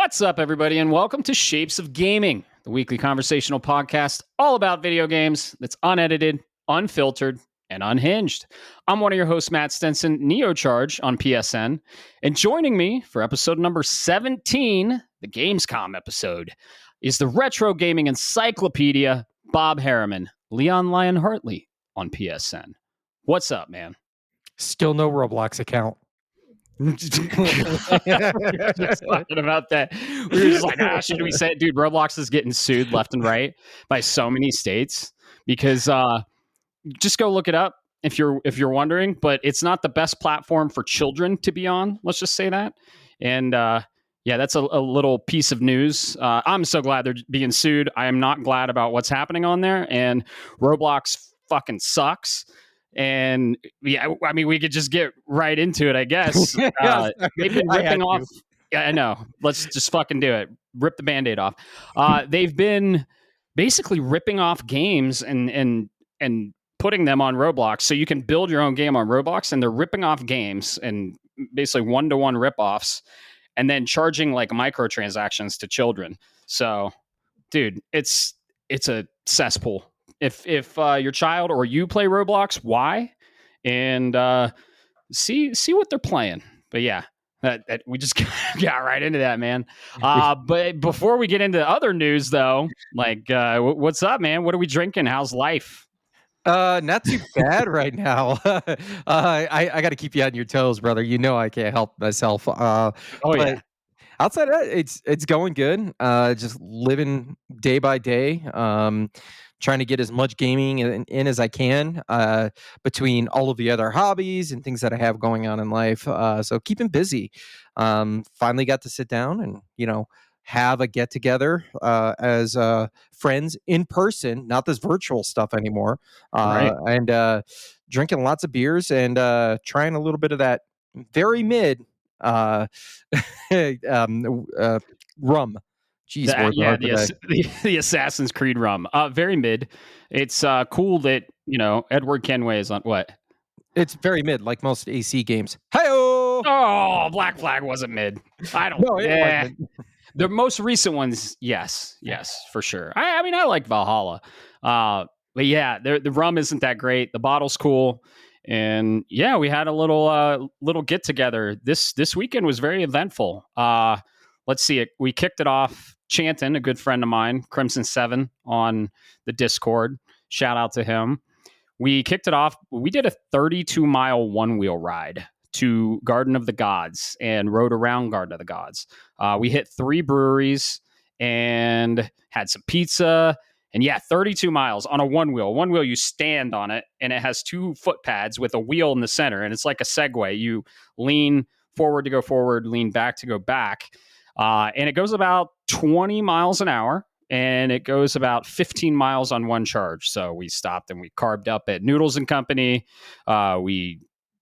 What's up, everybody, and welcome to Shapes of Gaming, the weekly conversational podcast all about video games that's unedited, unfiltered, and unhinged. I'm one of your hosts, Matt Stenson, Neocharge on PSN, and joining me for episode number 17, the Gamescom episode, is the retro gaming encyclopedia, Bob Harriman, Leon Lion Hartley on PSN. What's up, man? Still no Roblox account. Just talking about that. We were just like, should we say it? Dude, Roblox is getting sued left and right by so many states because just go look it up if you're wondering, but it's not the best platform for children to be on. Let's just say that. And yeah, that's a little piece of news. I'm so glad they're being sued. I am not glad about what's happening on there, and Roblox fucking sucks. And yeah, I mean, we could just get right into it, I guess. They've been ripping off. Yeah, I know. Let's just fucking do it. Rip the Band-Aid off. They've been basically ripping off games and putting them on Roblox, so you can build your own game on Roblox. And they're ripping off games and basically one-to-one ripoffs, and then charging like microtransactions to children. So, dude, it's a cesspool. If your child or you play Roblox, why? And see what they're playing. But yeah, that we just got right into that, man. But before we get into other news, though, like what's up, man? What are we drinking? How's life? Not too bad right now. I got to keep you on your toes, brother. You know I can't help myself. Yeah. Outside of that, it's going good. Just living day by day. Trying to get as much gaming in as I can between all of the other hobbies and things that I have going on in life. So keeping busy. Finally got to sit down and, have a get together as friends in person, not this virtual stuff anymore. Right. And drinking lots of beers and trying a little bit of that very mid rum. Jeez, the Assassin's Creed rum. Very mid. It's cool that Edward Kenway is on what? It's very mid, like most AC games. Hi-oh! Oh, Black Flag wasn't mid. I don't. No, it wasn't. The most recent ones, yes, for sure. I mean, I like Valhalla, but yeah, the rum isn't that great. The bottle's cool, and yeah, we had a little get together. This weekend was very eventful. Let's see it. We kicked it off. Chanton, a good friend of mine, Crimson 7 on the Discord. Shout out to him. We kicked it off. We did a 32-mile one-wheel ride to Garden of the Gods and rode around Garden of the Gods. We hit 3 breweries and had some pizza. And yeah, 32 miles on a one-wheel. One wheel, you stand on it, and it has 2 foot pads with a wheel in the center. And it's like a Segway. You lean forward to go forward, lean back to go back. And it goes about 20 miles an hour, and it goes about 15 miles on one charge. So we stopped and we carved up at Noodles and Company. We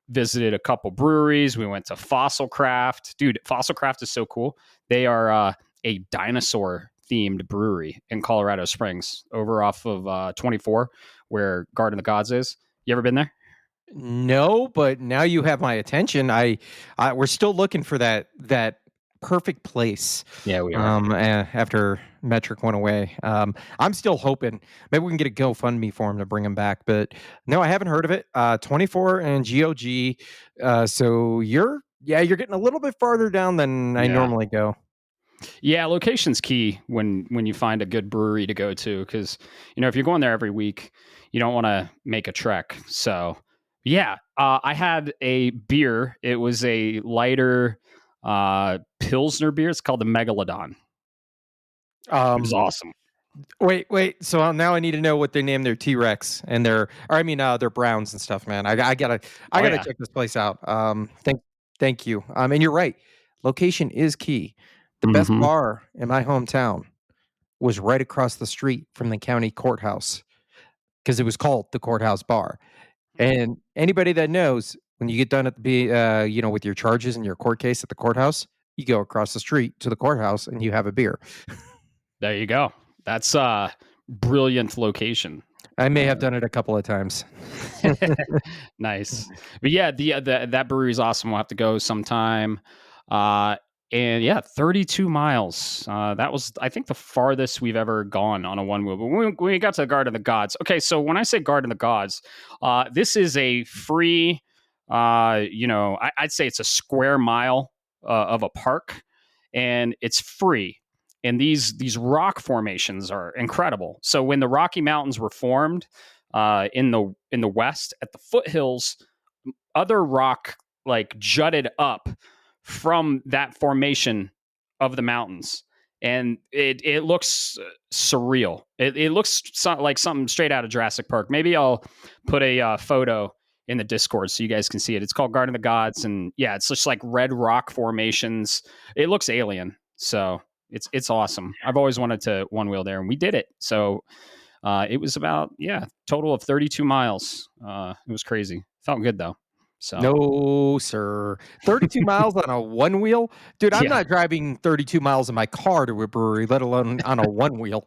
visited a couple breweries. We went to Fossil Craft. Dude, Fossil Craft is so cool. They are a dinosaur-themed brewery in Colorado Springs, over off of 24, where Garden of the Gods is. You ever been there? No, but now you have my attention. We're still looking for that perfect place. Yeah, we are. After Metric went away, I'm still hoping maybe we can get a GoFundMe for him to bring him back. But no, I haven't heard of it. 24 and GOG. So you're getting a little bit farther down than I normally go. Yeah, location's key when you find a good brewery to go to, because if you're going there every week, you don't want to make a trek. So yeah, I had a beer. It was a lighter Pilsner beer. It's called the Megalodon. It was awesome. Wait. So now I need to know what they name their T-Rex and their Browns and stuff, man. I gotta check this place out. Thank you. And you're right. Location is key. The best bar in my hometown was right across the street from the county courthouse, because it was called the Courthouse Bar. And anybody that knows, when you get done at the with your charges and your court case at the courthouse, you go across the street to the courthouse and you have a beer. There you go. That's a brilliant location. I may have done it a couple of times. Nice. But yeah, that brewery is awesome. We'll have to go sometime. And yeah, 32 miles. That was, I think, the farthest we've ever gone on a one wheel. But when we got to the Garden of the Gods, okay, so when I say Garden of the Gods, this is a free, I'd say it's a square mile of a park, and it's free. And these rock formations are incredible. So when the Rocky Mountains were formed in the west at the foothills, other rock like jutted up from that formation of the mountains, and it looks surreal. It looks like something straight out of Jurassic Park. Maybe I'll put a photo in the Discord so you guys can see it. It's called Garden of the Gods, and yeah, it's just like red rock formations. It looks alien, so it's awesome. I've always wanted to one wheel there, and we did it. So it was about total of 32 miles. It was crazy. Felt good though. So No, sir. 32 miles on a one wheel? Dude, I'm yeah. not driving 32 miles in my car to a brewery, let alone on a one wheel.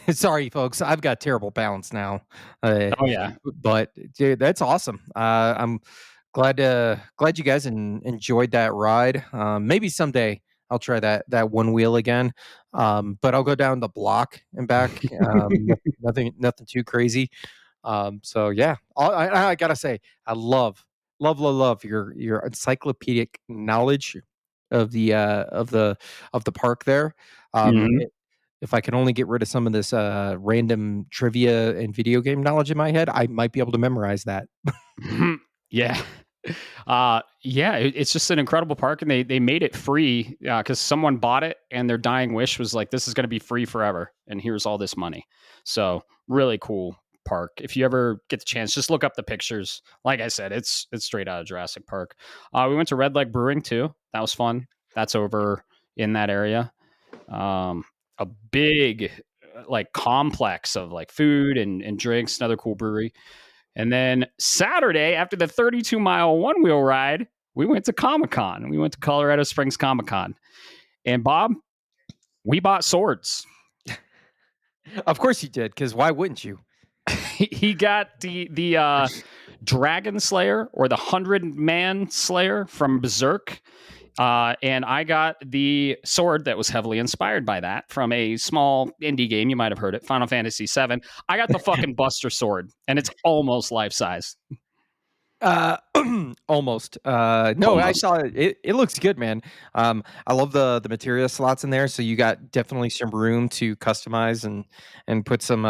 Sorry, folks. I've got terrible balance now. Oh yeah. But dude, that's awesome. I'm glad you guys enjoyed that ride. Maybe someday I'll try that one wheel again. But I'll go down the block and back. Nothing too crazy. So yeah, I gotta say, I love your encyclopedic knowledge of the park there. Mhm. If I can only get rid of some of this random trivia and video game knowledge in my head, I might be able to memorize that. Yeah. It's just an incredible park, and they made it free because someone bought it, and their dying wish was like, "This is going to be free forever, and here's all this money." So really cool park. If you ever get the chance, just look up the pictures. Like I said, it's straight out of Jurassic Park. We went to Red Leg Brewing too. That was fun. That's over in that area. A big like complex of like food and drinks. Another cool brewery. And then Saturday, after the 32-mile one wheel ride, we went to ComicCon. We went to Colorado Springs Comic Con. And Bob, we bought swords. Of course you did, because why wouldn't you? He got the Dragon Slayer, or the 100-Man Slayer from Berserk. And I got the sword that was heavily inspired by that from a small indie game. You might have heard it, Final Fantasy VII. I got the fucking Buster Sword, and it's almost life size. Almost. No, I Almost. saw it. It looks good, man. I love the material slots in there, so you got definitely some room to customize and put some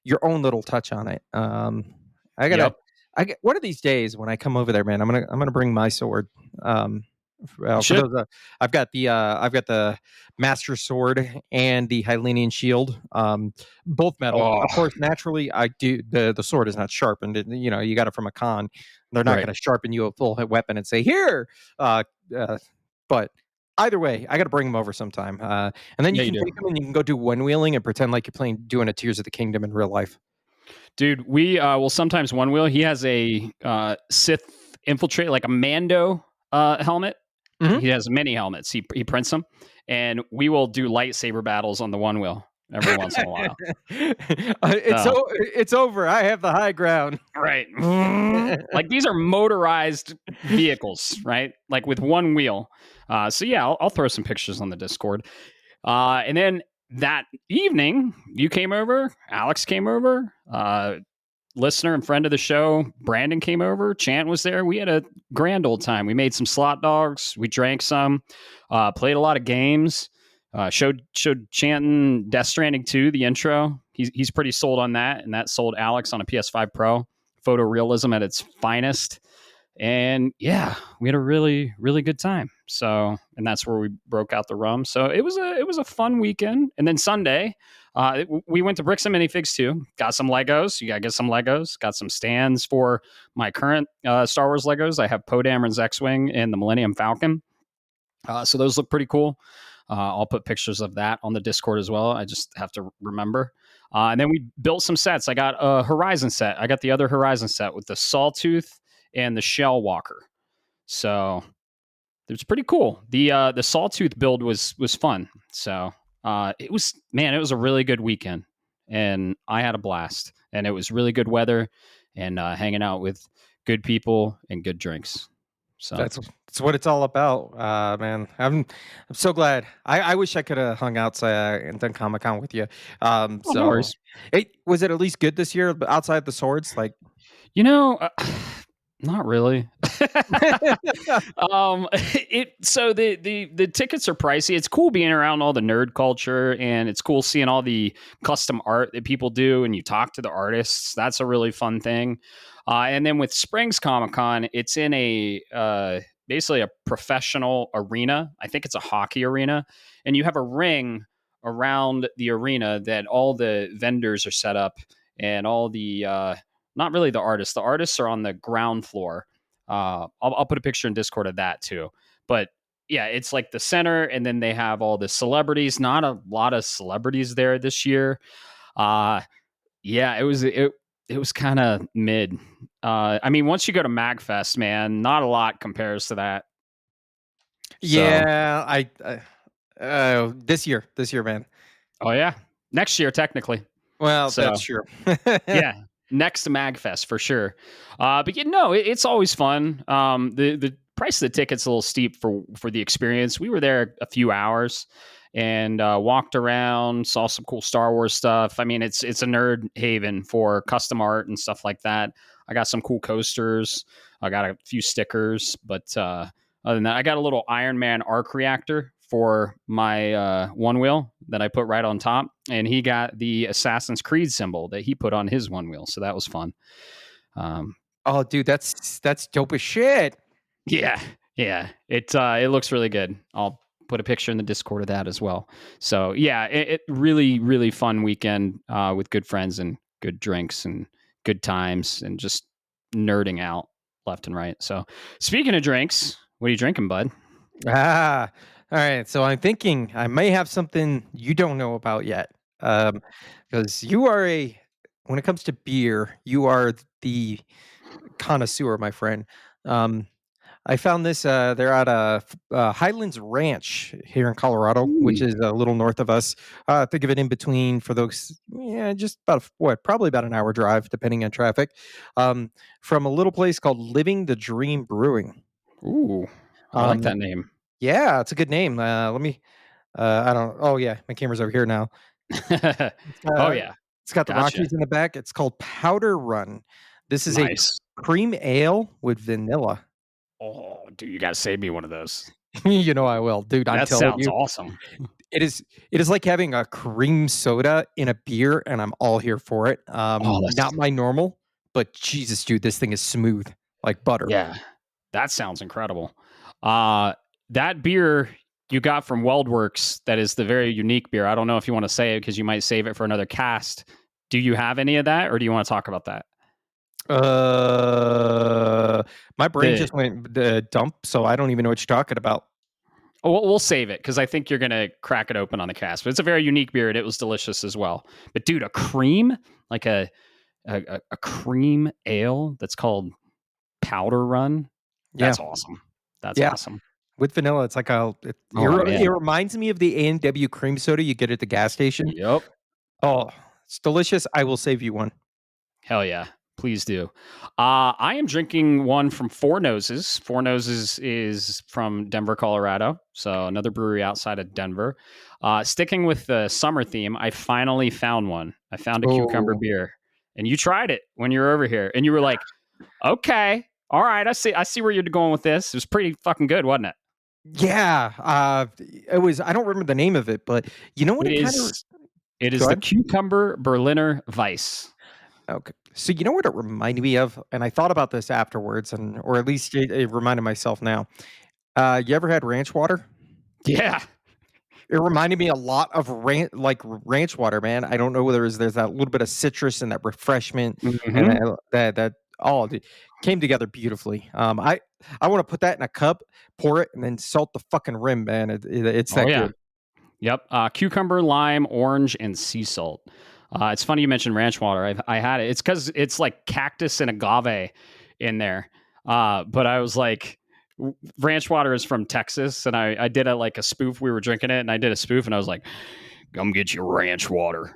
your own little touch on it. I gotta, Yep. one of these days when I come over there, man, I'm gonna bring my sword. You For should. those, I've got the Master Sword and the Hylenian Shield, both metal. Oh, Of course, naturally, I do the sword is not sharpened. You got it from a con. They're not right. going to sharpen you a full weapon and say here. Uh, but either way, I got to bring them over sometime, and then you Yeah, you can do. take them and you can go do one wheeling and pretend like you're doing a Tears of the Kingdom in real life. Dude, we will sometimes one wheel. He has a Sith infiltrate, like a Mando helmet. Mhm. He has many helmets. He prints them, and we will do lightsaber battles on the one wheel every once in a while. It's over. I have the high ground. Right. Like these are motorized vehicles, right? Like with one wheel. So yeah, I'll throw some pictures on the Discord. And then that evening, you came over, Alex came over, listener and friend of the show, Brandon came over, Chant was there. We had a grand old time. We made some slot dogs, we drank some, played a lot of games, showed Chanton Death Stranding 2, the intro. He's pretty sold on that, and that sold Alex on a PS5 Pro. Photorealism at its finest. And yeah, we had a really, really good time. So, and that's where we broke out the rum. So it was a fun weekend. And then Sunday, we went to Bricks and Minifigs too. Got some Legos. You gotta get some Legos. Got some stands for my current Star Wars Legos. I have Poe Dameron's X-wing and the Millennium Falcon. So those look pretty cool. I'll put pictures of that on the Discord as well. I just have to remember. And then we built some sets. I got a Horizon set. I got the other Horizon set with the Sawtooth and the Shell Walker. So it was pretty cool. The Sawtooth build was fun. So it was a really good weekend, and I had a blast. And it was really good weather, and hanging out with good people and good drinks. So That's what it's all about, man. I'm so glad. I wish I could have hung outside and done Comic-Con with you. no So worries. was it at least good this year outside the swords? Like, You know, not really. It so the tickets are pricey. It's cool being around all the nerd culture, and it's cool seeing all the custom art that people do, and you talk to the artists. That's a really fun thing. And then with Springs Comic Con, it's in a basically a professional arena. I think it's a hockey arena, and you have a ring around the arena that all the vendors are set up, and all the not really the artists. The artists are on the ground floor. I'll put a picture in Discord of that too. But yeah, it's like the center, and then they have all the celebrities. Not a lot of celebrities there this year. Yeah, it was kind of mid. I mean, once you go to Magfest, man, not a lot compares to that. So, yeah, this year, man. oh yeah, next year technically. Well, So that's true. yeah, next to Magfest for sure. But you know, it's always fun. The price of the ticket's a little steep for the experience. We were there a few hours and walked around, saw some cool Star Wars stuff. I mean, it's a nerd haven for custom art and stuff like that. I got some cool coasters. I got a few stickers, but other than that, I got a little Iron Man arc reactor for my OneWheel that I put right on top, and he got the Assassin's Creed symbol that he put on his OneWheel, so that was fun. Oh, dude, that's dope as shit. Yeah, it looks really good. I'll put a picture in the Discord of that as well. So yeah, it really fun weekend with good friends and good drinks and good times and just nerding out left and right. So speaking of drinks, what are you drinking, bud? Ah, all right. So I'm thinking I may have something you don't know about yet. Because you are when it comes to beer, you are the connoisseur, my friend. Um, I found this. They're at Highlands Ranch here in Colorado, which Ooh. is a little north of us. Think of it in between for those. Yeah, just about probably about an hour drive, depending on traffic. From a little place called Living the Dream Brewing. Ooh, I like Um, that name. yeah, it's a good name. Let me. I don't. Oh yeah, my camera's over here now. It's Oh got, yeah, it's got the gotcha. Rockies in the back. It's called Powder Run. This is a Nice. cream ale with vanilla. Oh, dude, you got to save me one of those. You know I will, dude. I'm That telling sounds you, awesome. it is. It is like having a cream soda in a beer, and I'm all here for it. Oh, Not my normal, but Jesus, dude, this thing is smooth like butter. yeah, that sounds incredible. Uh, that beer you got from WeldWorks, that is the very unique beer. I don't know if you want to say it because you might save it for another cast. Do you have any of that, or do you want to talk about that? My brain The just went dump, so I don't even know what you're talking about. Oh, we'll save it because I think you're gonna crack it open on the cast. But it's a very unique beer, and it was delicious as well. But dude, a cream like a cream ale that's called Powder Run. Yeah, That's awesome. That's yeah. awesome. With vanilla, it's like Oh man. it reminds me of the A&W cream soda you get at the gas station. Yep. Oh, it's delicious. I will save you one. Hell yeah. Please do. I am drinking one from Four Noses. Four Noses is from Denver, Colorado. So another brewery outside of Denver. Sticking with the summer theme, I finally found one. I found a cucumber Oh, beer. And you tried it when you were over here. And you were like, okay, all right, I see where you're going with this. It was pretty fucking good, wasn't it? yeah. It was. I don't remember the name of it, but you know what? It It kind of. is it Go is the ahead. cucumber Berliner Weiss. Okay. So you know what it reminded me of, and I thought about this afterwards, or at least it reminded myself now. You ever had ranch water? Yeah. It reminded me a lot of ranch water, man. I don't know whether there's that little bit of citrus and that refreshment, and Hmm. that all came together beautifully. I want to put that in a cup, pour it, and then salt the fucking rim, man. It's Oh that yeah. good. Yep. Cucumber, lime, orange, and sea salt. It's funny you mentioned ranch water. I had it. It's because it's like cactus and agave in there. But I was like, ranch water is from Texas, and I did like a spoof. We were drinking it, and I did a spoof, and I was like, "Come get your ranch water.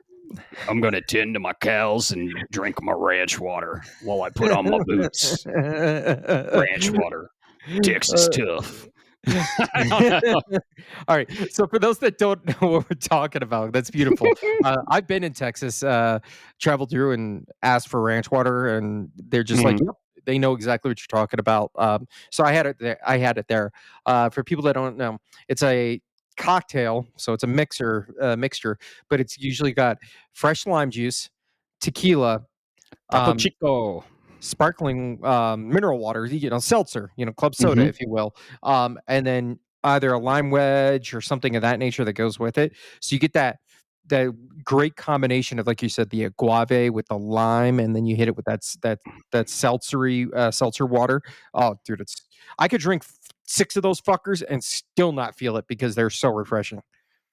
I'm gonna tend to my cows and drink my ranch water while I put on my boots." Ranch water. Texas tough. I don't know. All right. So for those that don't know what we're talking about, that's beautiful. I've been in Texas, traveled through and asked for ranch water, and they're just like, Mhm. yep, they know exactly what you're talking about. So I had it there. For people that don't know, it's a cocktail, so it's a mixture, but it's usually got fresh lime juice, tequila, Topo um, Chico. sparkling mineral water, seltzer, club soda, Mhm. if you will, and then either a lime wedge or something of that nature that goes with it. So you get that great combination of, like you said, the agave with the lime, and then you hit it with that seltzer water. Oh, dude, I could drink 6 of those fuckers and still not feel it because they're so refreshing.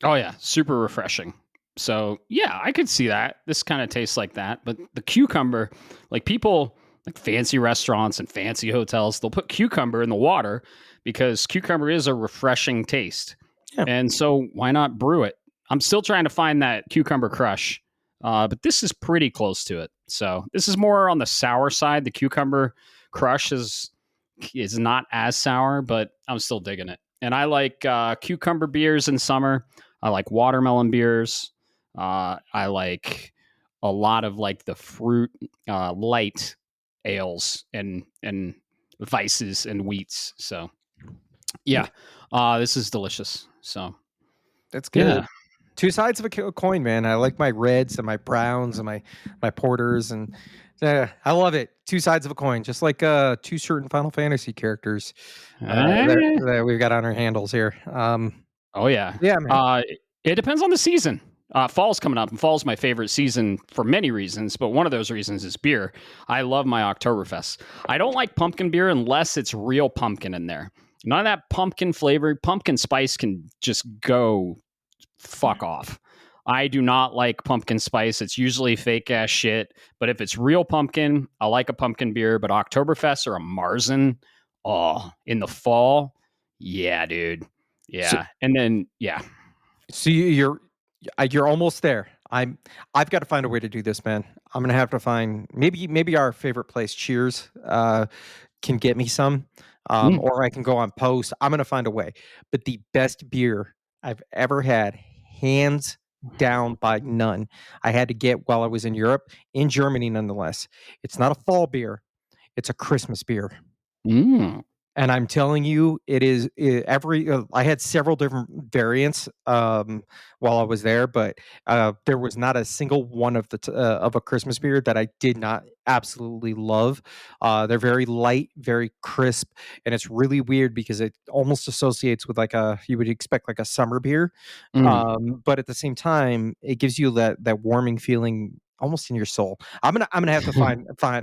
Oh yeah, super refreshing. So yeah, I could see that. This kind of tastes like that, but the cucumber, like people like fancy restaurants and fancy hotels, they'll put cucumber in the water because cucumber is a refreshing taste. Yeah. And so why not brew it? I'm still trying to find that cucumber crush, but this is pretty close to it. So this is more on the sour side. The cucumber crush is not as sour, but I'm still digging it. And I like cucumber beers in summer. I like watermelon beers. I like a lot of like the fruit light ales and vices and wheats. So yeah, this is delicious. So That's yeah, good. Two sides of a coin, man. I like my reds and my browns and my porters, and I love it. Two sides of a coin, just like two certain Final Fantasy characters Eh, that we've got on our handles here. oh yeah. Yeah, man. It depends on the season. Fall's coming up, and fall's my favorite season for many reasons, but one of those reasons is beer. I love my Oktoberfest. I don't like pumpkin beer unless it's real pumpkin in there. None of that pumpkin flavor, pumpkin spice can just go fuck off. I do not like pumpkin spice. It's usually fake ass shit. But if it's real pumpkin, I like a pumpkin beer. But Oktoberfest or a Marzen, oh, in the fall, yeah, dude. So, Yeah. And then, yeah. so you're almost there. I've got to find a way to do this, man. I'm gonna have to find maybe our favorite place, Cheers, can get me some, Mm. or I can go on post. I'm gonna find a way. But the best beer I've ever had, hands down by none, I had to get while I was in Europe, in Germany, nonetheless. It's not a fall beer; it's a Christmas beer. Mm. And I'm telling you, it is every. I had several different variants while I was there, but there was not a single one of a Christmas beer that I did not absolutely love. They're very light, very crisp, and it's really weird because it almost associates with like a you would expect like a summer beer, Mm. but at the same time, it gives you that warming feeling almost in your soul. I'm gonna have to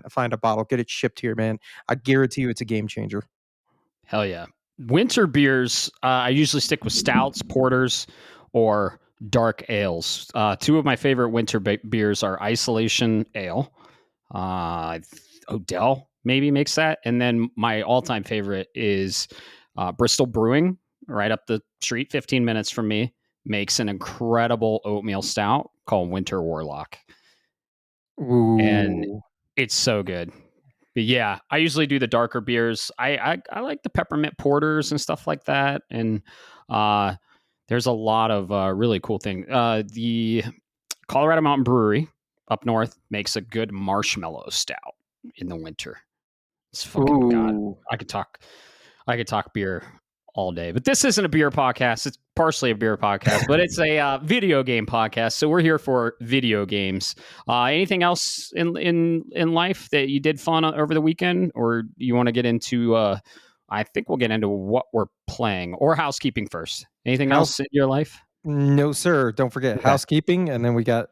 find a bottle, get it shipped here, man. I guarantee you, it's a game changer. Hell yeah. Winter beers, I usually stick with stouts, porters, or dark ales. Two of my favorite winter beers are Isolation Ale. Odell maybe makes that. And then my all time favorite is Bristol Brewing, right up the street, 15 minutes from me, makes an incredible oatmeal stout called Winter Warlock. And Ooh. it's so good. But yeah, I usually do the darker beers. I like the peppermint porters and stuff like that. And uh, there's a lot of really cool things. The Colorado Mountain Brewery up north makes a good marshmallow stout in the winter. It's fucking god. Ooh. I could talk. I could talk beer all day, but this isn't a beer podcast. It's partially a beer podcast, but it's a video game podcast. So we're here for video games. Anything else in life that you did fun over the weekend, or you want to get into? I think we'll get into what we're playing or housekeeping first. Anything House else in your life? No, sir. Don't forget Okay. housekeeping, and then we got.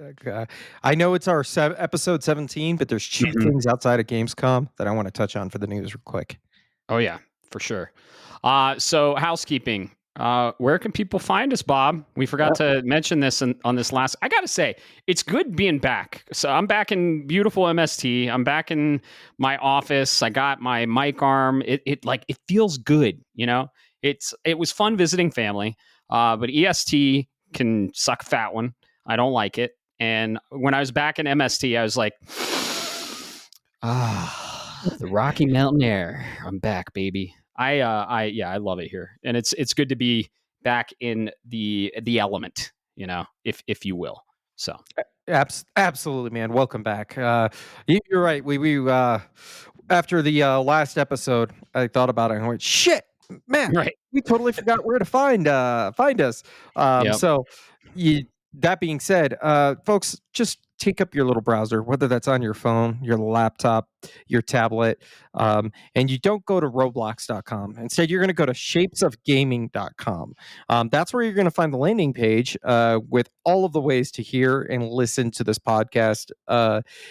I know it's our episode 17, but there's two Mhm. things outside of Gamescom that I want to touch on for the news real quick. Oh yeah, for sure. So housekeeping. Where can people find us, Bob? We forgot to mention this on this last. I gotta say, it's good being back. So I'm back in beautiful MST. I'm back in my office. I got my mic arm. It feels good. It was fun visiting family. But EST can suck a fat one. I don't like it. And when I was back in MST, I was like, the Rocky Mountain Air. I'm back, baby. I love it here, and it's good to be back in the element, if you will. So Absolutely, man. Welcome back. You're right. We after the last episode, I thought about it and I went, shit, man, right, we totally forgot where to find us. yeah, So you that being said, folks, just take up your little browser, whether that's on your phone, your laptop, your tablet, and you don't go to roblox.com. Instead, you're going to go to shapesofgaming.com. That's where you're going to find the landing page with all of the ways to hear and listen to this podcast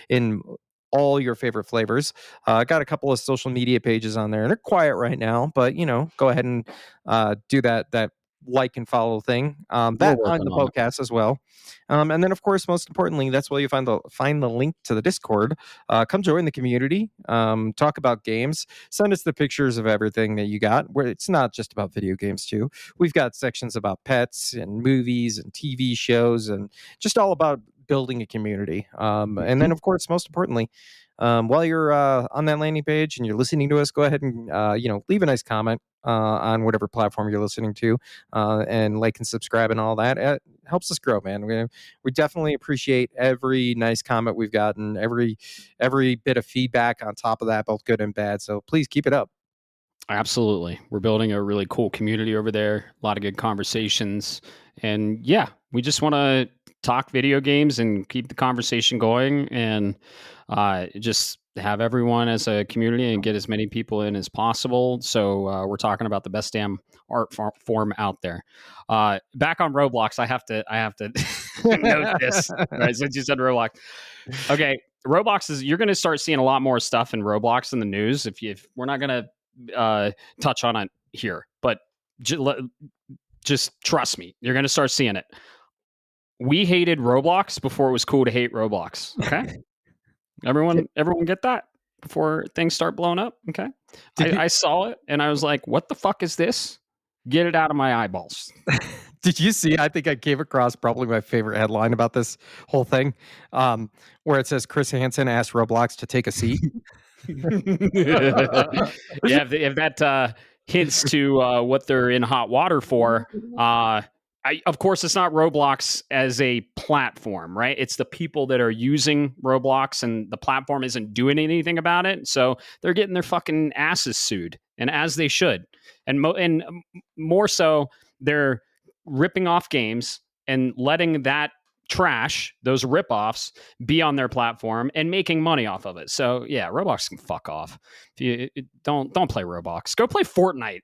in all your favorite flavors. I got a couple of social media pages on there, and they're quiet right now, but go ahead and do that like and follow thing. we're That on working the on it. podcast as well. And then, of course, most importantly, that's where you find the link to the Discord. Come join the community. Talk about games. Send us the pictures of everything that you got. Where it's not just about video games too. We've got sections about pets and movies and TV shows and just all about building a community. And then, of course, most importantly, while you're on that landing page and you're listening to us, go ahead and leave a nice comment on whatever platform you're listening to, and like and subscribe and all that. It helps us grow, man. We definitely appreciate every nice comment we've gotten, every bit of feedback on top of that, both good and bad. So please keep it up. Absolutely. We're building a really cool community over there. A lot of good conversations. And yeah, we just want to talk video games and keep the conversation going, and just have everyone as a community and get as many people in as possible. So we're talking about the best damn art form out there. Back on Roblox, I have to note this, right? Since you said Roblox. Okay. You're going to start seeing a lot more stuff in Roblox in the news. If we're not going to touch on it here, but just trust me, you're going to start seeing it. We hated Roblox before it was cool to hate Roblox. Okay, everyone get that before things start blowing up. Okay, I saw it and I was like, "What the fuck is this? Get it out of my eyeballs." Did you see? I think I came across probably my favorite headline about this whole thing, where it says Chris Hansen asked Roblox to take a seat. Yeah, if that hints to what they're in hot water for, of course, it's not Roblox as a platform, right? It's the people that are using Roblox, and the platform isn't doing anything about it. So they're getting their fucking asses sued, and as they should. And more so, they're ripping off games and letting that trash, those ripoffs, be on their platform and making money off of it. So yeah, Roblox can fuck off. If you don't play Roblox, go play Fortnite.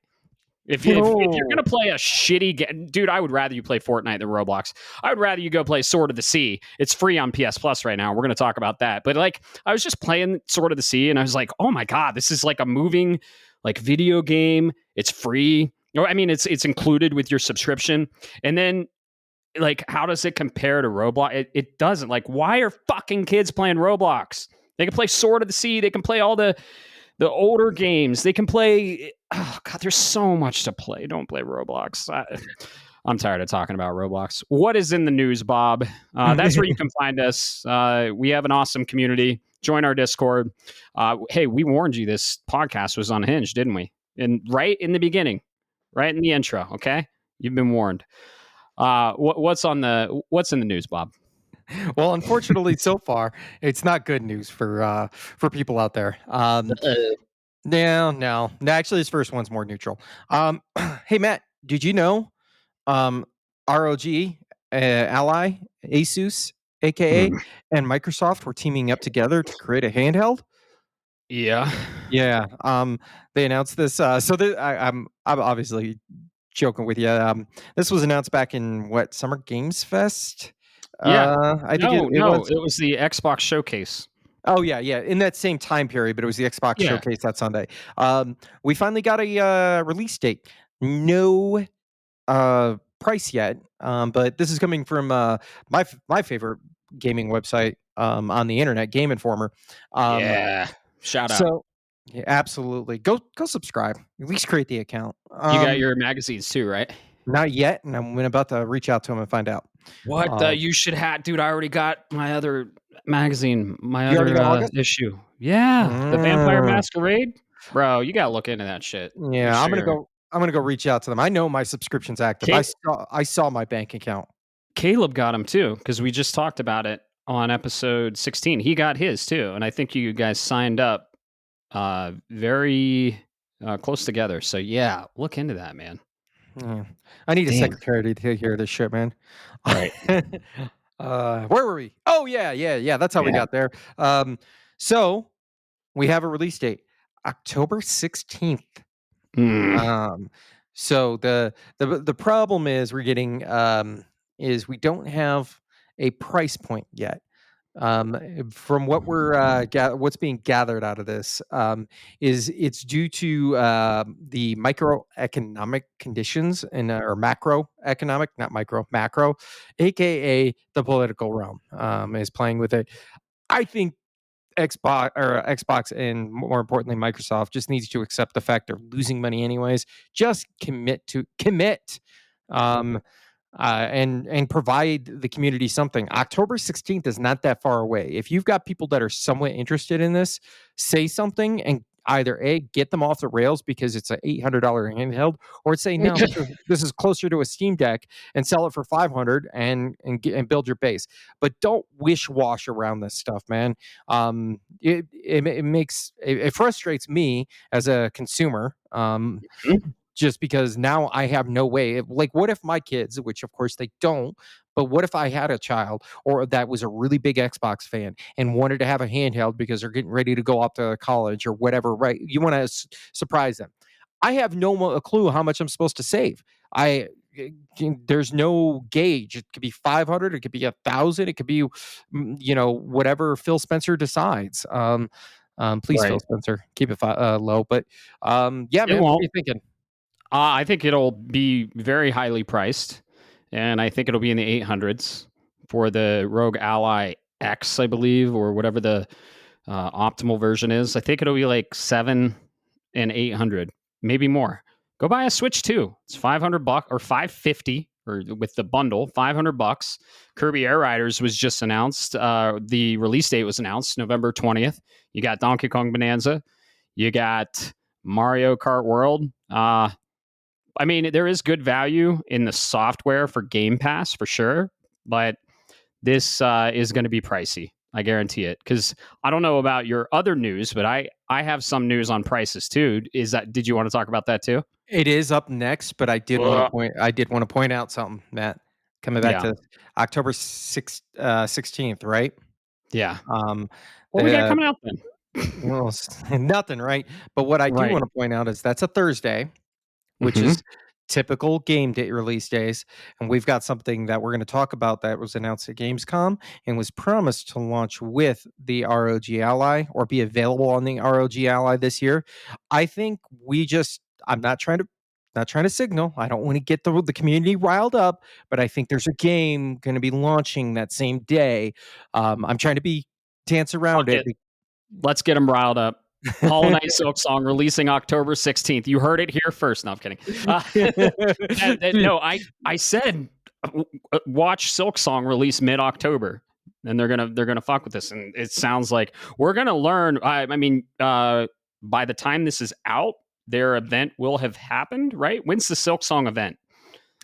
If you're gonna play a shitty game, dude, I would rather you play Fortnite than Roblox. I would rather you go play Sword of the Sea. It's free on PS Plus right now. We're gonna talk about that. But like, I was just playing Sword of the Sea, and I was like, oh my god, this is like a moving like video game. It's free. I mean, it's included with your subscription, and then like, how does it compare to Roblox? It doesn't. Like, why are fucking kids playing Roblox? They can play Sword of the Sea. They can play all the older games. They can play. Oh god, there's so much to play. Don't play Roblox. I'm tired of talking about Roblox. What is in the news, Bob? That's where you can find us. We have an awesome community. Join our Discord. Hey, we warned you this podcast was unhinged, didn't we? And right in the beginning, right in the intro. Okay, you've been warned. What's in the news, Bob? Well, unfortunately, so far it's not good news for people out there. No. Actually, this first one's more neutral. Hey, Matt, did you know ROG, Ally, Asus, aka, and Microsoft were teaming up together to create a handheld? Yeah. Yeah. They announced this. I'm obviously joking with you. This was announced back in Summer Games Fest. Yeah. I think it was the Xbox showcase. Oh yeah. In that same time period, but it was the Xbox showcase that Sunday. We finally got a release date. No price yet, but this is coming from my favorite gaming website on the internet, Game Informer. Shout out. So yeah, absolutely, go subscribe. At least create the account. You got your magazines too, right? Not yet, and I'm about to reach out to him and find out. What you should have, dude? I already got my other magazine, my You already got other August? issue. Yeah, the Vampire Masquerade. Bro, you gotta look into that shit. Make Yeah, sure. I'm gonna go reach out to them. I know my subscription's active. I saw my bank account. Caleb got him too, because we just talked about it on episode 16. He got his too, and I think you guys signed up very close together. So yeah, look into that, man. Yeah. I need a Damn. secretary to take care of this shit, man. Right. Where were we? Oh yeah. That's how we Yeah. got there. So we have a release date, October 16th. Mm. So the problem is we're getting is we don't have a price point yet. From what we're what's being gathered out of this is it's due to the microeconomic conditions and or macroeconomic, not micro, macro, aka the political realm is playing with it. I think Xbox and more importantly Microsoft just needs to accept the fact they're losing money anyways. Just commit. Um, and provide the community something. October 16th is not that far away. If you've got people that are somewhat interested in this, say something and either A, get them off the rails because it's an $800 handheld, or say no, this is closer to a Steam Deck and sell it for 500 and build your base. But don't wish wash around this stuff, man. It frustrates me as a consumer. Just because now I have no way. Like, what if my kids, which of course they don't, but what if I had a child or that was a really big Xbox fan and wanted to have a handheld because they're getting ready to go off to college or whatever, right? You want to surprise them. I have a clue how much I'm supposed to save. There's no gauge. It could be 500, it could be 1,000, it could be, whatever Phil Spencer decides. Please, Right. Phil Spencer, keep it low. But yeah, It man, what are won't. you thinking? I think it'll be very highly priced, and I think it'll be in the 800s for the Rogue Ally X, I believe, or whatever the optimal version is. I think it'll be like 7 and 800, maybe more. Go buy a Switch 2. It's $500 or 550 or with the bundle, $500. Kirby Air Riders was just announced. The release date was announced November 20th. You got Donkey Kong Bonanza. You got Mario Kart World. I mean, there is good value in the software for Game Pass for sure, but this is going to be pricey. I guarantee it. Because I don't know about your other news, but I have some news on prices too. Did you want to talk about that too? It is up next, but I did want to point out something, Matt. Coming back Yeah. to October 16th, right? Yeah. Um, What we got the coming out then? well, nothing, right? But what I do Right. want to point out is that's a Thursday, which Mm-hmm. is typical game day release days. And we've got something that we're going to talk about that was announced at Gamescom and was promised to launch with the ROG Ally or be available on the ROG Ally this year. I think I'm not trying to signal. I don't want to get the community riled up, but I think there's a game going to be launching that same day. I'm trying to dance around Fuck it. it. Let's get them riled up. Hollow Knight Silk Song releasing October 16th. You heard it here first. No, I'm kidding. No, I said watch Silk Song release mid October, and they're gonna fuck with this. And it sounds like we're gonna learn. I mean, by the time this is out, their event will have happened. Right? When's the Silk Song event?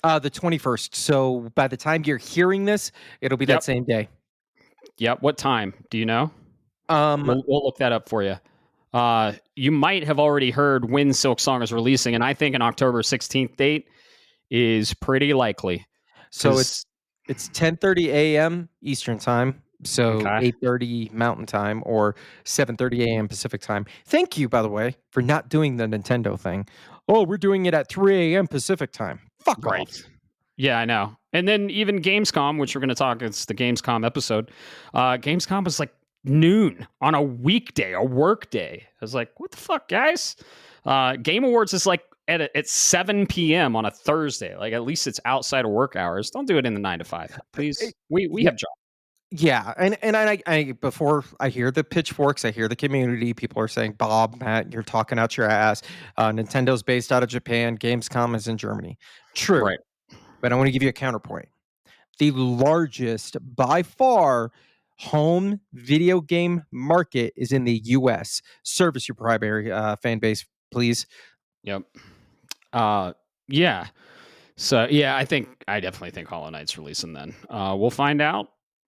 The 21st. So by the time you're hearing this, it'll be that same day. Yep. What time? Do you know? Um, We'll look that up for you. You might have already heard when Silk Song is releasing, and I think an October 16th date is pretty likely. so it's 10:30 a.m. Eastern time, so Okay. 8:30 Mountain time or 7:30 a.m. Pacific time. Thank you, by the way, for not doing the Nintendo thing. Oh, we're doing it at 3 a.m. Pacific time. Fuck Right. off. Yeah, I know. And then even Gamescom, which we're going to talk, it's the Gamescom episode. Gamescom was like noon on a weekday, a work day. I was like, what the fuck, guys? Game Awards is like at 7 p.m. on a Thursday. Like, at least it's outside of work hours. Don't do it in the 9 to 5, please. We Yeah, have jobs. yeah, and I before I hear the pitchforks, I hear the community. People are saying, "Bob, Matt, you're talking out your ass." Nintendo's based out of Japan. Gamescom is in Germany. True, Right. but I want to give you a counterpoint. The largest, by far, home video game market is in the US. Service your primary fan base, please. Yep. Yeah. So yeah, I definitely think Hollow Knight's releasing then. We'll find out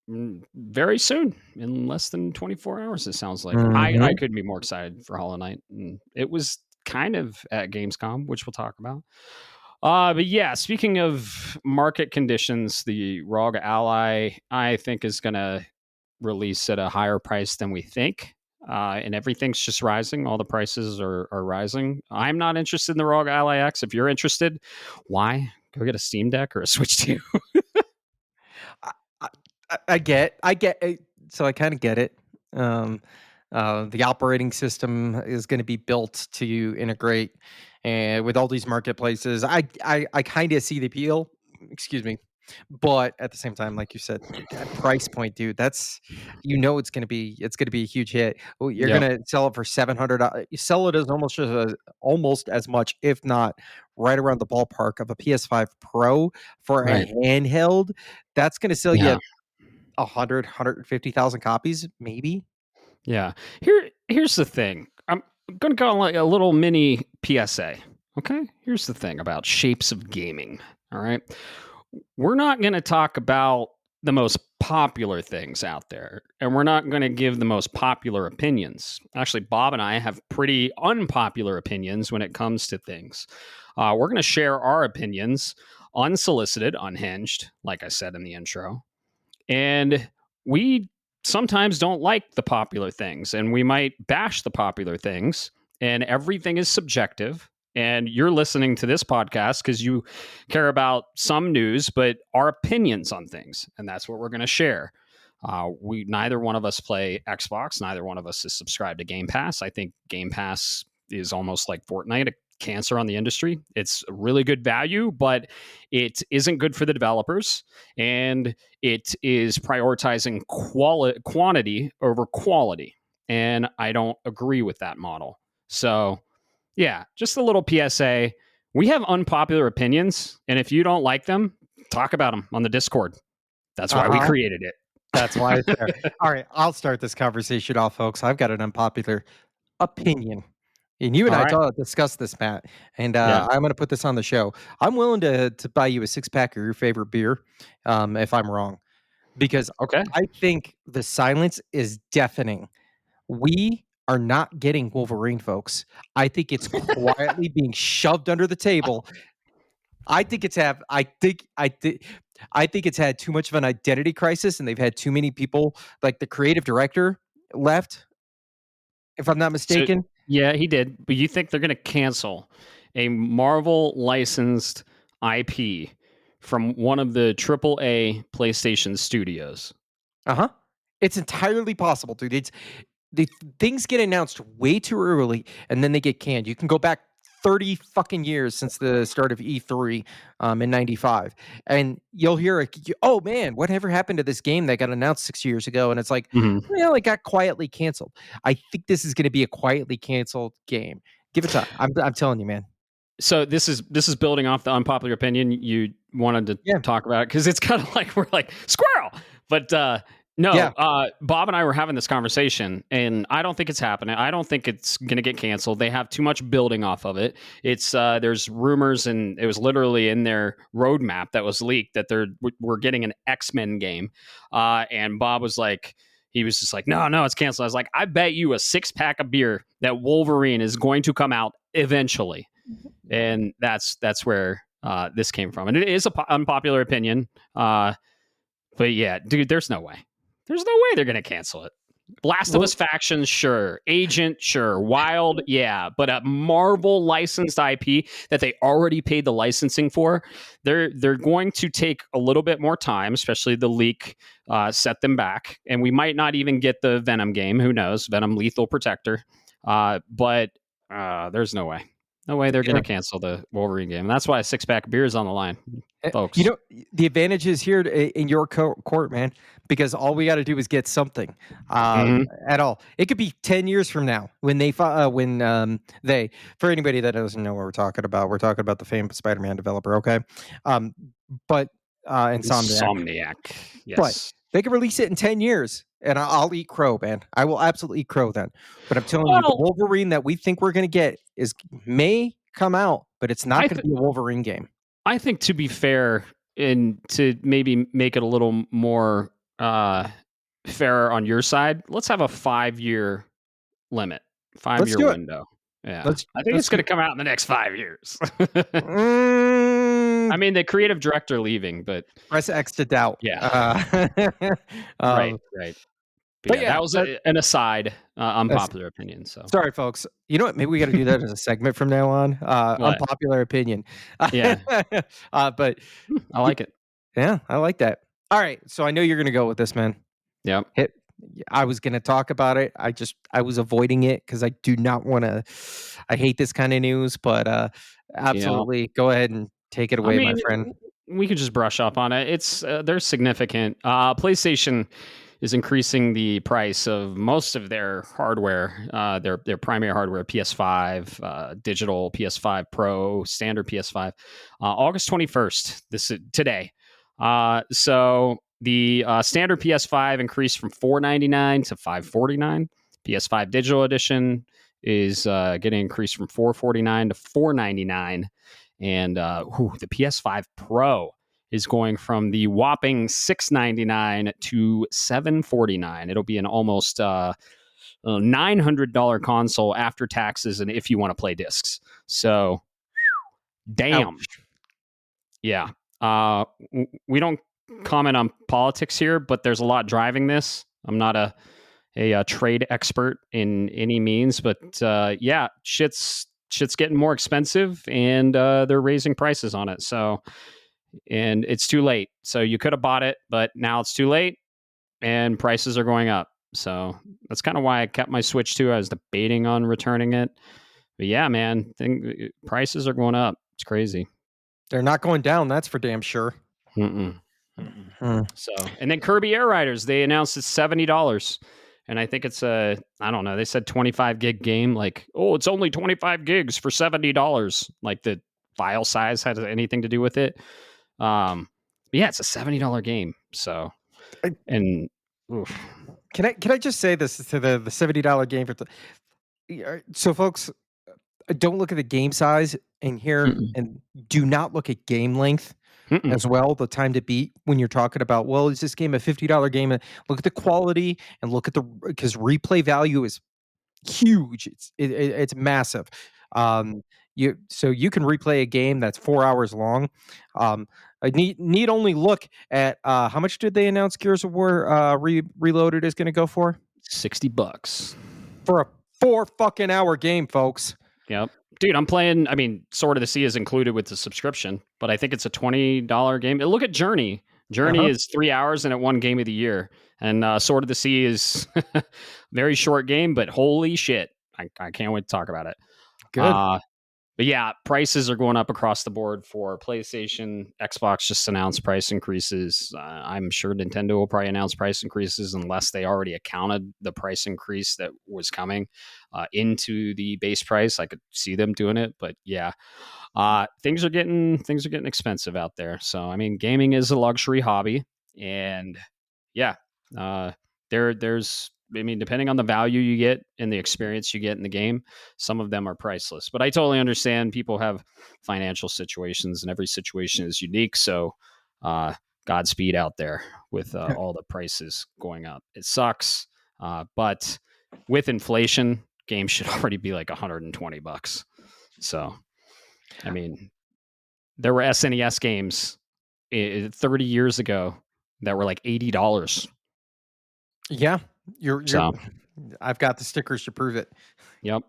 very soon, in less than 24 hours. It sounds like I couldn't be more excited for Hollow Knight. And it was kind of at Gamescom, which we'll talk about. But yeah, speaking of market conditions, the ROG Ally I think is going to release at a higher price than we think. And everything's just rising. All the prices are rising. I'm not interested in the ROG Ally X. If you're interested, why? Go get a Steam Deck or a Switch 2. I get it. So I kind of get it. The operating system is going to be built to integrate and with all these marketplaces. I kind of see the appeal. Excuse me. But at the same time, like you said, that price point, dude, that's it's gonna be a huge hit. You're gonna sell it for $700. You sell it as almost as much, if not right around the ballpark of a PS5 Pro for a handheld. That's gonna sell you 150,000 copies, maybe. Yeah. Here's the thing. I'm gonna go on like a little mini PSA. Okay. Here's the thing about shapes of gaming. All right. We're not going to talk about the most popular things out there, and we're not going to give the most popular opinions. Actually, Bob and I have pretty unpopular opinions when it comes to things. We're going to share our opinions, unsolicited, unhinged, like I said in the intro. And we sometimes don't like the popular things, and we might bash the popular things, and everything is subjective. And you're listening to this podcast because you care about some news, but our opinions on things. And that's what we're going to share. Neither one of us play Xbox. Neither one of us is subscribed to Game Pass. I think Game Pass is almost like Fortnite, a cancer on the industry. It's a really good value, but it isn't good for the developers. And it is prioritizing quantity over quality. And I don't agree with that model. So yeah, just a little PSA. We have unpopular opinions, and if you don't like them, talk about them on the Discord. That's why we created it. That's why it's there. All right, I'll start this conversation off, folks. I've got an unpopular opinion. And you and I discussed this, Matt, and I'm going to put this on the show. I'm willing to buy you a 6-pack of your favorite beer if I'm wrong, because I think the silence is deafening. We are not getting Wolverine, folks. I think it's quietly being shoved under the table. I think it's had too much of an identity crisis, and they've had too many people, like the creative director left, if I'm not mistaken. So, yeah, he did. But you think they're going to cancel a Marvel licensed IP from one of the AAA PlayStation studios? It's entirely possible, dude. Things get announced way too early, and then they get canned. You can go back 30 fucking years since the start of E3 in 95, and you'll hear, oh man, whatever happened to this game that got announced 6 years ago? And it's like, well, it got quietly canceled. I think this is going to be a quietly canceled game. Give it time. I'm telling you, man. So this is building off the unpopular opinion you wanted to talk about it, because it's kind of like we're like squirrel, but Bob and I were having this conversation, and I don't think it's happening. I don't think it's going to get canceled. They have too much building off of it. It's there's rumors, and it was literally in their roadmap that was leaked that we're getting an X-Men game. And Bob was like, he was just like, no, it's canceled. I was like, I bet you a 6-pack of beer that Wolverine is going to come out eventually. And that's where this came from. And it is an unpopular opinion. But yeah, dude, there's no way. There's no way they're going to cancel it. Last of Us Factions, sure. Agent, sure. Wild, yeah. But a Marvel licensed IP that they already paid the licensing for, they're going to take a little bit more time, especially the leak set them back. And we might not even get the Venom game. Who knows? Venom Lethal Protector. But there's no way. No way they're going to cancel the Wolverine game. And that's why a 6-pack of beer is on the line, folks. The advantage is here in your court, man, because all we got to do is get something at all. It could be 10 years from now when for anybody that doesn't know what we're talking about the famous Spider-Man developer, okay? But Insomniac. Yes. They can release it in 10 years, and I'll eat crow, man. I will absolutely eat crow then. But I'm telling you, the Wolverine that we think we're going to get may come out, but it's not going to be a Wolverine game. I think, to be fair, and to maybe make it a little more fair on your side, let's have a 5-year limit, 5-year window. Yeah, I think it's going to come out in the next 5 years. I mean, the creative director leaving, but press X to doubt. Yeah, right. But yeah, that was an aside, unpopular opinion. So sorry, folks. You know what? Maybe we got to do that as a segment from now on. Unpopular opinion. Yeah, but I like it. Yeah, I like that. All right, so I know you're going to go with this, man. Yeah. I was going to talk about it. I was avoiding it because I do not want to. I hate this kind of news, but absolutely, go ahead and take it away, my friend. We could just brush up on it. It's they're significant. PlayStation is increasing the price of most of their hardware, their primary hardware, PS5, digital PS5 Pro, standard PS5, August 21st. This is today. So the standard PS5 increased from $499 to $549. PS5 Digital Edition is getting increased from $449 to $499, and the PS5 Pro is going from the whopping $699 to $749. It'll be an almost $900 console after taxes, and if you want to play discs. So, damn. Ouch. Yeah. We don't comment on politics here, but there's a lot driving this. I'm not a trade expert in any means, but yeah, shit's getting more expensive, and they're raising prices on it. So, and it's too late. So you could have bought it, but now it's too late, and prices are going up. So that's kind of why I kept my Switch too. I was debating on returning it, but yeah, man, prices are going up. It's crazy. They're not going down. That's for damn sure. So, and then Kirby Air Riders, they announced it's $70. And I think it's I don't know, they said 25 gig game. Like, oh, it's only 25 gigs for $70. Like the file size has anything to do with it. Yeah, it's a $70 game. So, and oof. Can I just say this to the $70 game so folks, don't look at the game size in here, and do not look at game length as well, the time to beat when you're talking about, well, is this game a $50 game? Look at the quality and look at because replay value is huge. It's massive. You can replay a game that's 4 hours long. I need only look at how much did they announce Gears of War Reloaded is going to go for? $60 for a 4 fucking hour game, folks. Yep. Dude, I'm playing, I mean, Sword of the Sea is included with the subscription, but I think it's a $20 game. Look at Journey. Journey is 3 hours and it won Game of the Year. And Sword of the Sea is very short game, but holy shit. I can't wait to talk about it. Good. But yeah, prices are going up across the board for PlayStation. Xbox just announced price increases. I'm sure Nintendo will probably announce price increases unless they already accounted the price increase that was coming into the base price. I could see them doing it, but yeah, things are getting expensive out there. So I mean, gaming is a luxury hobby, and yeah, there's. I mean, depending on the value you get and the experience you get in the game, some of them are priceless. But I totally understand people have financial situations, and every situation is unique. So, Godspeed out there with all the prices going up. It sucks, but with inflation, games should already be like $120. So, I mean, there were SNES games 30 years ago that were like $80. Yeah. I've got the stickers to prove it. Yep.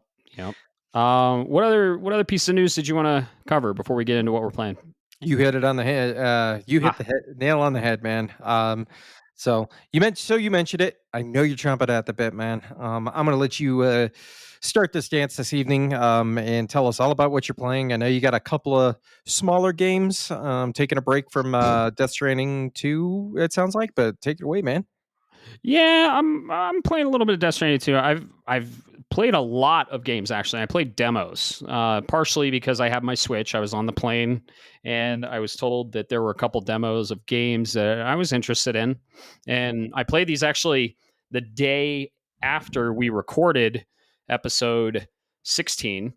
What other piece of news did you want to cover before we get into what we're playing? You hit it on the head. You hit the nail on the head, man. So you mentioned it. I know you're chomping at the bit, man. I'm gonna let you start this dance this evening and tell us all about what you're playing. I know you got a couple of smaller games. Taking a break from Death Stranding 2, it sounds like, but take it away, man. Yeah, I'm playing a little bit of Death Stranding 2. I've played a lot of games, actually. I played demos, partially because I have my Switch. I was on the plane and I was told that there were a couple demos of games that I was interested in. And I played these actually the day after we recorded episode 16.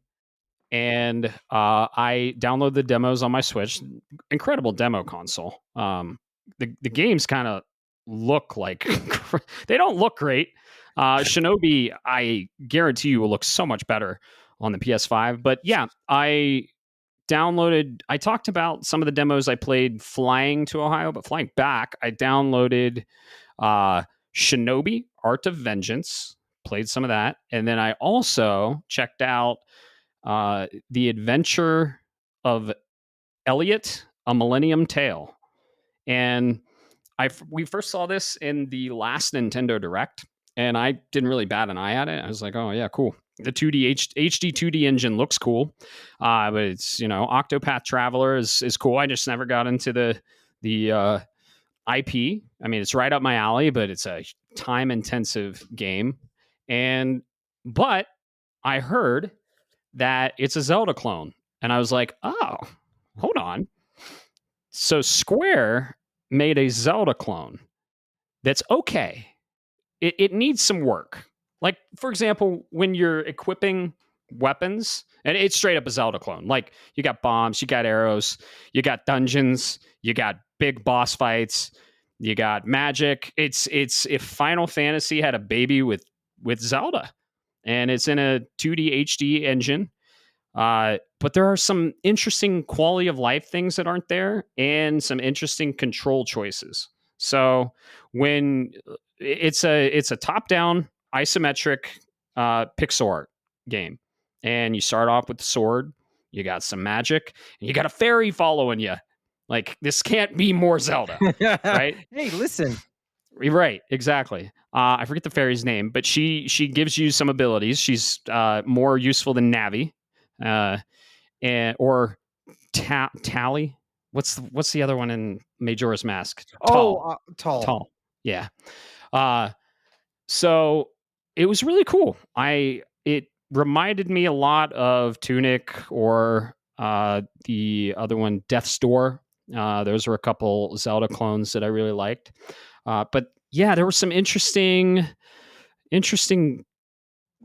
And I downloaded the demos on my Switch. Incredible demo console. The games kind of look like they don't look great. Shinobi, I guarantee you, will look so much better on the PS5. But yeah, I talked about some of the demos I played flying to Ohio, but flying back, I downloaded Shinobi, Art of Vengeance, played some of that. And then I also checked out The Adventure of Elliot, A Millennium Tale. And we first saw this in the last Nintendo Direct, and I didn't really bat an eye at it. I was like, oh, yeah, cool. The 2D HD 2D engine looks cool, but it's, Octopath Traveler is cool. I just never got into the IP. I mean, it's right up my alley, but it's a time-intensive game. But I heard that it's a Zelda clone, and I was like, oh, hold on. So Square made a Zelda clone that's okay. It needs some work. Like, for example, when you're equipping weapons, and it's straight up a Zelda clone. Like, you got bombs, you got arrows, you got dungeons, you got big boss fights, you got magic. It's if Final Fantasy had a baby with Zelda, and it's in a 2D HD engine. But there are some interesting quality of life things that aren't there, and some interesting control choices. So when it's a top down isometric pixel art game, and you start off with the sword, you got some magic, and you got a fairy following you. Like, this can't be more Zelda, right? Hey, listen. Right, exactly. I forget the fairy's name, but she gives you some abilities. She's more useful than Navi, or Tally. What's the other one in Majora's Mask? Tall. Tall. Yeah. So it was really cool. It reminded me a lot of Tunic, or the other one, Death's Door. Those were a couple Zelda clones that I really liked. But yeah, there were some interesting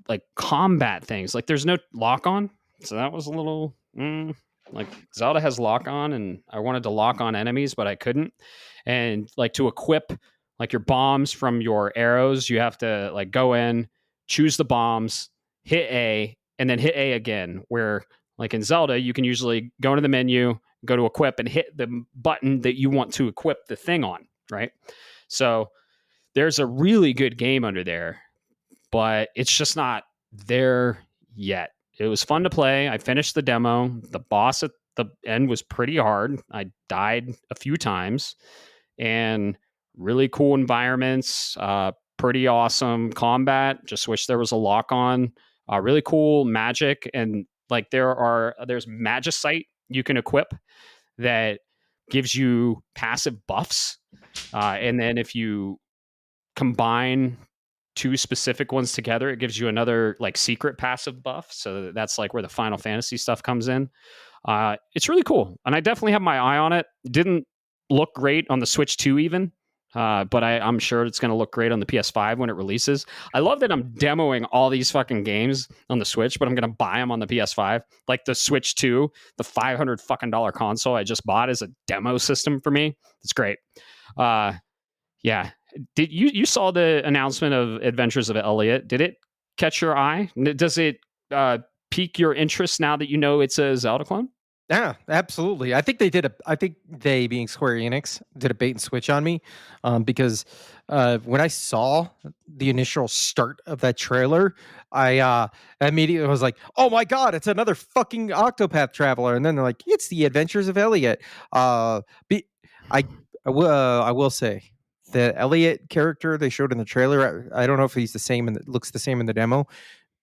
like combat things. Like, there's no lock on, so that was a little like, Zelda has lock on, and I wanted to lock on enemies, but I couldn't. And like, to equip like your bombs from your arrows, you have to like go in, choose the bombs, hit A, and then hit A again. Where like in Zelda, you can usually go into the menu, go to equip, and hit the button that you want to equip the thing on, right? So there's a really good game under there, but it's just not there yet. It was fun to play. I finished the demo. The boss at the end was pretty hard. I died a few times, and really cool environments, pretty awesome combat. Just wish there was a lock on. Really cool magic, and like there's Magicite you can equip that gives you passive buffs, and then if you combine two specific ones together, it gives you another like secret passive buff. So that's like where the Final Fantasy stuff comes in. It's really cool, and I definitely have my eye on it. Didn't look great on the Switch 2 even, but I'm sure it's going to look great on the PS5 when it releases. I love that I'm demoing all these fucking games on the Switch, but I'm going to buy them on the PS5. Like the Switch 2, the $500 fucking console I just bought, is a demo system for me. It's great. Yeah. Did you saw the announcement of Adventures of Elliot? Did it catch your eye? Does it pique your interest now that you know it's a Zelda clone? Yeah, absolutely. I think they, being Square Enix, did a bait and switch on me, because when I saw the initial start of that trailer, I immediately was like, "Oh my god, it's another fucking Octopath Traveler!" And then they're like, "It's the Adventures of Elliot." I will say, the Elliot character they showed in the trailer, I don't know if he's the same and looks the same in the demo,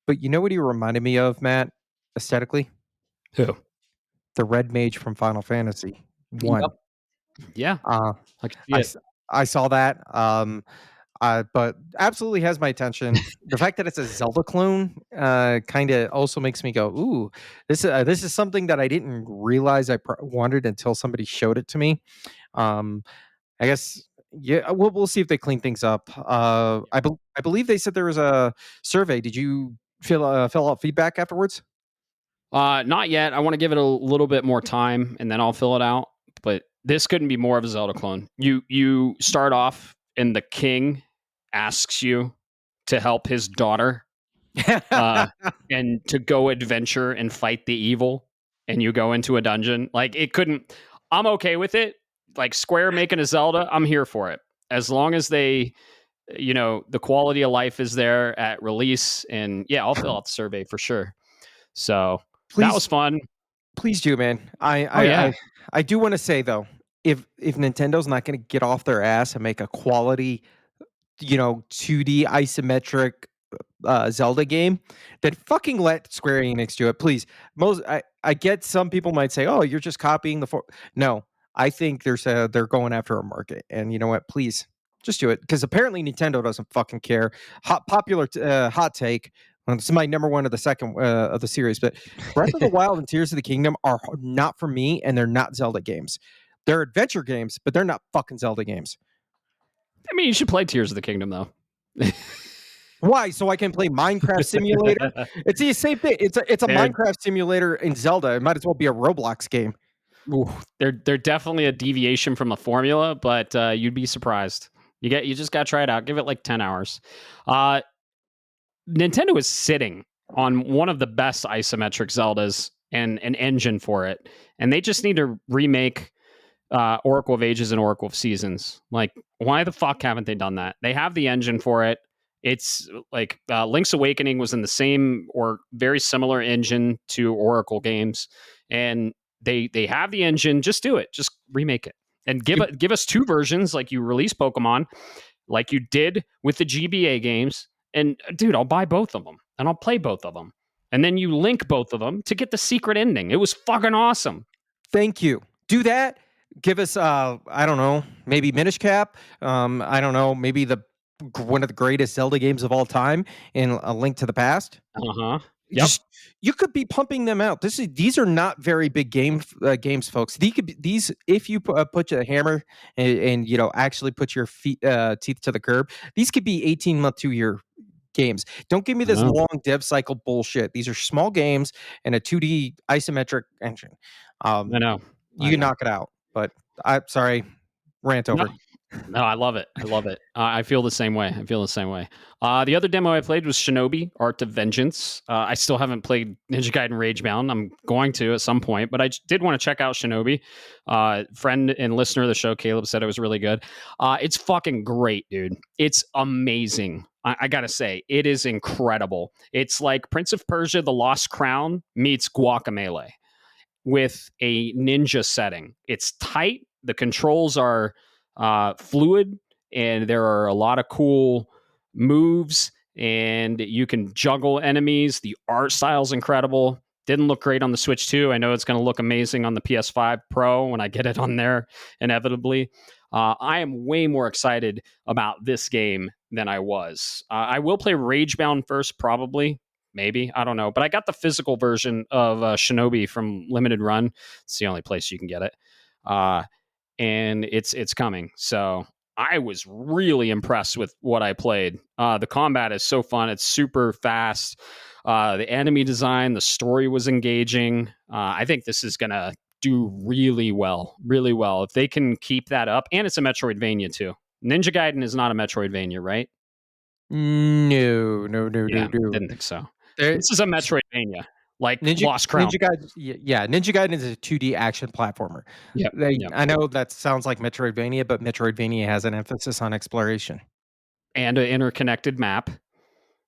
but you know what he reminded me of, Matt, aesthetically? Who? The Red Mage from Final Fantasy 1. Yep. Yeah. Uh, I can see I it. s I saw that. but absolutely has my attention. The fact that it's a Zelda clone kind of also makes me go, "Ooh, this is something that I didn't realize I wanted until somebody showed it to me." Um, I guess yeah, we'll see if they clean things up. I believe they said there was a survey. Did you fill out feedback afterwards? Not yet. I want to give it a little bit more time, and then I'll fill it out. But this couldn't be more of a Zelda clone. You start off, and the king asks you to help his daughter, uh, and to go adventure and fight the evil, and you go into a dungeon. Like it couldn't. I'm okay with it. Like Square making a Zelda, I'm here for it. As long as they, the quality of life is there at release, and yeah, I'll fill out the survey for sure. So that was Please, fun. please do, man. Oh yeah. I do want to say though, if Nintendo's not going to get off their ass and make a quality, 2D isometric Zelda game, then fucking let Square Enix do it, please. I get some people might say, "Oh, you're just copying No, I think they're going after a market, and you know what? Please, just do it because apparently Nintendo doesn't fucking care. Hot take. Well, this is my number one of the second of the series, but Breath of the Wild and Tears of the Kingdom are not for me, and they're not Zelda games. They're adventure games, but they're not fucking Zelda games. I mean, you should play Tears of the Kingdom though. Why? So I can play Minecraft Simulator? It's the same thing. It's a Minecraft simulator in Zelda. It might as well be a Roblox game. Ooh, they're definitely a deviation from the formula, but you'd be surprised. You just got to try it out. Give it like 10 hours. Nintendo is sitting on one of the best isometric Zeldas and an engine for it, and they just need to remake Oracle of Ages and Oracle of Seasons. Like, why the fuck haven't they done that? They have the engine for it. It's like Link's Awakening was in the same or very similar engine to Oracle games, and they have the engine. Just do it. Just remake it and give us two versions, like you release Pokemon, like you did with the GBA games. And dude, I'll buy both of them and I'll play both of them, and then you link both of them to get the secret ending. It was fucking awesome. Thank you. Do that. Give us I don't know, maybe Minish Cap. I don't know, maybe one of the greatest Zelda games of all time in A Link to the Past. Uh-huh. Yep. Just you could be pumping them out. These are not very big games, folks. These if you put a hammer and actually put your teeth to the curb, these could be 18-month, 2-year games. Don't give me this long dev cycle bullshit. These are small games and a 2D isometric engine. I know. You can knock it out. But I'm sorry, rant over. No, I love it. I love it. I feel the same way. The other demo I played was Shinobi, Art of Vengeance. I still haven't played Ninja Gaiden Ragebound. I'm going to at some point, but I did want to check out Shinobi. Friend and listener of the show, Caleb, said it was really good. It's fucking great, dude. It's amazing. I gotta say, it is incredible. It's like Prince of Persia, The Lost Crown meets Guacamelee with a ninja setting. It's tight. The controls are fluid, and there are a lot of cool moves, and you can juggle enemies. The art style's incredible. Didn't look great on the Switch 2. I know it's going to look amazing on the PS5 Pro when I get it on there, inevitably. I am way more excited about this game than I was. I will play Ragebound first, probably. Maybe. I don't know. But I got the physical version of Shinobi from Limited Run. It's the only place you can get it. And it's coming. So I was really impressed with what I played. The combat is so fun. It's super fast. The enemy design, the story was engaging. I think this is going to do really well. If they can keep that up. And it's a Metroidvania too. Ninja Gaiden is not a Metroidvania, right? No. Didn't think so. This is a Metroidvania, like Lost Crown. Ninja Gaiden is a 2D action platformer. Yep. I know that sounds like Metroidvania, but Metroidvania has an emphasis on exploration. And an interconnected map.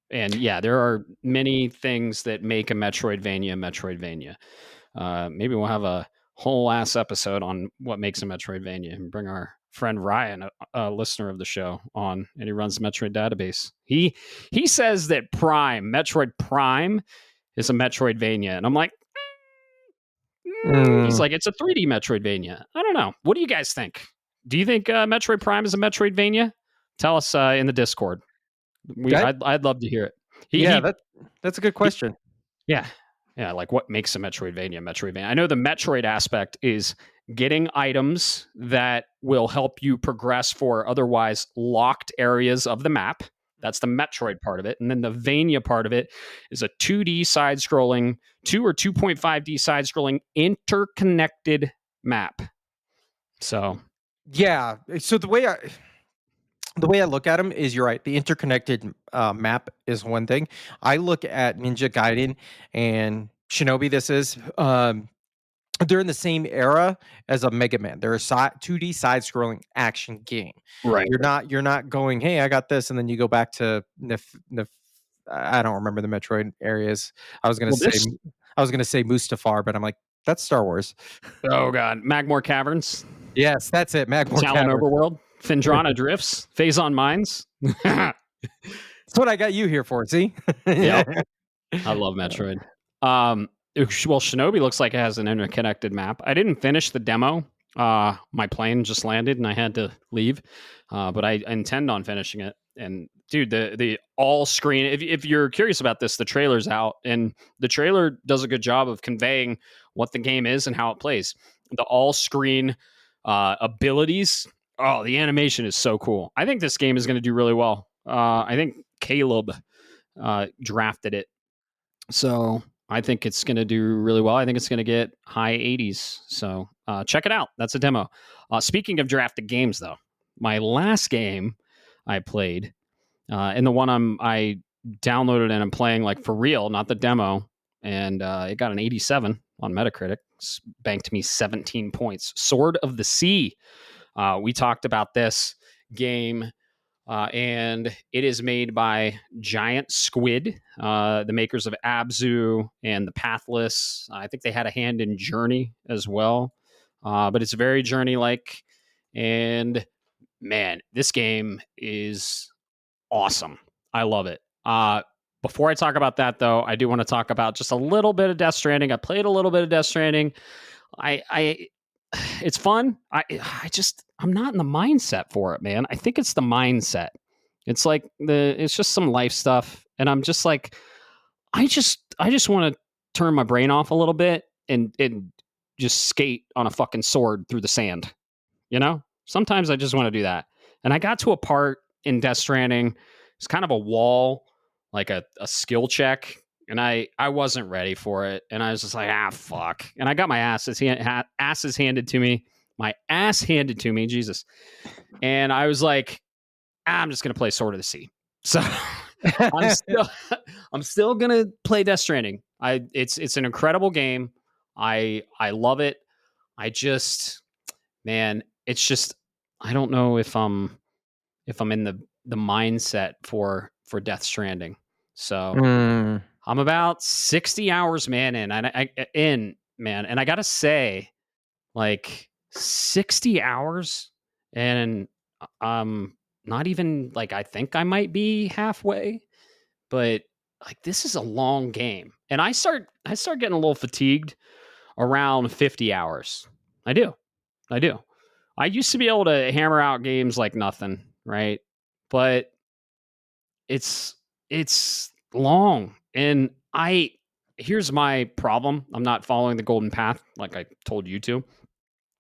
And yeah, there are many things that make a Metroidvania. Maybe we'll have a whole ass episode on what makes a Metroidvania and bring our friend Ryan, a listener of the show, on, and he runs the Metroid database. He says that Metroid Prime is a Metroidvania, and I'm like, he's like, it's a 3D Metroidvania. I don't know. What do you guys think? Do you think Metroid Prime is a Metroidvania? Tell us in the Discord. I'd love to hear it. That's a good question. Yeah. Yeah, like what makes a Metroidvania? I know the Metroid aspect is getting items that will help you progress for otherwise locked areas of the map. That's the Metroid part of it. And then the Vania part of it is a 2D side-scrolling, 2 or 2.5D side-scrolling interconnected map. So, yeah. So the way I look at them is, you're right. The interconnected map is one thing. I look at Ninja Gaiden and Shinobi. They're in the same era as a Mega Man. They're a 2D side-scrolling action game. right. You're not going, hey, I got this, and then you go back to I don't remember the Metroid areas. I was gonna say Mustafar, but I'm like, that's Star Wars. Oh god, Magmore Caverns. Yes, that's it. Magmore Talon Caverns. Overworld. Findrana Drifts. Phazon Mines. That's what I got you here for. See? Yep. I love Metroid. Well, Shinobi looks like it has an interconnected map. I didn't finish the demo. My plane just landed and I had to leave. But I intend on finishing it. And dude, the all screen. If you're curious about this, the trailer's out, and the trailer does a good job of conveying what the game is and how it plays. The all screen abilities. Oh, the animation is so cool. I think this game is going to do really well. I think Caleb drafted it. So I think it's going to do really well. I think it's going to get high 80s. So check it out. That's a demo. Speaking of drafted games, though, my last game I played, and the one I downloaded and I'm playing like for real, not the demo, and it got an 87 on Metacritic. It's banked me 17 points. Sword of the Sea. We talked about this game. And it is made by Giant Squid, the makers of Abzu and The Pathless. I think they had a hand in Journey as well, but it's very Journey-like. And man, this game is awesome. I love it. Before I talk about that, though, I do want to talk about just a little bit of Death Stranding. I played a little bit of Death Stranding. It's fun. I'm not in the mindset for it, man. I think it's the mindset. It's like it's just some life stuff, and I'm just like, I just want to turn my brain off a little bit and just skate on a fucking sword through the sand. You know, sometimes I just want to do that. And I got to a part in Death Stranding. It's kind of a wall, like a skill check. And I wasn't ready for it. And I was just like, fuck. And I got my asses handed to me. My ass handed to me, Jesus. And I was like, I'm just going to play Sword of the Sea. So I'm still going to play Death Stranding. It's an incredible game. I love it. It's just, I don't know if I'm in the mindset for Death Stranding. So I'm about 60 hours, man, and I gotta say, like 60 hours, and not even like I think I might be halfway, but like this is a long game, and I start getting a little fatigued around 50 hours. I do. I used to be able to hammer out games like nothing, right? But it's long, and here's my problem. I'm not following the golden path like I told you to,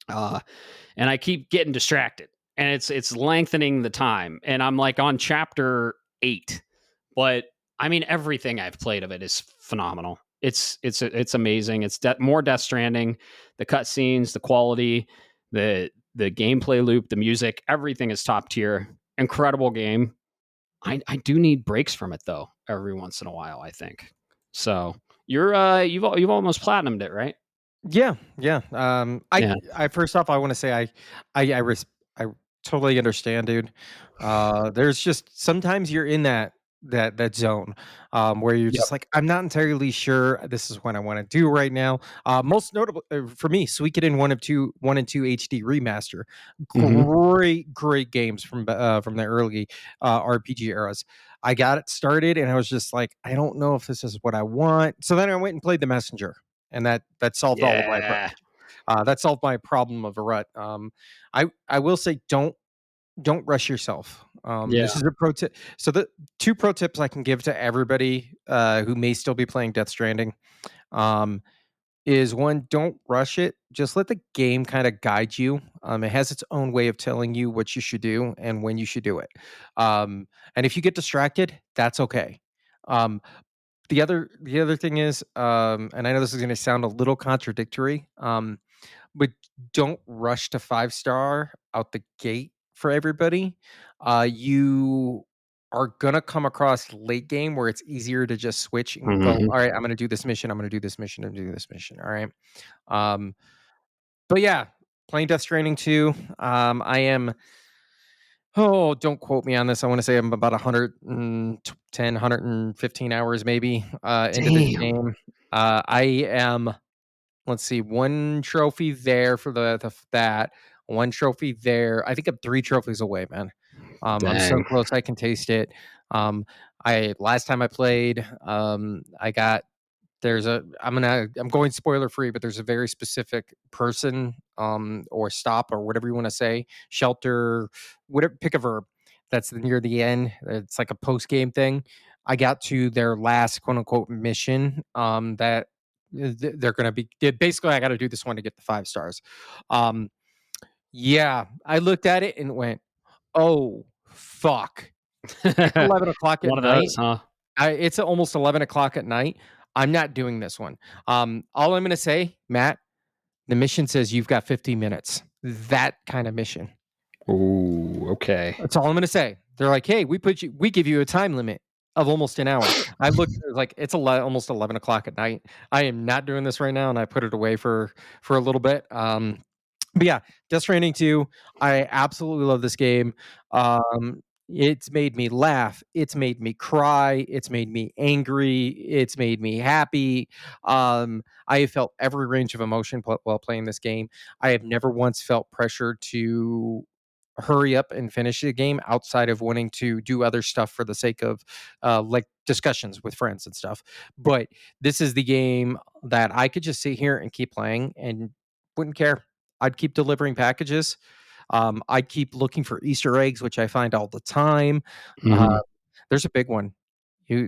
and I keep getting distracted, and it's lengthening the time, and I'm like on chapter 8, but I mean everything I've played of it is phenomenal. It's amazing. It's more Death Stranding. The cutscenes, the quality, the gameplay loop, the music, everything is top tier. Incredible game. I do need breaks from it though every once in a while, I think. So you've almost platinumed it, right? Yeah. I first off, I want to say I totally understand, dude. There's just sometimes you're in that zone where you're just like, I'm not entirely sure this is what I want to do right now. Most notable for me, Suikoden 1 and 2 HD remaster. Great games from the early RPG eras. I got it started and I was just like, I don't know if this is what I want. So then I went and played The Messenger, and that solved all of my problems. That solved my problem of a rut. I will say, don't rush yourself. Yeah. This is a pro tip. So the 2 pro tips I can give to everybody who may still be playing Death Stranding is one, don't rush it. Just let the game kind of guide you. It has its own way of telling you what you should do and when you should do it. And if you get distracted, that's okay. Um, the other thing is, and I know this is going to sound a little contradictory, but don't rush to 5-star out the gate for everybody. You are gonna come across late game where it's easier to just switch and go, Mhm. all right, I'm gonna do this mission, I'm gonna do this mission, I'm gonna do this mission. All right. Um, but yeah, playing Death Stranding 2. I am don't quote me on this. I want to say I'm about 110, 115 hours maybe into this Damn. game. I am, let's see, 1 trophy there for that, 1 trophy there. I think I'm 3 trophies away, man. I'm so Dang. close I can taste it. I last time I played, I got I'm going spoiler free, but there's a very specific person, or stop or whatever you want to say, shelter, whatever, pick a verb that's near the end. It's like a post game thing. I got to their last quote unquote mission, that they're going to be basically, I got to do this one to get the 5 stars. Um, yeah, I looked at it and went, oh, fuck. It's 11 o'clock at One of night. those, huh? It's almost 11 o'clock at night. I'm not doing this one. All I'm going to say, Matt, the mission says you've got 15 minutes. That kind of mission. Ooh, okay. That's all I'm going to say. They're like, hey, we give you a time limit of almost an hour. I looked like it's almost 11 o'clock at night. I am not doing this right now, and I put it away for a little bit. But yeah, Death Stranding 2, I absolutely love this game. It's made me laugh. It's made me cry. It's made me angry. It's made me happy. I have felt every range of emotion while playing this game. I have never once felt pressure to hurry up and finish the game outside of wanting to do other stuff for the sake of like discussions with friends and stuff. But this is the game that I could just sit here and keep playing and wouldn't care. I'd keep delivering packages. I'd keep looking for Easter eggs, which I find all the time. Uh, Mhm. there's a big one. Oh,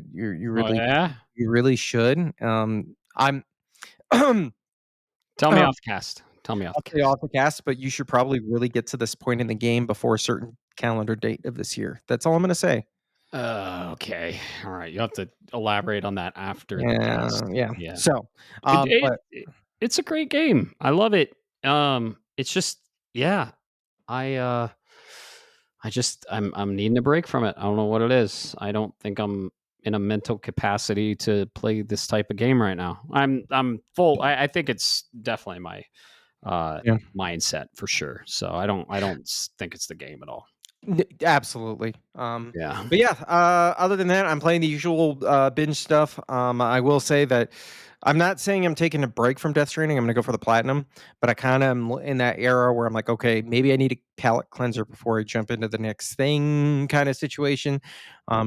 yeah? You really should. I'm I'll Tell me off cast. Tell me off say cast. off the cast, but you should probably really get to this point in the game before a certain calendar date of this year. That's all I'm going to say. Okay. All right. You have to elaborate on that after the Yeah, cast. yeah. Yeah. So, It, it, but it it's a great game. I love it. It's just yeah. I uh I'm needing a break from it. I don't know what it is. I don't think I'm in a mental capacity to play this type of game right now. I'm full. I think it's definitely my yeah. mindset for sure. So I don't think it's the game at all. Absolutely. Yeah. But yeah, other than that, I'm playing the usual binge stuff. I will say that I'm not saying I'm taking a break from Death Stranding. I'm going to go for the platinum, but I kind of am in that era where I'm like, okay, maybe I need a palate cleanser before I jump into the next thing kind of situation.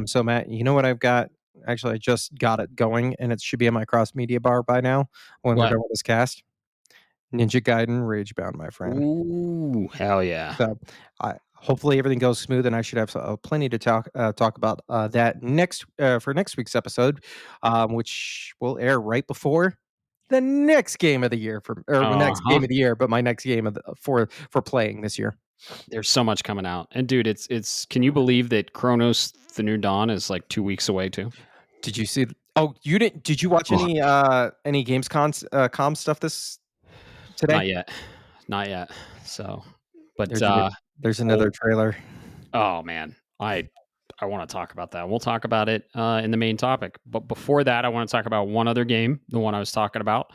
So Matt, you know what I've got? Actually, I just got it going, and it should be in my cross media bar by now when we're What? done with this cast. Ninja Gaiden Ragebound, my friend. Ooh, hell yeah. So, hopefully everything goes smooth, and I should have plenty to talk about that next for next week's episode, which will air right before the next game of the year next Uh-huh. game of the year, but my next game of for playing this year. There's so much coming out. And dude, it's can you believe that Chronos The New Dawn is like 2 weeks away too? Did you see? Oh, you didn't? Did you watch Ugh. any Gamescom com stuff this today? Not yet. Not yet. So, but There's a new, there's another oh, trailer. oh man. I want to talk about that. We'll talk about it in the main topic. But before that, I want to talk about one other game, the one I was talking about.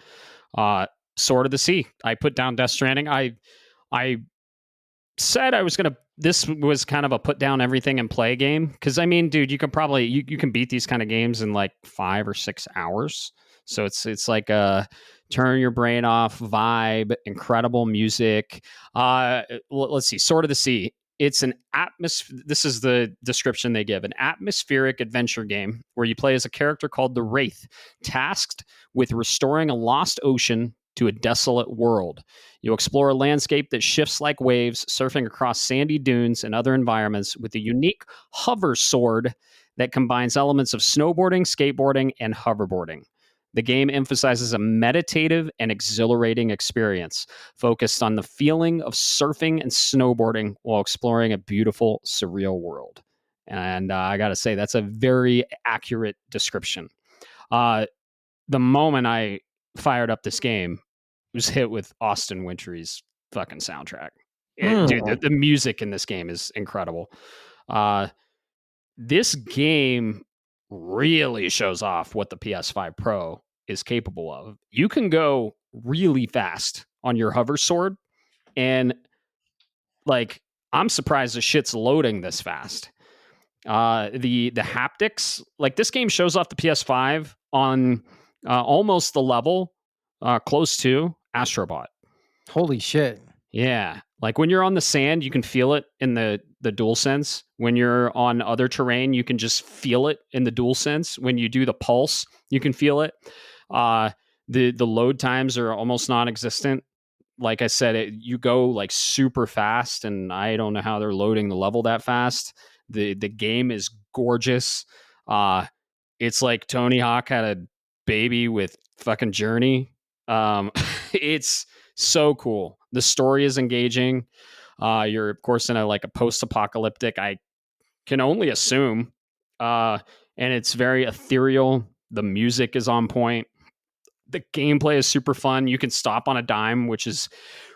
Uh Sword of the Sea. I put down Death Stranding. I said I was gonna. This was kind of a put down everything and play game because I mean, dude, you can probably you can beat these kind of games in like 5 or 6 hours. So it's like a turn your brain off vibe, incredible music. Let's see, Sword of the Sea. It's an atmosphere. This is the description they give: an atmospheric adventure game where you play as a character called the Wraith, tasked with restoring a lost ocean to a desolate world. You explore a landscape that shifts like waves, surfing across sandy dunes and other environments with a unique hover sword that combines elements of snowboarding, skateboarding, and hoverboarding. The game emphasizes a meditative and exhilarating experience focused on the feeling of surfing and snowboarding while exploring a beautiful, surreal world. And I got to say, that's a very accurate description. The moment I fired up this game, was hit with Austin Wintory's fucking soundtrack. Dude, the music in this game is incredible. This game really shows off what the PS5 Pro is capable of. You can go really fast on your hover sword, and like I'm surprised the shit's loading this fast. The haptics, like this game shows off the PS5 on almost the level close to Astrobot. Holy shit. Yeah. Like when you're on the sand, you can feel it in the DualSense. When you're on other terrain, you can just feel it in the DualSense. When you do the pulse, you can feel it. The load times are almost non-existent. Like I said, you go like super fast, and I don't know how they're loading the level that fast. The game is gorgeous. It's like Tony Hawk had a baby with fucking Journey. It's so cool. The story is engaging. You're of course in a post-apocalyptic, I can only assume, and it's very ethereal. The music is on point. The gameplay is super fun. You can stop on a dime, which is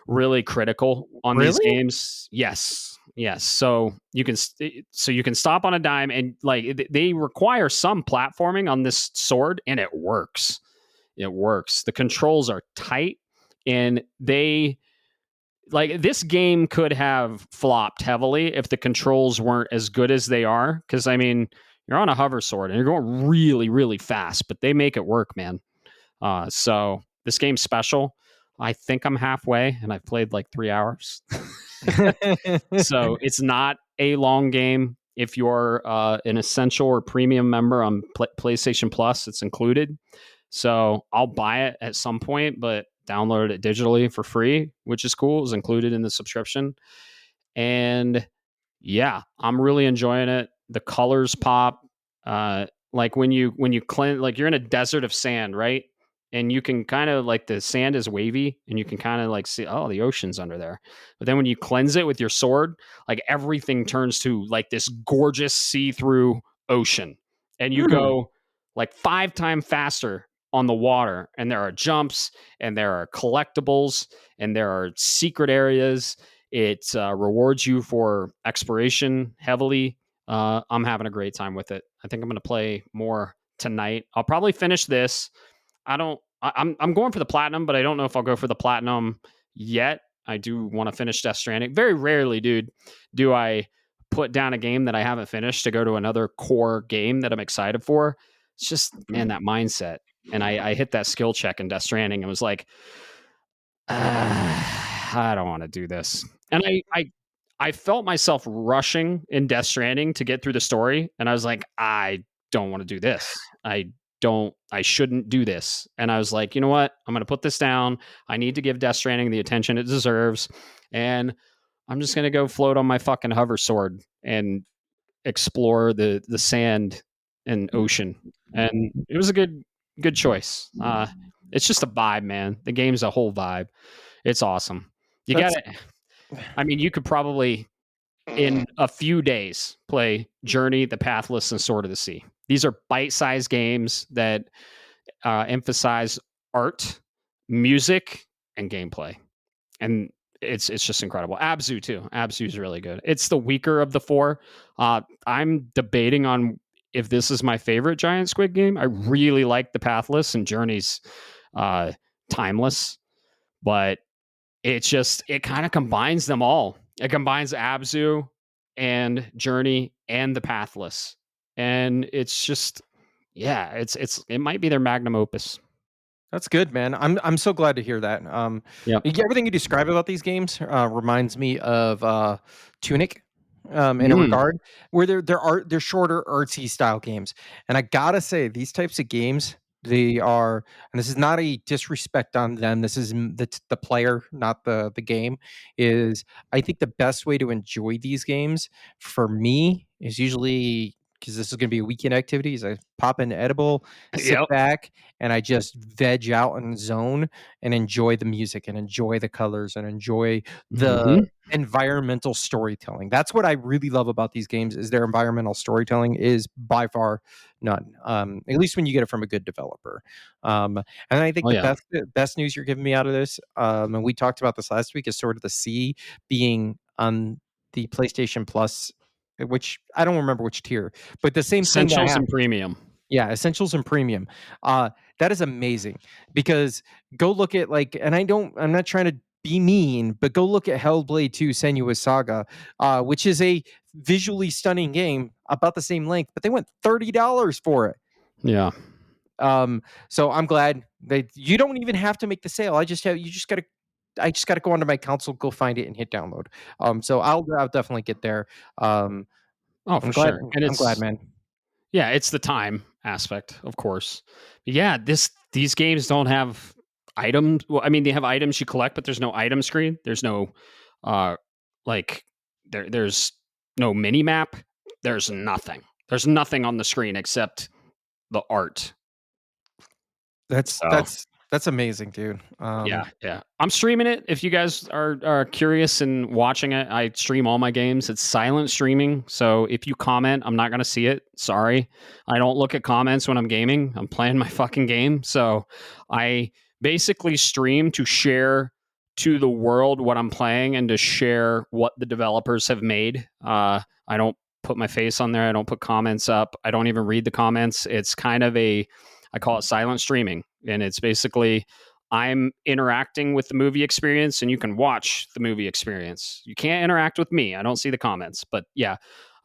really critical on these games. Yes. So you can stop on a dime, and like they require some platforming on this sword, and it works. It works. The controls are tight, and this game could have flopped heavily if the controls weren't as good as they are. Because I mean, you're on a hover sword and you're going really, really fast, but they make it work, man. So this game's special. I think I'm halfway, and I've played like 3 hours. So it's not a long game. If you're an essential or premium member on PlayStation Plus, it's included. So I'll buy it at some point, but download it digitally for free, which is cool. It's included in the subscription. And yeah, I'm really enjoying it. The colors pop. Like when you cleanse, like you're in a desert of sand, right? And you can kind of like the sand is wavy, and you can kind of like see, oh, the ocean's under there. But then when you cleanse it with your sword, like everything turns to like this gorgeous see-through ocean, and you go like 5 times faster on the water, and there are jumps, and there are collectibles, and there are secret areas. It rewards you for exploration heavily. I'm having a great time with it. I think I'm going to play more tonight. I'll probably finish this. I'm going for the platinum, but I don't know if I'll go for the platinum yet. I do want to finish Death Stranding. Very rarely, dude, do I put down a game that I haven't finished to go to another core game that I'm excited for. It's just, man, that mindset. And I hit that skill check in Death Stranding and was like, I don't want to do this. And I felt myself rushing in Death Stranding to get through the story. And I was like, I don't want to do this. I shouldn't do this. And I was like, you know what? I'm going to put this down. I need to give Death Stranding the attention it deserves. And I'm just going to go float on my fucking hover sword and explore the sand and ocean. And it was a good choice. It's just a vibe, man. The game's a whole vibe. It's awesome. You got it. I mean, you could probably in a few days play Journey, The Pathless, and Sword of the Sea. These are bite-sized games that emphasize art, music, and gameplay, and it's just incredible. Abzu too. Abzu is really good. It's the weaker of the 4. I'm debating on if this is my favorite Giant Squid game. I really like The Pathless, and Journey's timeless, but it kind of combines them all. It combines Abzu and Journey and The Pathless. And it's just, yeah, it might be their magnum opus. That's good, man. I'm so glad to hear that. Everything you describe about these games reminds me of Tunic, in a regard where they're shorter, artsy style games. And I gotta say, these types of games They are, and this is not a disrespect on them. This is the player, not the game. Is I think the best way to enjoy these games for me is usually because this is going to be a weekend activity. Is I pop an edible, sit Yep. back, and I just veg out and zone and enjoy the music and enjoy the colors and enjoy the Hmm. environmental storytelling. That's what I really love about these games. Is their environmental storytelling is by far none. At least when you get it from a good developer. And I think Oh the yeah. best news you're giving me out of this, and we talked about this last week, is sort of the C being on the PlayStation Plus, which I don't remember which tier, but the same thing that Essentials happened. and premium. Yeah, essentials and premium. That is amazing because go look at and I'm not trying to be mean, but go look at Hellblade 2 Senua's Saga, which is a visually stunning game about the same length, but they went $30 for it. Yeah. So I'm glad you don't even have to make the sale. I just gotta go onto my console, go find it and hit download. So I'll definitely get there. Um, Oh, for sure. And I'm glad, man. yeah, it's the time aspect, of course. But yeah, these games don't have items. Well, I mean, they have items you collect, but there's no item screen. There's no uh like there's no mini map. There's nothing. There's nothing on the screen except the art. That's So that's that's amazing, dude. yeah. I'm streaming it. If you guys are curious and watching it, I stream all my games. It's silent streaming, so if you comment, I'm not gonna see it. Sorry, I don't look at comments when I'm gaming. I'm playing my fucking game, so I basically stream to share to the world what I'm playing and to share what the developers have made. I don't put my face on there. I don't put comments up. I don't even read the comments. It's kind of I call it silent streaming, and it's basically I'm interacting with the movie experience and you can watch the movie experience. You can't interact with me. I don't see the comments, but yeah,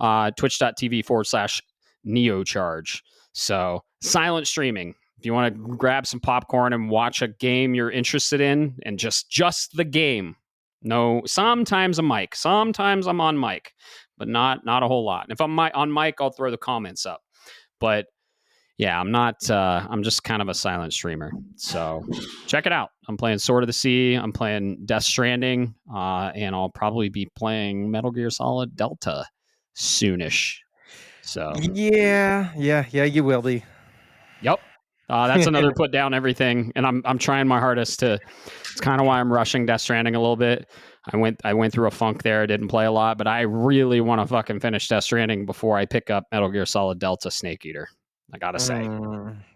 twitch.tv/. Neocharge. So silent streaming. If you want to grab some popcorn and watch a game you're interested in and just the game. No, sometimes a mic. Sometimes I'm on mic, but not a whole lot. And if I'm on mic, I'll throw the comments up. But yeah, I'm not. I'm just kind of a silent streamer. So check it out. I'm playing Sword of the Sea. I'm playing Death Stranding, and I'll probably be playing Metal Gear Solid Delta soonish. So Yeah, you will be. yep, that's another put down everything, and I'm trying my hardest to. It's kind of why I'm rushing Death Stranding a little bit. I went through a funk there. Didn't play a lot, but I really want to fucking finish Death Stranding before I pick up Metal Gear Solid Delta Snake Eater. I gotta say.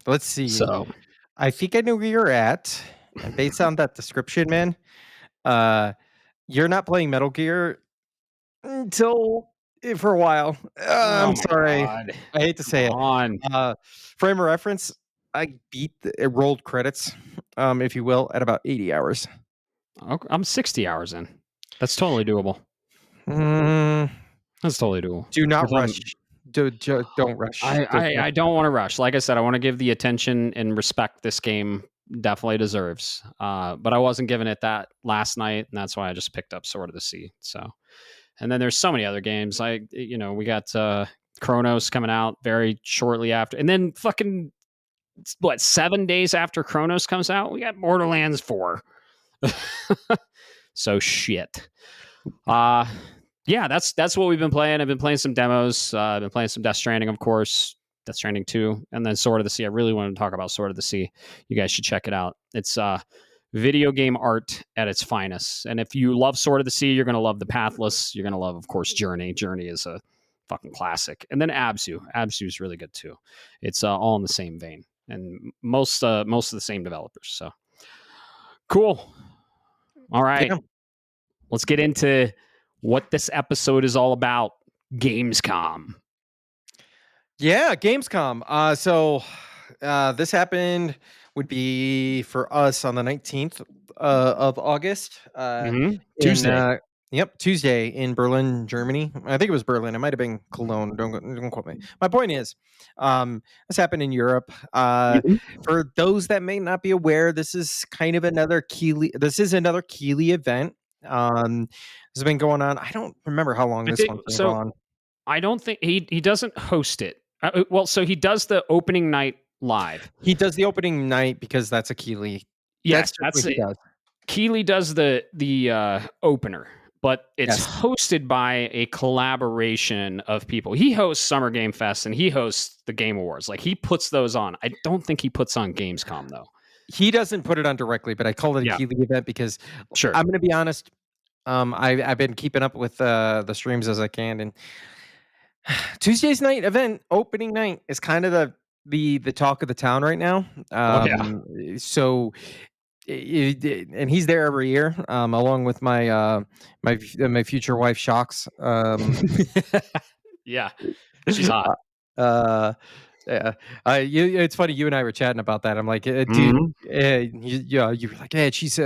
Let's see. So I think I know where you're at, and based on that description, man, you're not playing Metal Gear until for a while. oh I'm my sorry. god, I hate to come say it. on! Frame of reference, I beat it rolled credits, if you will, at about 80 hours. I'm 60 hours in. That's totally doable. Mm, That's totally doable. do not If I'm, rush. Don't rush. I don't want to rush. Like I said, I want to give the attention and respect this game definitely deserves. But I wasn't giving it that last night, and that's why I just picked up Sword of the Sea. So, and then there's so many other games. We got Chronos coming out very shortly after, and then fucking 7 days after Chronos comes out, we got Borderlands 4. So shit. Yeah, that's what we've been playing. I've been playing some demos. I've been playing some Death Stranding, of course, Death Stranding 2, and then Sword of the Sea. I really wanted to talk about Sword of the Sea. You guys should check it out. It's video game art at its finest. And if you love Sword of the Sea, you're going to love The Pathless. You're going to love, of course, Journey. Journey is a fucking classic. And then Abzu. Abzu is really good too. It's all in the same vein, and most of the same developers. So cool. All right. Yeah. Let's get into what this episode is all about. Gamescom. Yeah, Gamescom. This happened would be for us on the 19th of August. Tuesday. Tuesday in Berlin, Germany. I think it was Berlin. It might have been Cologne. Don't quote me. My point is, this happened in Europe. For those that may not be aware, this is kind of another Keeley. This is another Keeley event. This has been going on. I don't remember how long this one's been going on. I don't think he doesn't host it. Well, so he does the opening night live. He does the opening night because that's a Keighley. Yes, That's that's what he it. does. Keighley does the opener, but it's Yes. hosted by a collaboration of people. He hosts Summer Game Fest and he hosts the Game Awards. Like he puts those on. I don't think he puts on Gamescom though. He doesn't put it on directly, but I call it a Yeah, Keighley event because sure. I'm going to be honest. I've been keeping up with the streams as I can, and Tuesday's night event, opening night, is kind of the talk of the town right now. Oh yeah. So, and he's there every year, along with my future wife, Shocks. Yeah, she's hot. Uh, yeah, it's funny. You and I were chatting about that. I'm like, dude, Mhm. you were like, hey, she's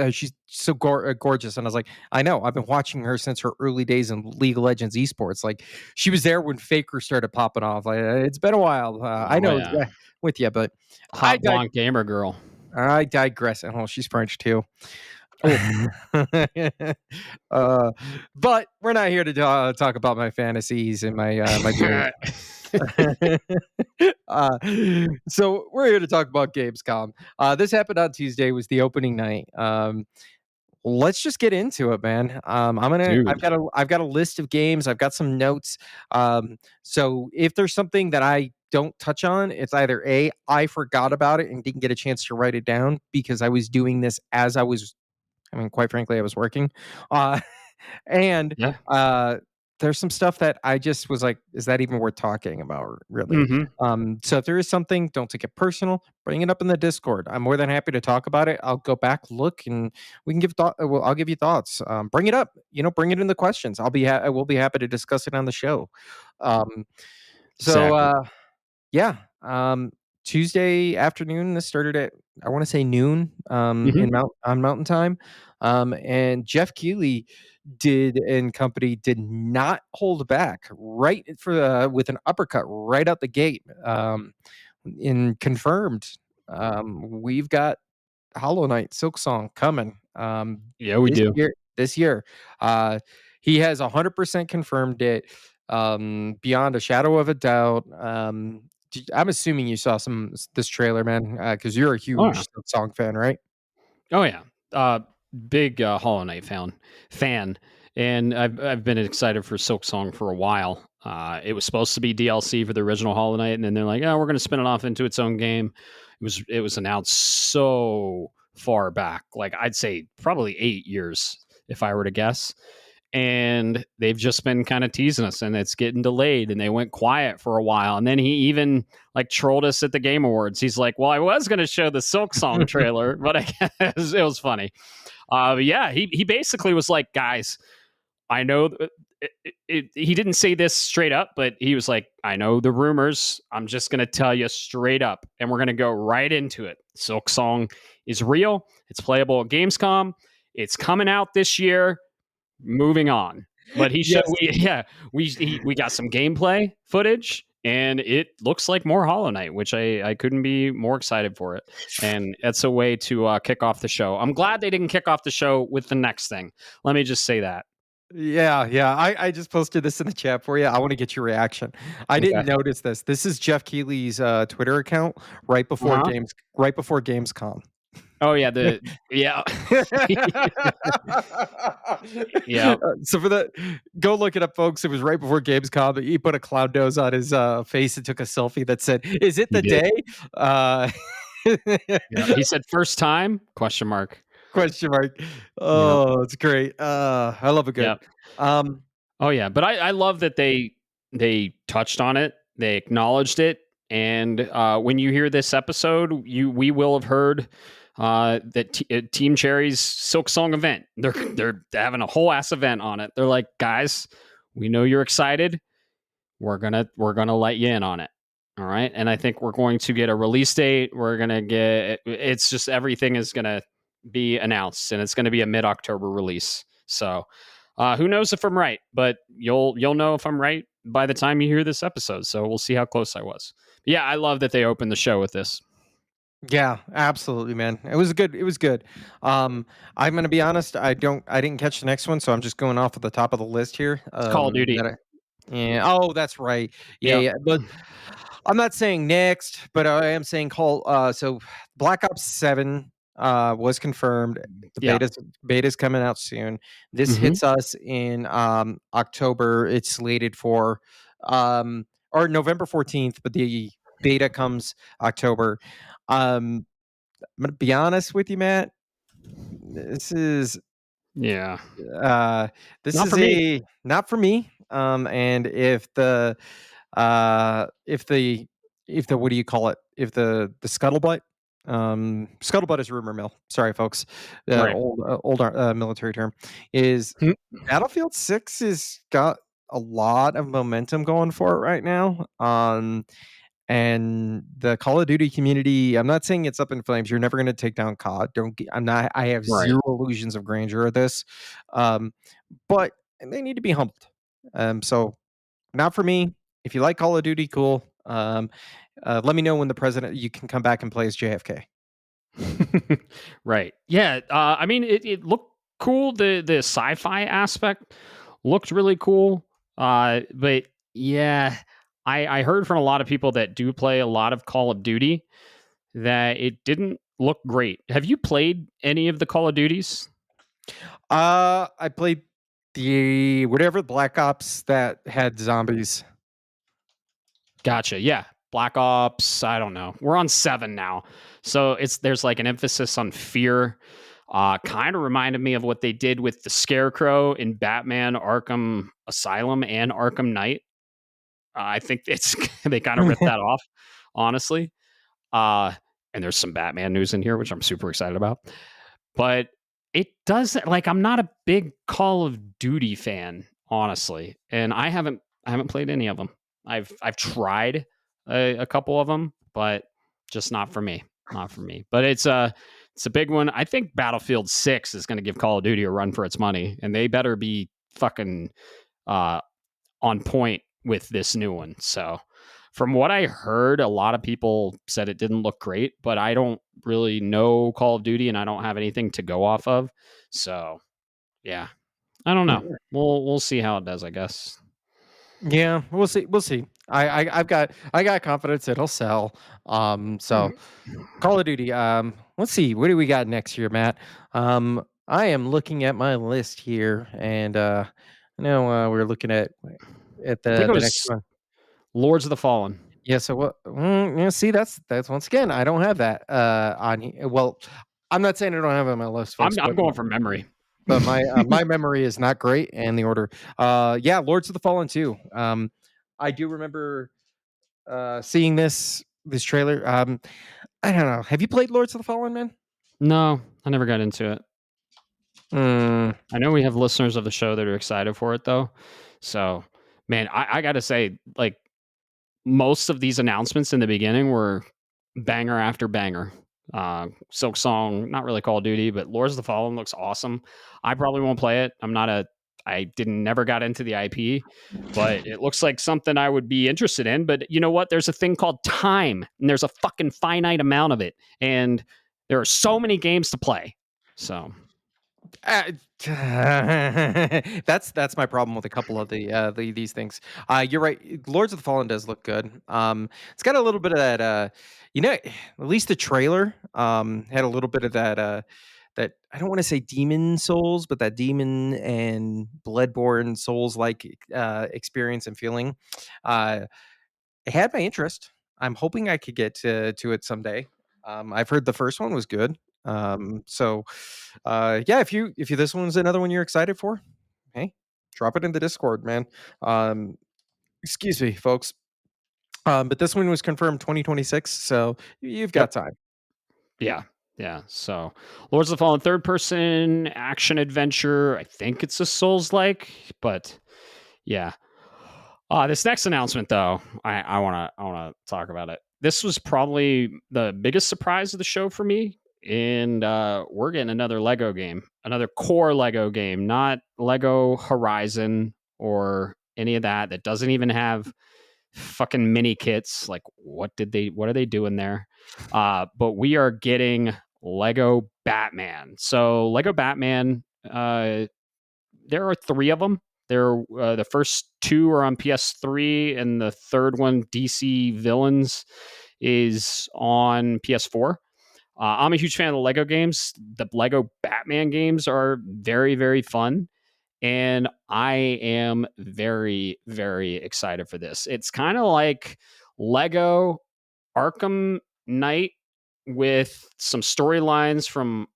so gorgeous, and I was like, I know. I've been watching her since her early days in League of Legends esports. Like, she was there when Faker started popping off. Like, it's been a while. I Oh know yeah. with you, but I Hot blonde gamer girl. I digress. Oh, she's French too. Oh. But we're not here to talk about my fantasies and my dreams. uh, so we're here to talk about Gamescom. This happened on Tuesday, was the opening night. Let's just get into it, man. Dude. I've got a list of games. I've got some notes. So if there's something that I don't touch on, it's either A, I forgot about it and didn't get a chance to write it down because I was doing this as I mean, quite frankly, I was working. Uh, and Yeah. there's some stuff that I just was like, is that even worth talking about, really? Mhm. So if there is something, don't take it personal. Bring it up in the Discord. I'm more than happy to talk about it. I'll go back, look, and we can give thought. Well, I'll give you thoughts. Bring it up. Bring it in the questions. I will be happy to discuss it on the show. Um, so Exactly. yeah. Tuesday afternoon. This started at, I want to say, noon. Mhm. On Mountain Time. And Jeff Keighley did not hold back right for with an uppercut right out the gate. And confirmed. We've got Hollow Knight Silksong coming. Yeah, we This do. year. This year. He has 100% confirmed it. Beyond a shadow of a doubt. I'm assuming you saw this trailer, man, because you're a Oh yeah. huge song fan, right? Oh yeah. Big Hollow Knight fan, and I've been excited for Silk Song for a while. It was supposed to be DLC for the original Hollow Knight, and then they're like, "Oh, we're going to spin it off into its own game." It was announced so far back, like I'd say probably 8 years if I were to guess. And they've just been kind of teasing us, and it's getting delayed, and they went quiet for a while, and then he even like trolled us at the Game Awards. He's like, well, I was going to show the Silk Song trailer, but I guess it was funny. But yeah, he basically was like, guys, I know he didn't say this straight up, but he was like, I know the rumors, I'm just going to tell you straight up, and we're going to go right into it. Silk Song is real, it's playable at Gamescom, it's coming out this year. Moving on. But he showed Yes. we got some gameplay footage, and it looks like more Hollow Knight, which I couldn't be more excited for it. And that's a way to kick off the show. I'm glad they didn't kick off the show with the next thing. Let me just say that. Yeah. I just posted this in the chat for you. I want to get your reaction. I didn't Okay. notice this. This is Jeff Keighley's Twitter account Uh-huh. right before Gamescom. Oh yeah, yeah. Yeah. So go look it up, folks. It was right before Gamescom. He put a clown nose on his face and took a selfie that said, "Is it He the did. day?" Uh, Yeah. He said first time? Question mark. Question mark. Yeah. Oh, it's great. I love it Yeah. good. Um, Oh yeah, but I love that they touched on it, they acknowledged it, and when you hear this episode, we will have heard that Team Cherry's Silk Song event. They're having a whole ass event on it. They're like, guys, we know you're excited. We're gonna let you in on it. All right, and I think we're going to get a release date. We're gonna get. It's just everything is gonna be announced, and it's gonna be a mid-October release. So. Who knows if I'm right, but you'll know if I'm right by the time you hear this episode. So we'll see how close I was. But yeah, I love that they opened the show with this. yeah, absolutely, man. It was good. It was good. I'm gonna be honest. I didn't catch the next one, so I'm just going off at the top of the list here. It's Call of Duty. Yeah. Oh, that's right. Yeah, Yep. yeah. But I'm not saying next, but I am saying call. So Black Ops 7 was confirmed. The Yeah. beta's coming out soon. This Mm-hmm. hits us in October. It's slated for or November 14th, but the beta comes October. I'm gonna be honest with you, Matt. This is Yeah. uh this Not is for me. a not for me. And if the what do you call it? If the scuttlebutt, scuttlebutt is rumor mill. Sorry, folks. Right. Old military term is Hmm. Battlefield 6 has got a lot of momentum going for it right now. And the Call of Duty community, I'm not saying it's up in flames. You're never going to take down COD. Don't get, I'm not. I have Right. zero illusions of grandeur of this, um, but they need to be humbled. So not for me. If you like Call of Duty, cool. Let me know when the president you can come back and play as JFK. Right. Yeah. I mean, it looked cool. The sci-fi aspect looked really cool. But yeah, I heard from a lot of people that do play a lot of Call of Duty that it didn't look great. Have you played any of the Call of Duties? I played the whatever Black Ops that had zombies. Gotcha. Yeah. Black Ops, I don't know. We're on 7 now. So there's like an emphasis on fear. Kind of reminded me of what they did with the Scarecrow in Batman Arkham Asylum and Arkham Knight. I think it's they kind of ripped that off, honestly. Uh and there's some Batman news in here, which I'm super excited about. But it does, like, I'm not a big Call of Duty fan, honestly, and I haven't played any of them. I've tried a couple of them, but just not for me. Not for me. But it's a big one. I think Battlefield 6 is going to give Call of Duty a run for its money, and they better be fucking uh on point with this new one. So, from what I heard, a lot of people said it didn't look great, but I don't really know Call of Duty and I don't have anything to go off of. So, yeah, I don't know. We'll see how it does, I guess. Yeah, we'll see. We'll see. I got confidence it'll sell. So Call of Duty. Let's see. What do we got next year, Matt? I am looking at my list here, and I know we're looking at I think it the next was one. Lords of the Fallen. Yeah. So what? Yeah. See, that's once again, I don't have that on here. Well, I'm not saying I don't have it on my list, folks, I'm going from memory. but my memory is not great, and the order. Yeah, Lords of the Fallen too. I do remember seeing this trailer. I don't know. Have you played Lords of the Fallen, man? No, I never got into it. Mm. I know we have listeners of the show that are excited for it, though. So, man, I got to say, like, most of these announcements in the beginning were banger after banger. Silk Song, not really Call of Duty, but Lords of the Fallen looks awesome. I probably won't play it. I didn't never got into the IP, but it looks like something I would be interested in. But you know what? There's a thing called time, and there's a fucking finite amount of it, and there are so many games to play. So Uh, that's my problem with a couple of these things. You're right. Lords of the Fallen does look good. It's got a little bit of that. At least the trailer had a little bit of that I don't want to say demon souls, but that demon and bloodborne souls like experience and feeling. It had my interest. I'm hoping I could get to it someday. I've heard the first one was good. So yeah, if you this one's another one you're excited for, hey, drop it in the Discord, man. Um, excuse me, folks. But this one was confirmed 2026, so you've yep, got time. yeah, yeah. So Lords of the Fallen, third person action adventure. I think it's a Souls like, but yeah. This next announcement, though, I wanna talk about it. This was probably the biggest surprise of the show for me, and we're getting another Lego game, another core Lego game, not Lego Horizon or any of that. That doesn't even have fucking mini kits. Like, what are they doing there? But we are getting Lego Batman. So Lego Batman, there are 3 of them. The first two are on PS3, and the third one, DC Villains, is on PS4. I'm a huge fan of the Lego games. The Lego Batman games are very, very fun. And I am very, very excited for this. It's kind of like Lego Arkham Knight with some storylines from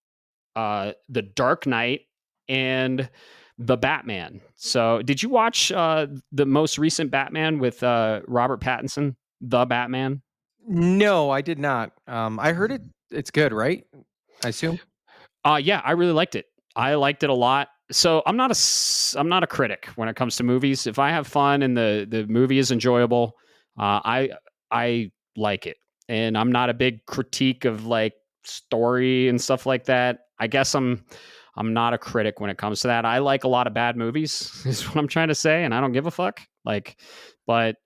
the Dark Knight and the Batman. So, did you watch the most recent Batman with Robert Pattinson, the Batman? No, I did not. I heard it's good, right? I assume. Yeah, I really liked it. I liked it a lot. So I'm not a critic when it comes to movies. If I have fun and the movie is enjoyable, I like it. And I'm not a big critique of like story and stuff like that. I guess I'm not a critic when it comes to that. I like a lot of bad movies, is what I'm trying to say, and I don't give a fuck. Like, but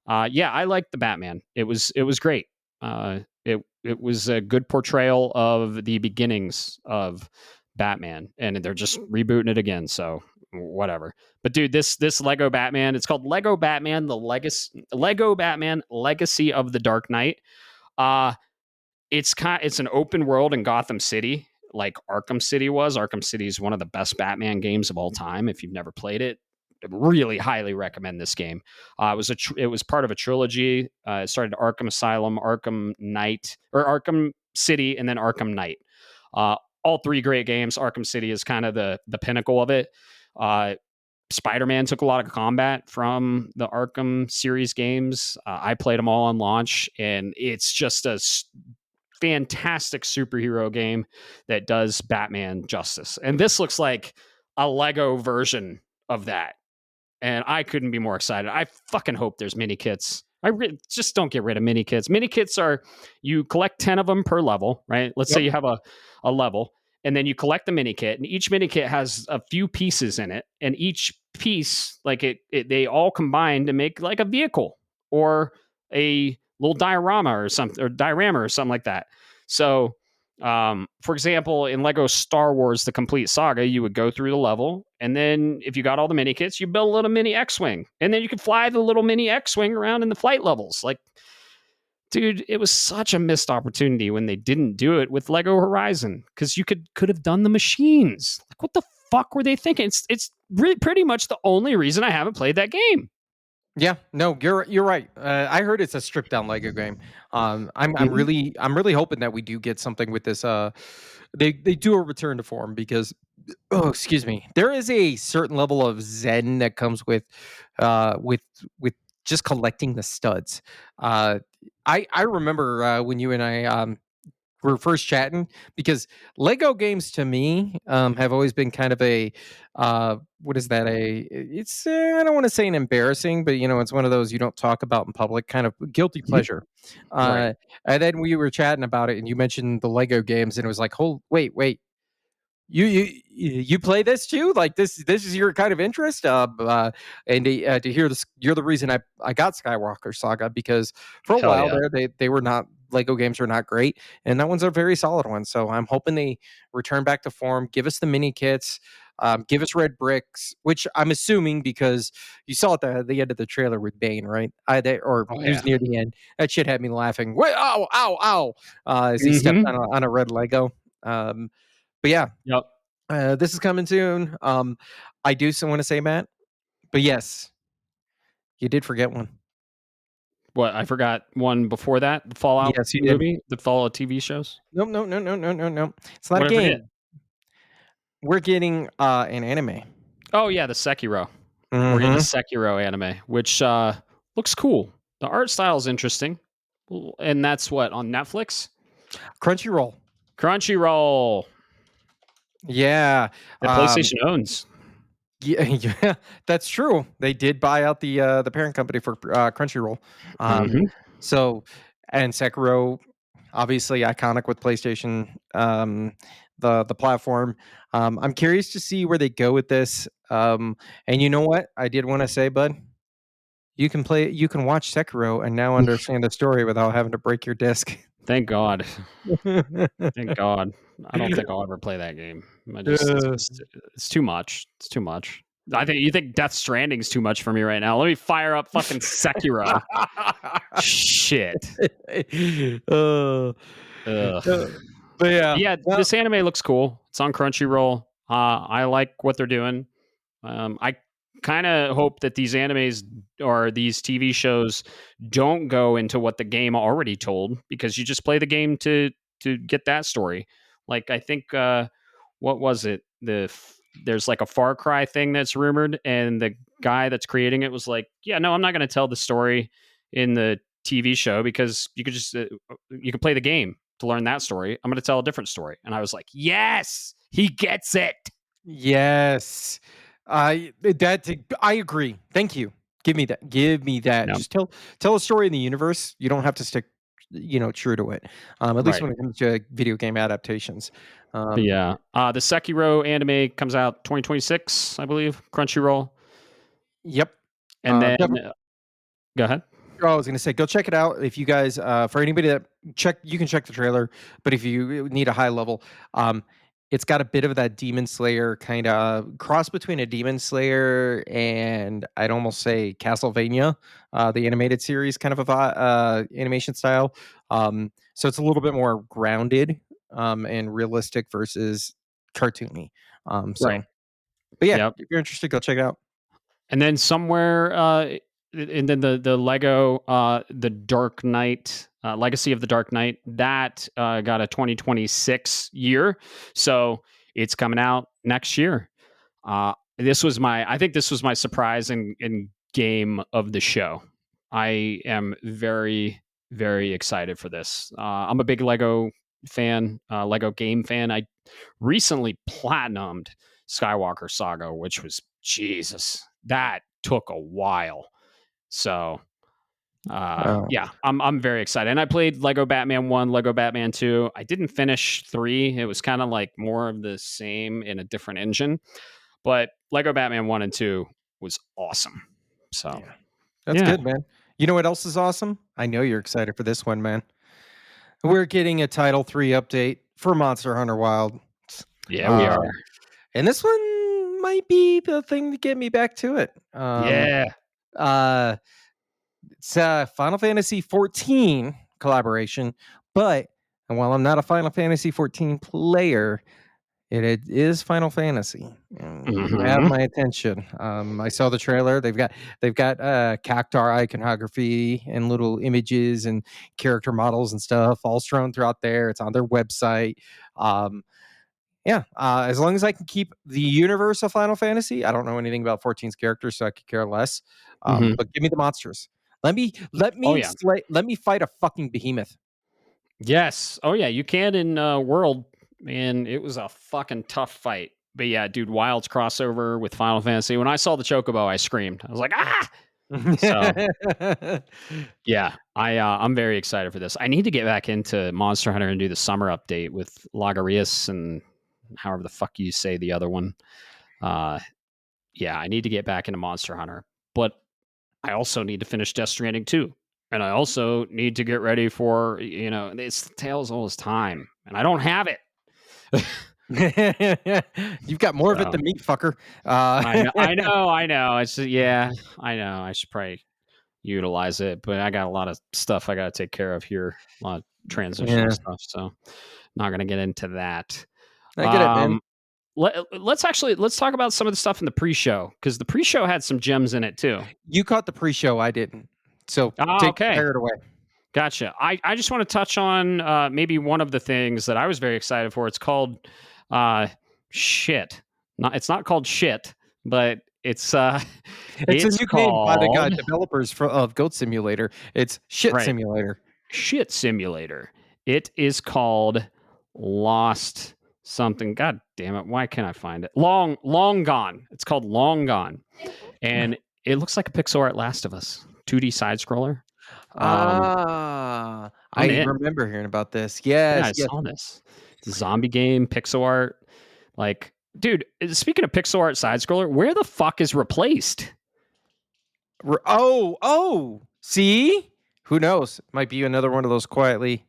yeah, I liked the Batman. It was great. It was a good portrayal of the beginnings of Batman, and they're just rebooting it again. So whatever. But dude, this Lego Batman, it's called Lego Batman: Lego Batman Legacy of the Dark Knight. It's an open world in Gotham City, like Arkham City was. Arkham City is one of the best Batman games of all time. If you've never played it, I really highly recommend this game. It was part of a trilogy. It started Arkham Asylum, Arkham Knight, or Arkham City, and then Arkham Knight. All three great games. Arkham City is kind of the pinnacle of it. Spider-Man took a lot of combat from the Arkham series games. I played them all on launch, and it's just a fantastic superhero game that does Batman justice. And this looks like a Lego version of that. And I couldn't be more excited. I fucking hope there's mini kits. Just don't get rid of mini kits. Mini kits are, you collect 10 of them per level, right? Let's say you have a level, and then you collect the mini kit, and each mini kit has a few pieces in it, and each piece, like they all combine to make like a vehicle or a little diorama or something like that. So, for example, in Lego Star Wars: The Complete Saga, you would go through the level, and then if you got all the mini kits, you build a little mini X-wing, and then you could fly the little mini X-wing around in the flight levels. Like, dude, it was such a missed opportunity when they didn't do it with Lego Horizon, because you could have done the machines. Like, what the fuck were they thinking? It's really pretty much the only reason I haven't played that game. Yeah, no, you're right. I heard it's a stripped down Lego game. I'm really hoping that we do get something with this. They do a return to form, because excuse me, there is a certain level of zen that comes with just collecting the studs. I remember when you and I were first chatting, because Lego games to me have always been kind of a what is that, it's I don't want to say an embarrassing, but it's one of those you don't talk about in public, kind of guilty pleasure. Right. And then we were chatting about it, and you mentioned the Lego games, and it was like, oh wait, you play this too? Like, this is your kind of interest? And to hear this, you're the reason I got Skywalker Saga, because for a Hell while yeah. there they were not, Lego games were not great, and that one's a very solid one. So I'm hoping they return back to form, give us the mini kits, give us red bricks, which I'm assuming, because you saw at the end of the trailer with Bane, right? It was near the end. That shit had me laughing. Wait, ow, ow, ow! As he stepped on a red Lego. But yeah, Yep. this is coming soon. I do want to say, Matt, but yes, you did forget one. What, I forgot one before that? The Fallout Yes, you did. movie? The Fallout TV shows? Nope, no, no, no, no, no, no. It's not What a did I forget? game. We're getting an anime. Oh yeah, the Sekiro. We're getting a Mhm. Sekiro anime, which looks cool. The art style is interesting, and that's what, on Netflix, Crunchyroll. Crunchyroll, Yeah. that PlayStation owns. Yeah, yeah, that's true. They did buy out the parent company for Crunchyroll. Mhm. So, and Sekiro, obviously iconic with PlayStation, the platform. I'm curious to see where they go with this. And you know what? I did want to say, bud, you can watch Sekiro and now understand the story without having to break your disc. Thank God. Thank God. I don't think I'll ever play that game. It's too much. It's too much. I think you think Death Stranding's too much for me right now. Let me fire up fucking Sekiro. Shit. uh, Ugh. but yeah, Yeah, this anime looks cool. It's on Crunchyroll. I like what they're doing. I kind of hope that these animes or these TV shows don't go into what the game already told, because you just play the game to get that story. Like I think what was it? There's like a Far Cry thing that's rumored, and the guy that's creating it was like, "Yeah, no, I'm not going to tell the story in the TV show because you could just you can play the game to learn that story. I'm going to tell a different story." And I was like, "Yes, he gets it." yes, I agree. Thank you. Give me that. Give me that. No, Just tell a story in the universe. You don't have to stick, true to it. At least right. when it comes to video game adaptations. But yeah, the Sekiro anime comes out 2026, I believe, Crunchyroll. Yep. And then, Definitely. Go ahead. I was going to say, go check it out. If you guys, for anybody that you can check the trailer. But if you need a high level, it's got a bit of that Demon Slayer kind of cross between a Demon Slayer and I'd almost say Castlevania, the animated series kind of animation style. So it's a little bit more grounded and realistic versus cartoony. Right. But yeah, Yep. if you're interested, go check it out. And then somewhere, and then the Lego, the Dark Knight, Legacy of the Dark Knight, that got a 2026 year, so it's coming out next year. I think this was my surprise and game of the show. I am very, very excited for this. I'm a big Lego fan, Lego game fan. I recently platinumed Skywalker Saga, which was Jesus. That took a while. So yeah, I'm very excited. And I played Lego Batman 1, Lego Batman 2. I didn't finish 3. It was kind of like more of the same in a different engine. But Lego Batman 1 and 2 was awesome. So yeah. That's good, man. You know what else is awesome? I know you're excited for this one, man. We're getting a Title 3 update for Monster Hunter Wild. Yeah, we are. And this one might be the thing to get me back to it. Yeah. It's a Final Fantasy 14 collaboration, but and while I'm not a Final Fantasy 14 player, it is Final Fantasy. You have my attention. I saw the trailer. They've got Cactar iconography and little images and character models and stuff all strewn throughout there. It's on their website. As long as I can keep the universe of Final Fantasy, I don't know anything about 14's characters, so I could care less. But give me the monsters. Let me let me fight a fucking behemoth. Yes. Oh yeah, you can in World, and it was a fucking tough fight. But yeah, dude, Wild's crossover with Final Fantasy. When I saw the Chocobo, I screamed. I was like, ah! So yeah, I'm very excited for this. I need to get back into Monster Hunter and do the summer update with Lagarius and however the fuck you say the other one. Yeah, I need to get back into Monster Hunter. But I also need to finish Death Stranding 2. And I also need to get ready for, it's Tales all this time. And I don't have it. You've got more of it than me, fucker. I know. It's I know. I should probably utilize it, but I got a lot of stuff I got to take care of here. A lot of transitional stuff, so not going to get into that. I get it, man. Let's talk about some of the stuff in the pre-show, because the pre-show had some gems in it too. You caught the pre-show, I didn't. So tear it away. Gotcha. I just want to touch on maybe one of the things that I was very excited for. It's called shit. It's not called shit, but it's a new name by the developers of Goat Simulator. It's Shit Simulator. Shit Simulator. It is called Lost something. God damn it. Why can't I find it? Long Gone. It's called Long Gone. And it looks like a pixel art Last of Us 2D side scroller. I remember hearing about this. Yes, I saw this. It's a zombie game, pixel art. Like, dude, speaking of pixel art side scroller, where the fuck is Replaced? See? Who knows? Might be another one of those quietly.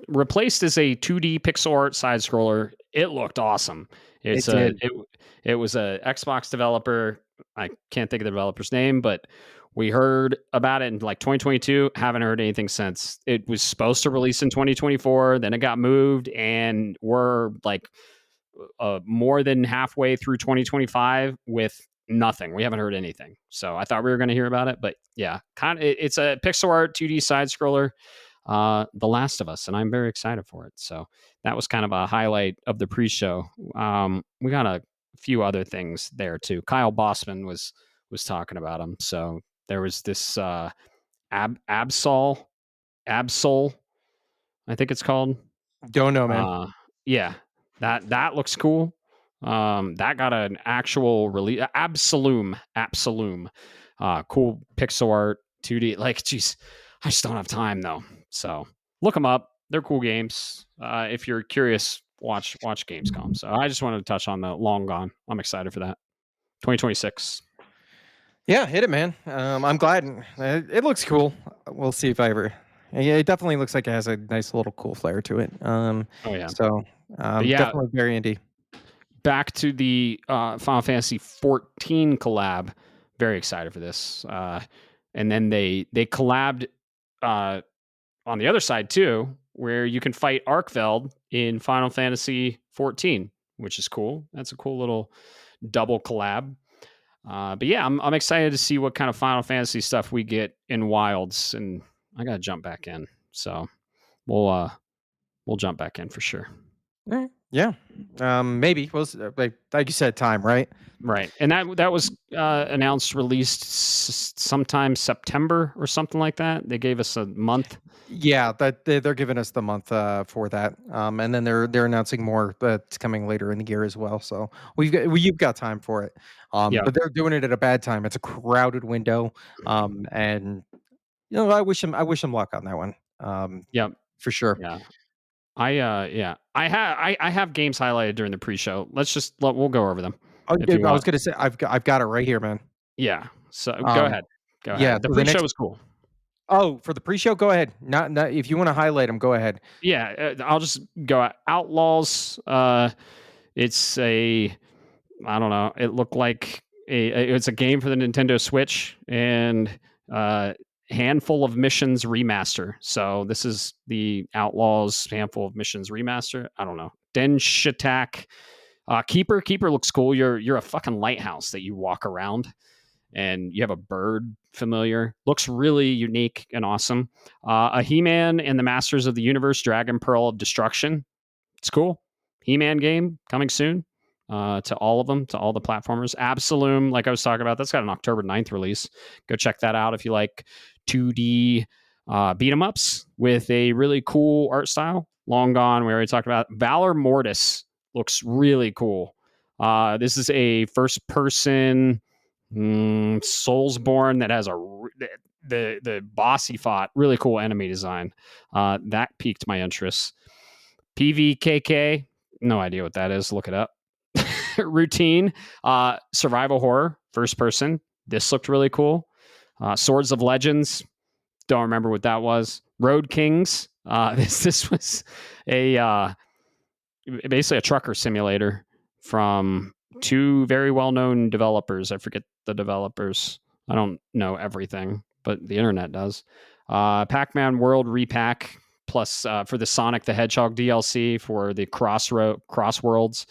Replaced is a 2D pixel art side scroller. It looked awesome. It It's a did. it was a Xbox developer. I can't think of the developer's name, but we heard about it in like 2022. Haven't heard anything since. It was supposed to release in 2024, then it got moved, and we're like more than halfway through 2025 with nothing. We haven't heard anything. So I thought we were going to hear about it, but yeah, it's a pixel art 2D side scroller, The Last of Us, and I'm very excited for it. So that was kind of a highlight of the pre-show. We got a few other things there too. Kyle Bossman was talking about them. So there was this Absol, I think it's called. Don't know, man. Yeah, that looks cool. That got an actual release. Absolum. Cool pixel art, 2D. Like, geez, I just don't have time though. So look them up. They're cool games. If you're curious, watch Gamescom. So I just wanted to touch on the Long Gone. I'm excited for that. 2026. Yeah, hit it, man. I'm glad. It looks cool. We'll see if I ever. Yeah, it definitely looks like it has a nice little cool flair to it. Oh yeah. So Yeah, definitely very indie. back to the Final Fantasy 14 collab. Very excited for this. And then they collabed on the other side too, where you can fight Arkveld in Final Fantasy 14, which is cool. That's a cool little double collab. But yeah, I'm excited to see what kind of Final Fantasy stuff we get in Wilds, and I gotta jump back in. So we'll jump back in for sure. Yeah. Maybe. Well, like you said, time, right? Right, and that was announced, released sometime September or something like that. They gave us a month. Yeah, that they're giving us the month for that, and then they're announcing more that's coming later in the year as well. So you've got time for it, Yeah, but they're doing it at a bad time. It's a crowded window, and I wish them luck on that one, yeah, for sure. yeah. I have games highlighted during the pre-show. We'll go over them Oh, if you I was want. gonna say I've got it right here, man. Yeah, so go Um, ahead. Go yeah. ahead. The So the pre-show next was cool. for the pre-show, go ahead. Not if you want to highlight them, go ahead. Yeah, I'll just go Outlaws. It's a I don't know. It looked like it's a game for the Nintendo Switch and handful of missions remaster. So this is the Outlaws handful of missions remaster. I don't know. Dench Attack. Keeper looks cool. You're a fucking lighthouse that you walk around, and you have a bird familiar. Looks really unique and awesome. A He-Man and the Masters of the Universe Dragon Pearl of Destruction. It's cool. He-Man game coming soon to all of them, to all the platformers. Absolum, like I was talking about, that's got an October 9th release. Go check that out if you like 2D beat 'em ups with a really cool art style. Long Gone, we already talked about. Valor Mortis looks really cool. This is a first person Soulsborne that has the boss he fought. Really cool enemy design. That piqued my interest. PVKK, no idea what that is. Look it up. Routine, survival horror, first person. This looked really cool. Swords of Legends, don't remember what that was. Road Kings, this was a basically a trucker simulator from two very well-known developers. I forget the developers. I don't know everything, but the internet does. Pac-Man World Repack plus for the Sonic the Hedgehog DLC for the Crossworlds.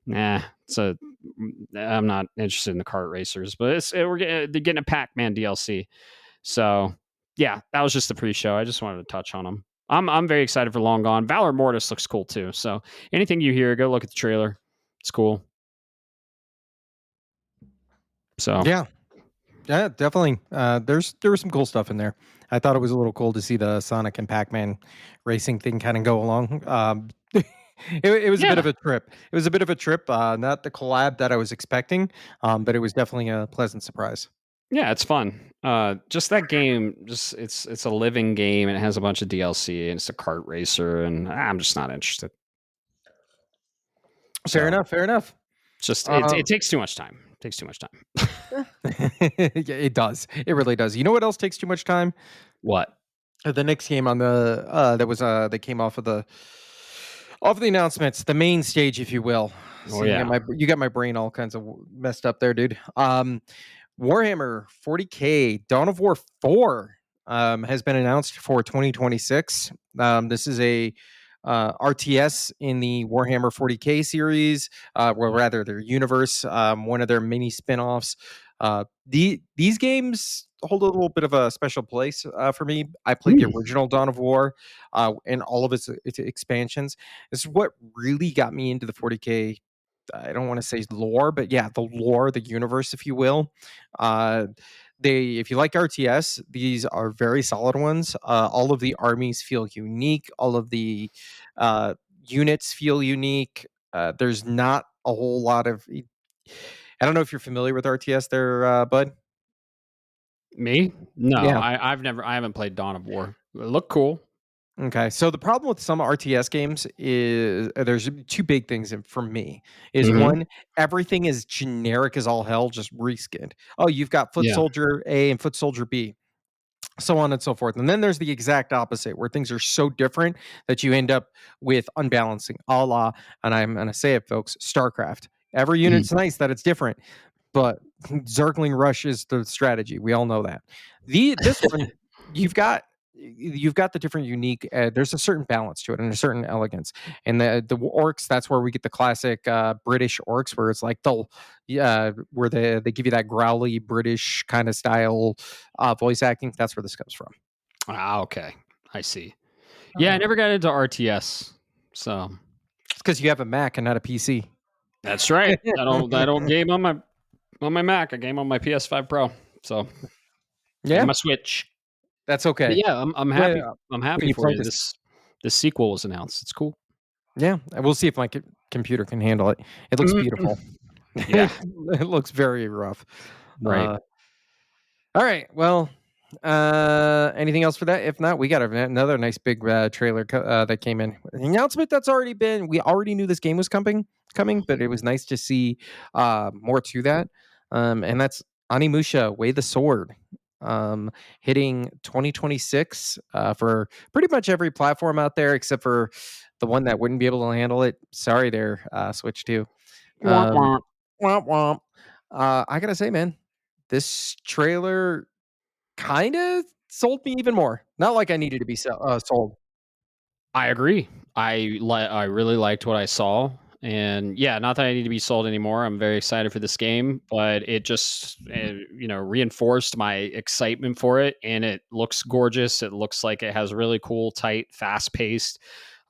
Nah, I'm not interested in the kart racers, but they're getting a Pac-Man DLC. So yeah, that was just the pre-show. I just wanted to touch on them. I'm very excited for Long Gone. Valor Mortis looks cool too. So anything you hear, go look at the trailer. It's cool. So Yeah, definitely. There was some cool stuff in there. I thought it was a little cool to see the Sonic and Pac-Man racing thing kind of go along. It was a bit of a trip. It was a bit of a trip. Not the collab that I was expecting, but it was definitely a pleasant surprise. Yeah, it's fun. Just that game, it's a living game and it has a bunch of DLC and it's a kart racer, and I'm just not interested. Fair enough. Fair enough. Just it takes too much time. It takes too much time. Yeah, it does. It really does. You know what else takes too much time? What? The next game on the that came off of the Off the announcements, the main stage, if you will. Oh See, yeah. you got my brain all kinds of messed up there, dude. Warhammer 40K Dawn of War 4 has been announced for 2026. This is a RTS in the Warhammer 40K series, well, rather their universe, one of their mini spin-offs. These games hold a little bit of a special place for me. I played the original Dawn of War and all of its expansions. This is what really got me into the 40K. I don't want to say lore, but yeah, the lore, the universe, if you will. Uh, if you like RTS, these are very solid ones. All of the armies feel unique. All of the uh, units feel unique. There's not a whole lot of. I don't know if you're familiar with RTS, there, Bud. Me? No, Yeah. I haven't played Dawn of War. It looked cool. Okay, so the problem with some RTS games is there's two big things for me. Is Mm-hmm. one, everything is generic as all hell, just reskinned. Oh, you've got Foot Yeah. Soldier A and Foot Soldier B, so on and so forth. And then there's the exact opposite, where things are so different that you end up with unbalancing, a la, and I'm going to say it, folks, StarCraft. Every Mm. unit's nice that it's different, but Zergling Rush is the strategy. We all know that. This one, you've got you've got the different unique. There's a certain balance to it and a certain elegance. And the orcs, that's where we get the classic British orcs, where it's like where they give you that growly British kind of style voice acting. That's where this comes from. Ah, okay. I see. Yeah, I never got into RTS. So It's because you have a Mac and not a PC. that's right. I don't game on my Mac. I game on my PS5 Pro. So Yeah, and my Switch. that's But okay. yeah, I'm happy. I'm When happy you for play you. this, This sequel was announced. It's cool. yeah, we'll see if my computer can handle it. It looks Mhm. beautiful. Yeah. It looks very rough. Right. All right. Well, anything else for that? If not, we got another nice big trailer that came in. An announcement that's already been. We already knew this game was coming, but it was nice to see more to that. And that's Animusha Way the Sword, hitting 2026 for pretty much every platform out there except for the one that wouldn't be able to handle it. Sorry, there, Switch 2. Womp Um, womp. womp womp. I gotta say, man, this trailer kinda sold me even more. Not like I needed to be sold. I agree. I really liked what I saw, and yeah, not that I need to be sold anymore. I'm very excited for this game, but it just reinforced my excitement for it, and it looks gorgeous. It looks like it has really cool, tight, fast paced,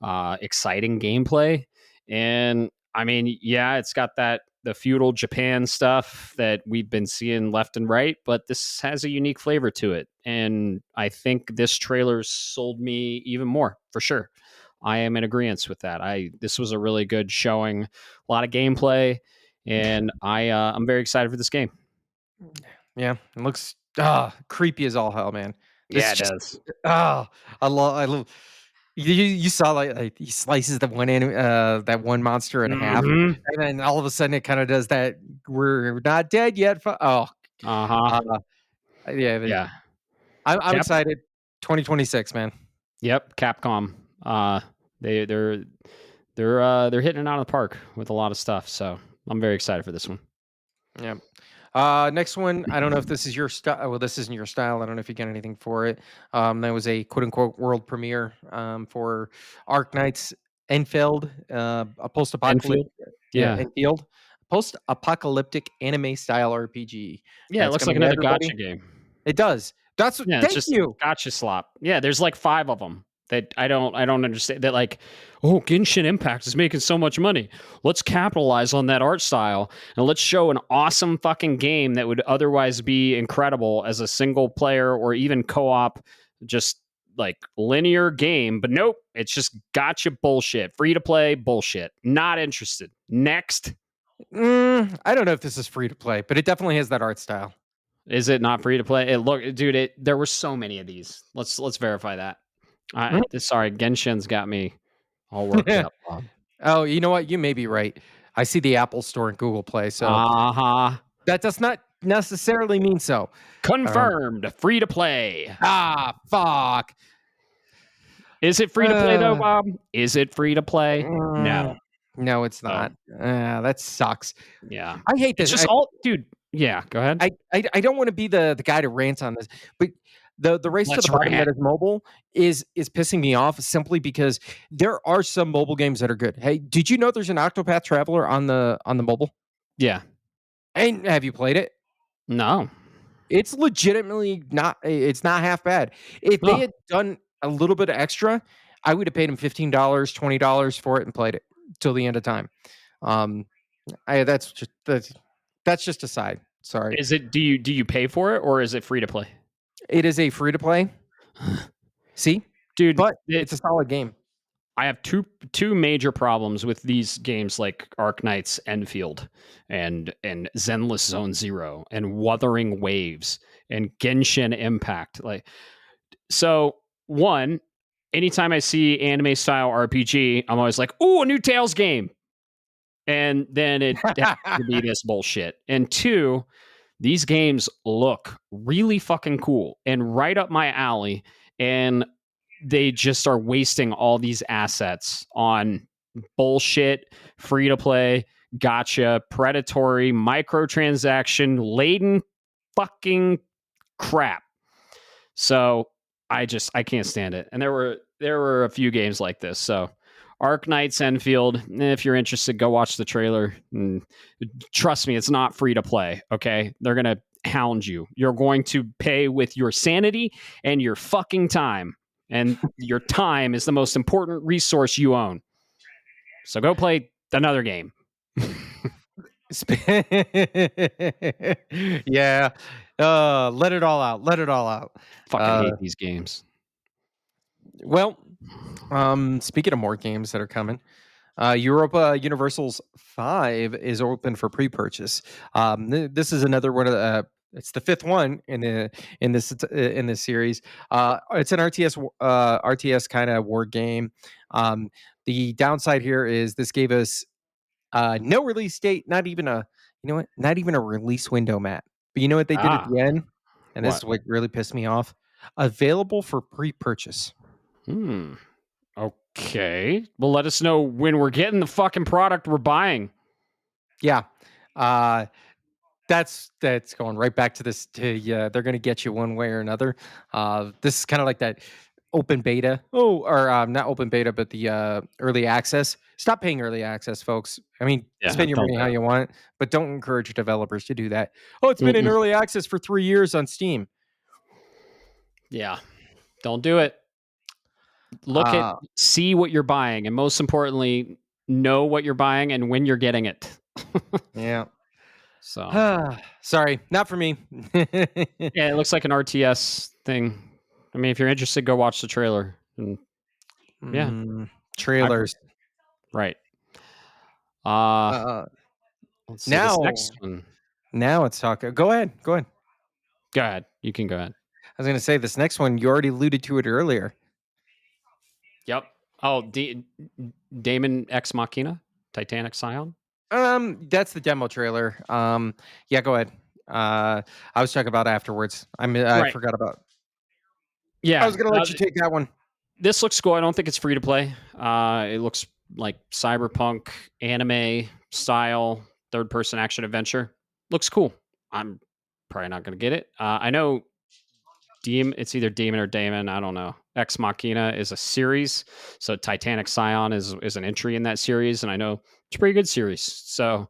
exciting gameplay, and I mean, yeah, it's got the feudal Japan stuff that we've been seeing left and right, but this has a unique flavor to it. And I think this trailer sold me even more for sure. I am in agreement with that. This was a really good showing, a lot of gameplay, and I'm very excited for this game. Yeah, it looks creepy as all hell, man. Yeah, This it just does. I love you saw like he slices that one monster in half, Hmm. and then all of a sudden it kind of does that we're not dead yet. Uh huh. Uh, yeah, Yeah. I'm Cap. excited. 2026, man. Yep. Capcom. They they're hitting it out of the park with a lot of stuff. So I'm very excited for this one. Yeah. Next one. I don't know if this is your style. Well, this isn't your style. I don't know if you get anything for it. That was a quote unquote world premiere for Arc Knights Enfield, a post-apocalyptic, Enfield. yeah, Yeah. Enfield, post-apocalyptic anime style RPG. Yeah. It That's looks coming like to another everybody. gotcha game. It does. Yeah, it's Thank just you. gotcha slop. Yeah, there's like 5 of them that I don't understand. That like, oh, Genshin Impact is making so much money. Let's capitalize on that art style and let's show an awesome fucking game that would otherwise be incredible as a single player or even co-op, just like linear game. But nope, it's just gotcha bullshit. Free to play bullshit. Not interested. Next. I don't know if this is free to play, but it definitely has that art style. Is it not free to play? Dude, there were so many of these. Let's verify that. Sorry, Genshin's got me all worked up. Oh, you know what? You may be right. I see the Apple Store and Google Play, so Uh-huh. that does not necessarily mean so. Um, Confirmed. Free to play. fuck. Is it free to play though, Bob? Is it free to play? No. No, it's Oh, not. That sucks. yeah. I hate It's this. just all, dude. Yeah, go ahead. I don't want to be the guy to rant on this, but the race to the Let's bottom rant. that is mobile is pissing me off simply because there are some mobile games that are good. Hey, did you know there's an Octopath Traveler on the mobile? Yeah. And have you played it? No. It's legitimately not. It's not half bad. If they Oh, had done a little bit of extra, I would have paid him $15, $20 for it and played it till the end of time. Um, that's just a side. Sorry. is it? Do you pay for it or is it free to play? It is a free to play. See, Dude, but it's a solid game. I have two major problems with these games like Arknight's Enfield and Zenless Zone Zero and Wuthering Waves and Genshin Impact. Like, so one, anytime I see anime style RPG, I'm always like, "Ooh, a new Tales game," and then it has to be this bullshit. And two, these games look really fucking cool and right up my alley, and they just are wasting all these assets on bullshit, free to play, gotcha, predatory, microtransaction laden fucking crap. So I can't stand it. And there were a few games like this. So Arknight's Enfield, if you're interested, go watch the trailer. And trust me, it's not free to play. Okay, they're gonna hound you. You're going to pay with your sanity and your fucking time. And your time is the most important resource you own. So go play another game. Yeah. Let it all out. Let it all out. Fucking hate these games. Well, speaking of more games that are coming, Europa Universal's 5 is open for pre-purchase. This is another one of the. It's the fifth one in this series. It's an RTS kind of war game. The downside here is this gave us no release date, not even a not even a release window, Matt. But you know what they did at the end, and this What? is what really pissed me off. Available for pre-purchase. Okay. Well, let us know when we're getting the fucking product we're buying. Yeah. That's going right back to this. They're going to get you one way or another. This is kind of like that open beta. Not open beta, but the early access. Stop paying early access, folks. I mean, spend your money how you want, but don't encourage developers to do that. Oh, it's been in early access for 3 years on Steam. Yeah. Don't do it. See what you're buying, and most importantly, know what you're buying and when you're getting it. Yeah. So sorry, not for me. Yeah, it looks like an RTS thing. I mean, if you're interested, go watch the trailer. And yeah, trailers. Right. Let's see now, this next one. Now it's talking. Go ahead. Go ahead. You can go ahead. I was going to say this next one. You already alluded to it earlier. Yep. Oh, Damon Ex Machina, Titanic Scion. That's the demo trailer. Yeah, go ahead. I was talking about afterwards. I forgot about. Yeah, I was gonna let you take that one. This looks cool. I don't think it's free to play. It looks like cyberpunk anime style third-person action adventure. Looks cool. I'm probably not gonna get it. I know it's either Demon or Damon. I don't know. Ex Machina is a series, so Titanic Scion is an entry in that series, and I know it's a pretty good series. So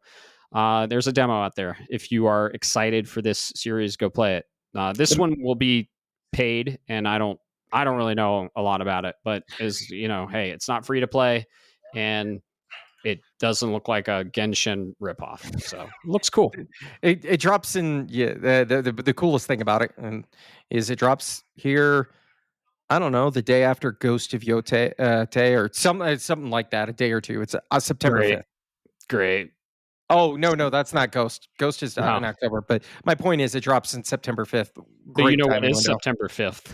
there's a demo out there. If you are excited for this series, go play it. This one will be paid, and I don't really know a lot about it, but hey, it's not free to play, and it doesn't look like a Genshin ripoff. So it looks cool. It drops in. Yeah, the coolest thing about it is it drops here. I don't know, the day after Ghost of Yote or something like that, a day or two. It's September 5th. Great. Oh, no, that's not Ghost. Ghost is in October. But my point is it drops in September 5th. But you know what is September 5th?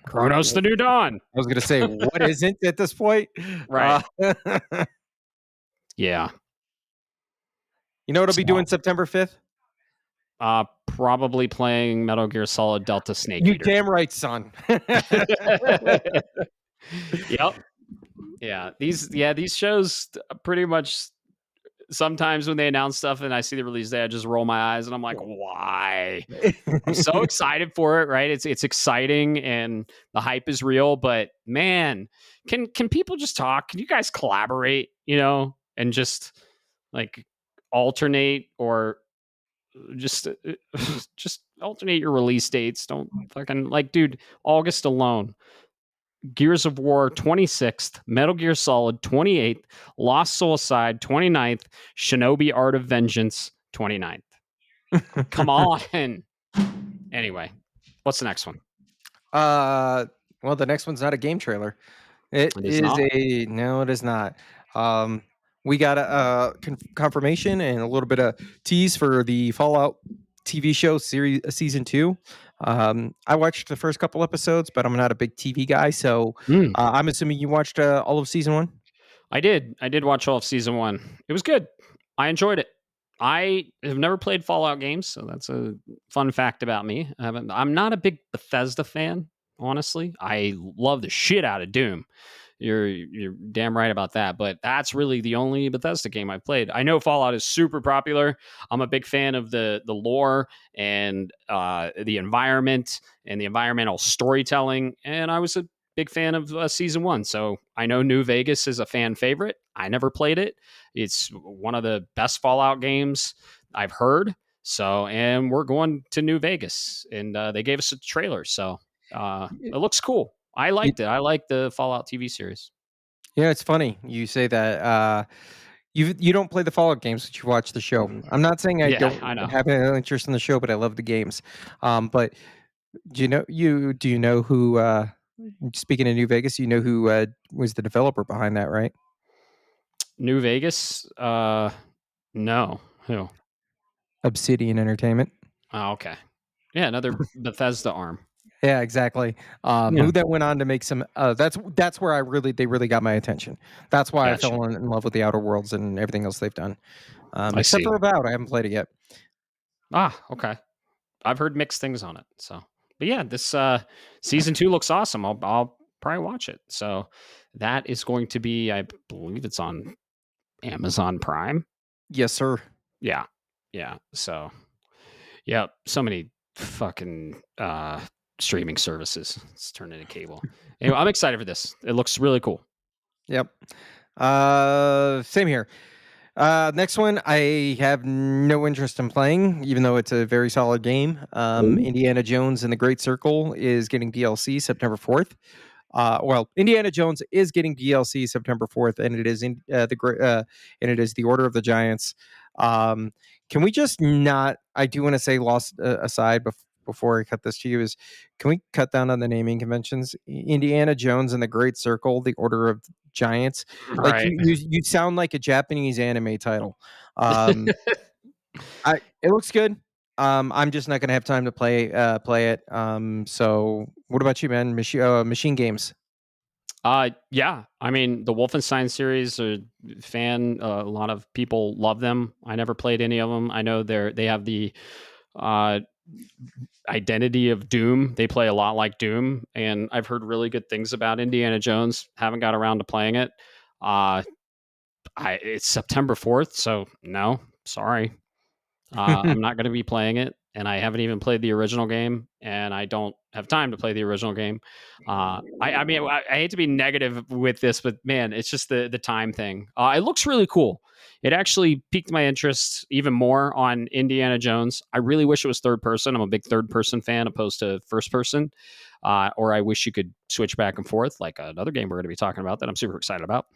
Chronos the New Dawn. I was going to say, what isn't at this point? Right. Yeah. You know what I'll be doing September 5th? Probably playing Metal Gear Solid Delta Snake You Eater. damn right, son. Yep. Yeah. These shows pretty much sometimes when they announce stuff and I see the release day, I just roll my eyes and I'm like, why? I'm so excited for it, right? It's exciting and the hype is real, but man, can people just talk? Can you guys collaborate, and just like alternate or just just alternate your release dates. Don't fucking like, dude, August alone. Gears of War 26th, Metal Gear Solid 28th, Lost Suicide 29th, Shinobi Art of Vengeance 29th. Come on. Anyway, what's the next one? Well, the next one's not a game trailer. It It is is not. no, it is not. We got a confirmation and a little bit of tease for the Fallout TV show series season 2. I watched the first couple episodes, but I'm not a big TV guy, so I'm assuming you watched all of season 1. I did watch all of season 1. It was good. I enjoyed it. I have never played Fallout games, so that's a fun fact about me. I'm not a big Bethesda fan, honestly. I love the shit out of Doom. You're damn right about that. But that's really the only Bethesda game I've played. I know Fallout is super popular. I'm a big fan of the lore and the environment and the environmental storytelling. And I was a big fan of season 1. So I know New Vegas is a fan favorite. I never played it. It's one of the best Fallout games I've heard. So, and we're going to New Vegas, and they gave us a trailer. So it looks cool. I liked it. I like the Fallout TV series. Yeah, it's funny you say that. You don't play the Fallout games, but you watch the show. I'm not saying I Yeah, don't I know. have any interest in the show, but I love the games. But do you know who? Speaking of New Vegas, you know who was the developer behind that, right? New Vegas? No. Who? Obsidian Entertainment. Oh, okay. Yeah, another Bethesda arm. Yeah, exactly. Yeah. Who that went on to make some. That's where they really got my attention. That's why I Gotcha. fell in love with the Outer Worlds and everything else they've done. I Except see. for Avowed, I haven't played it yet. Okay. I've heard mixed things on it. So, but yeah, this season 2 looks awesome. I'll probably watch it. So that is going to be, I believe it's on Amazon Prime. Yes, sir. Yeah. Yeah. So, yeah, so many fucking streaming services. It's turned into cable. Anyway, I'm excited for this. It looks really cool. Yep. Same here. Next one, I have no interest in playing, even though it's a very solid game. Indiana Jones and the Great Circle is getting DLC September 4th. Indiana Jones is getting DLC September 4th, and it is and it is the Order of the Giants. Can we just not? I do want to say, lost aside before I cut this to you, is can we cut down on the naming conventions? Indiana Jones and the Great Circle, the Order of Giants. Like Right. you sound like a Japanese anime title. It looks good. I'm just not gonna have time to play it. So what about you, man? Machine Games. Yeah. I mean, the Wolfenstein series are fan. A lot of people love them. I never played any of them. I know they have the uh, identity of Doom. They play a lot like Doom, and I've heard really good things about Indiana Jones. Haven't got around to playing it. It's September 4th, so no, sorry. I'm not going to be playing it, and I haven't even played the original game, and I don't have time to play the original game. I mean, I hate to be negative with this, but man, it's just the time thing. It looks really cool. It actually piqued my interest even more on Indiana Jones. I really wish it was third person. I'm a big third person fan opposed to first person. Or I wish you could switch back and forth, like another game we're going to be talking about that I'm super excited about.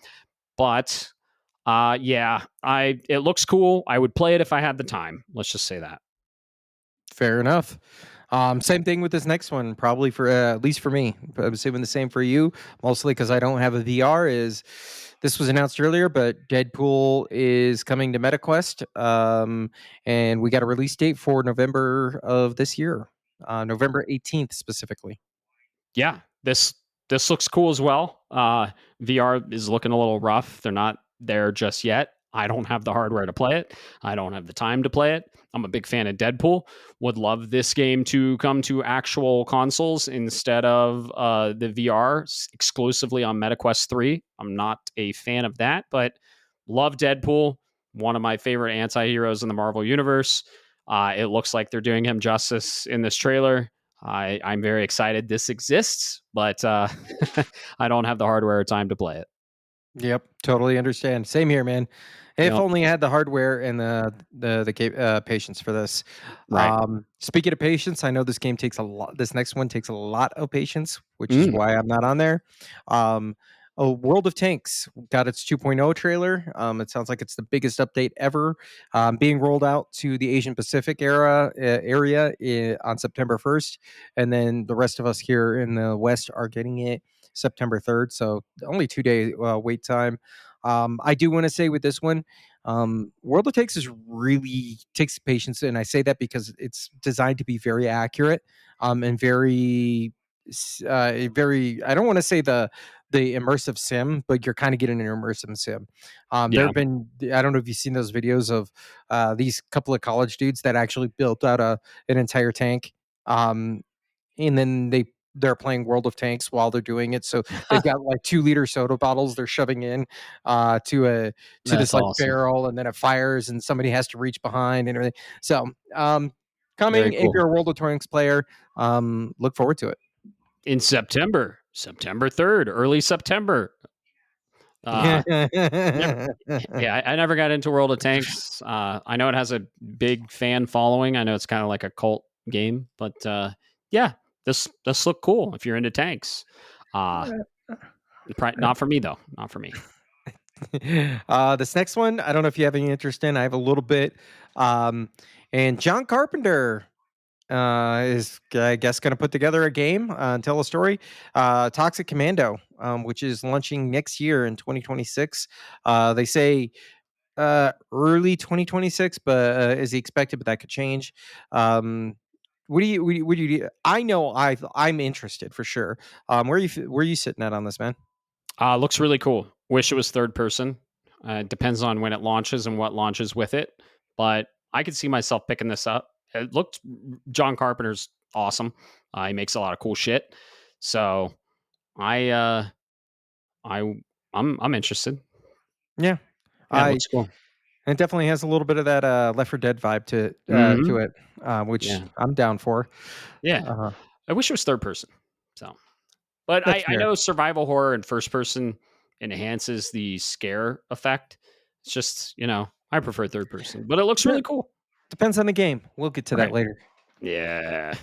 But yeah, it looks cool. I would play it if I had the time. Let's just say that. Fair enough. Same thing with this next one, probably for at least for me. I'm assuming the same for you, mostly because I don't have a VR. This was announced earlier, but Deadpool is coming to MetaQuest, and we got a release date for November of this year, November 18th specifically. Yeah, this looks cool as well. VR is looking a little rough. They're not there just yet. I don't have the hardware to play it. I don't have the time to play it. I'm a big fan of Deadpool. Would love this game to come to actual consoles instead of the VR exclusively on MetaQuest 3. I'm not a fan of that, but love Deadpool. One of my favorite anti-heroes in the Marvel Universe. It looks like they're doing him justice in this trailer. I'm very excited this exists, but I don't have the hardware or time to play it. Yep, totally understand. Same here, man. If Yep. only I had the hardware and patience for this. Right. Speaking of patience, I know this game takes a lot. This next one takes a lot of patience, which is Mm. why I'm not on there. World of Tanks got its 2.0 trailer. It sounds like it's the biggest update ever, being rolled out to the Asian Pacific area on September 1st, and then the rest of us here in the West are getting it September 3rd. So only 2 day wait time. I do want to say with this one, World of Tanks is really takes patience, and I say that because it's designed to be very accurate, and very. I don't want to say the immersive sim, but you're kind of getting an immersive sim. There Yeah. have been, I don't know if you've seen those videos of these couple of college dudes that actually built out an entire tank. And then they're playing World of Tanks while they're doing it. So they've got like 2 liter soda bottles they're shoving in to That's this like awesome. barrel, and then it fires, and somebody has to reach behind and everything. So Very coming, if cool. you're a World of Tanks player, look forward to it. In September 3rd, early September. Uh, never, yeah, I never got into World of Tanks. I know it has a big fan following. I know it's kind of like a cult game, but yeah, this look cool if you're into tanks. Uh, not for me though. Not for me. This next one, I don't know if you have any interest in. I have a little bit. Um, and John Carpenter is, I guess, going to put together a game and tell a story. Toxic Commando, which is launching next year in 2026. They say early 2026, but is expected, but that could change. I know I'm interested for sure. Where are you sitting at on this, man? Looks really cool. Wish it was third person. Depends on when it launches and what launches with it, but I could see myself picking this up. It looked John Carpenter's awesome. He makes a lot of cool shit. So I I I'm interested. Yeah, Yeah, it I looks cool. it definitely has a little bit of that Left 4 Dead vibe to Hmm. it, which Yeah, I'm down for. yeah. Uh, I wish it was third person. So, but that's I fair. know survival horror and first person enhances the scare effect. It's just I prefer third person, but it looks Yeah, really cool. depends on the game. We'll get to that Right. later. Yeah.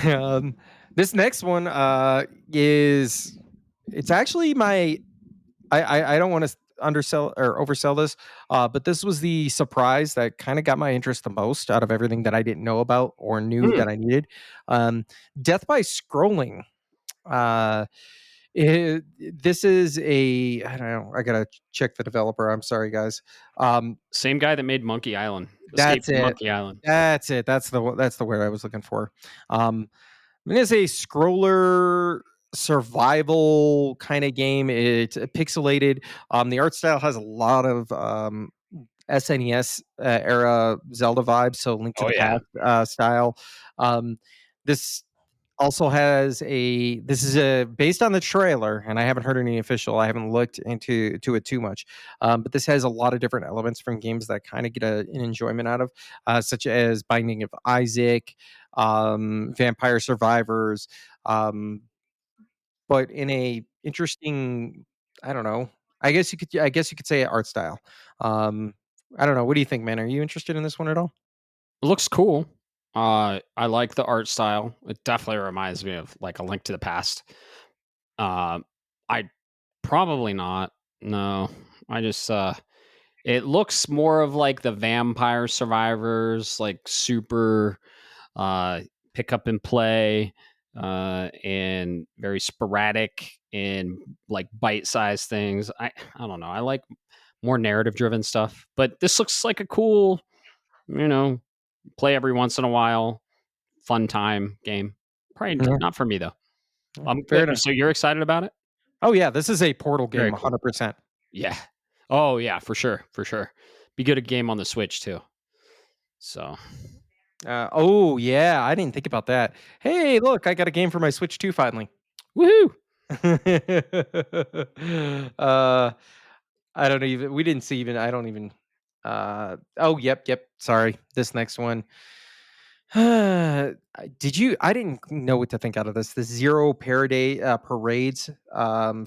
um, this next one is it's actually my I don't want to undersell or oversell this, but this was the surprise that kind of got my interest the most out of everything that I didn't know about or knew Mm, that I needed. Death by Scrolling. Uh, this is a, I don't know. I gotta check the developer. I'm sorry, guys. Um, same guy that made Monkey Island. Escape that's from it. Monkey Island. That's it. That's the word I was looking for. It is a scroller survival kind of game. It's pixelated. The art style has a lot of SNES era Zelda vibes, so Link to Oh the yeah. Past style. Um, this also has a. This is a based on the trailer, and I haven't heard any official. I haven't looked into it too much, but this has a lot of different elements from games that kind of get an enjoyment out of, such as Binding of Isaac, Vampire Survivors, um, but in a interesting. I don't know. I guess you could say art style. Um, I don't know. What do you think, man? Are you interested in this one at all? It looks cool. I like the art style. It definitely reminds me of like a Link to the Past. I probably not. No. I just it looks more of like the Vampire Survivors, like super uh pick up and play, and very sporadic and like bite-sized things. I don't know. I like more narrative driven stuff, but this looks like a cool, you know, play every once in a while, fun time game. Probably Yeah, not for me though. fair But enough. so you're excited about it? Oh yeah, this is a Portal game, Very cool. 100%. Yeah. Oh yeah, for sure, for sure. Be good a game on the Switch too. So Oh yeah, I didn't think about that. Hey, look, I got a game for my Switch 2 finally. woohoo! uh, I don't even. We didn't see even. I don't even. Oh, yep. Sorry. This next one. Did you? I didn't know what to think out of this. The Zero Parades. I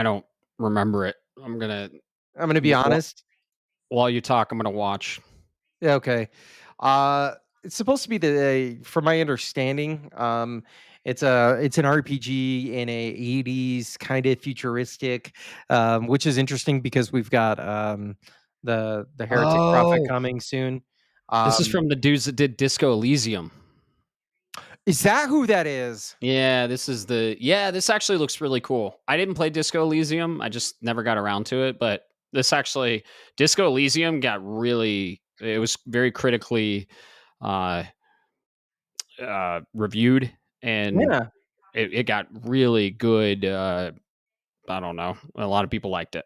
don't remember it. I'm gonna I'm gonna be honest. while you talk, I'm gonna watch. Yeah, okay. Uh, it's supposed to be from my understanding, it's an RPG in a 80s kind of futuristic, which is interesting because we've got the Heretic Prophet Oh, coming soon. this is Um, from the dudes that did Disco Elysium. is that who that is? Yeah, this actually looks really cool. I didn't play Disco Elysium. I just never got around to it, but this actually Disco Elysium it was very critically uh reviewed, and Yeah, it got really good I don't know. A lot of people liked it.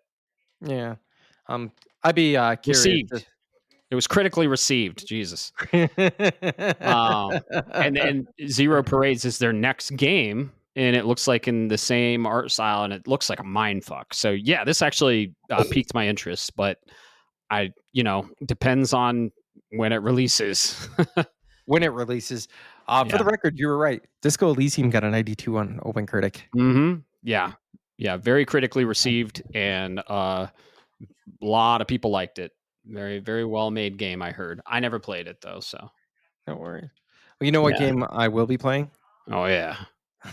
yeah. I'd be curious. Received. It was critically received. Jesus. And Zero Parades is their next game, and it looks like in the same art style, and it looks like a mind fuck. So yeah, this actually piqued my interest, but depends on when it releases. When it releases. For Yeah. the record, you were right. Disco Elysium got a 92 on OpenCritic. Yeah. Yeah. Very critically received, and a lot of people liked it. Very, very well made game. I heard. I never played it though. So Don't worry. Well, you know what yeah. game I will be playing? Oh yeah.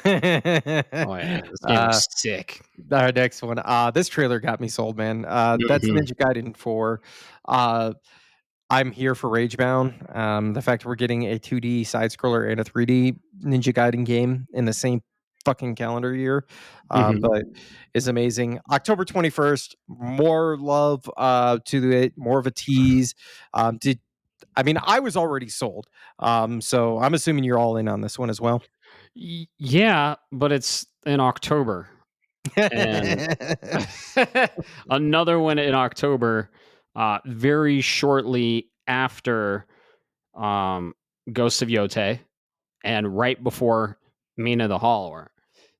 Oh yeah. This game uh, looks sick. our next one. This trailer got me sold, man. That's Mhm. Ninja Gaiden 4. Uh, I'm here for Ragebound. The fact that we're getting a 2D side scroller and a 3D Ninja Gaiden game in the same fucking calendar year, Mhm. but is amazing. October 21st, more love to it, more of a tease. Did I mean I was already sold. So I'm assuming you're all in on this one as well. Yeah, but it's in October, and another one in October, very shortly after um, Ghost of Yote, and right before Mina the Hollower.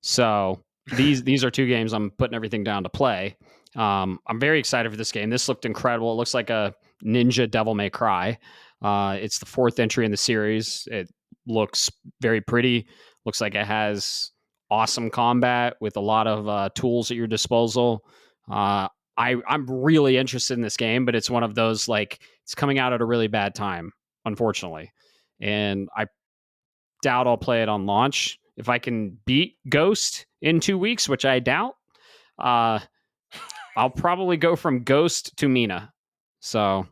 So these are two games I'm putting everything down to play. I'm very excited for this game. This looked incredible. It looks like a Ninja Devil May Cry. It's the fourth entry in the series. It looks very pretty. Looks like it has awesome combat with a lot of tools at your disposal. I'm really interested in this game, but it's one of those like it's coming out at a really bad time, unfortunately, and I doubt I'll play it on launch. If I can beat Ghost in 2 weeks, which I doubt, uh, I'll probably go from Ghost to Mina. So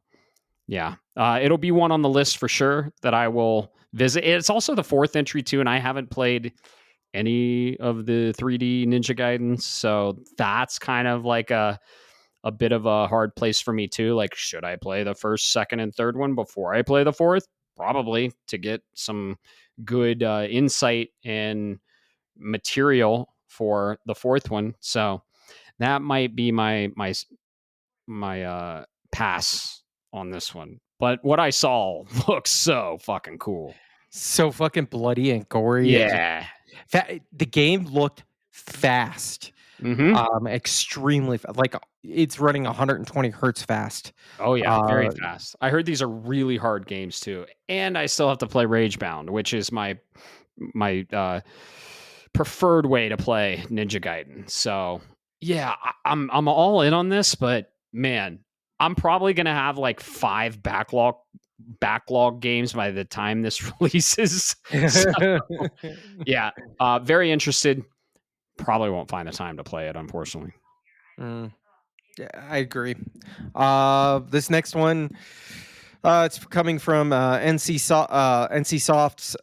yeah, it'll be one on the list for sure that I will visit. It's also the fourth entry too, and I haven't played any of the 3D Ninja Gaiden, so that's kind of like a bit of a hard place for me too. Like, should I play the first, second, and third one before I play the fourth? Probably to get some good insight and material for the fourth one. So that might be my pass on this one. But what I saw looks so fucking cool. So fucking bloody and gory and just Yeah. the game looked fast. Mm-hmm. Extremely like it's running 120 hertz fast. Oh yeah, very Uh, fast. I heard these are really hard games too, and I still have to play Ragebound, which is my preferred way to play Ninja Gaiden. So yeah, I'm all in on this, but man, I'm probably gonna have like 5 backlog games by the time this releases. So yeah, very interested. Probably won't find the time to play it, unfortunately. mm, yeah, I agree. This next one, it's coming from NC Soft's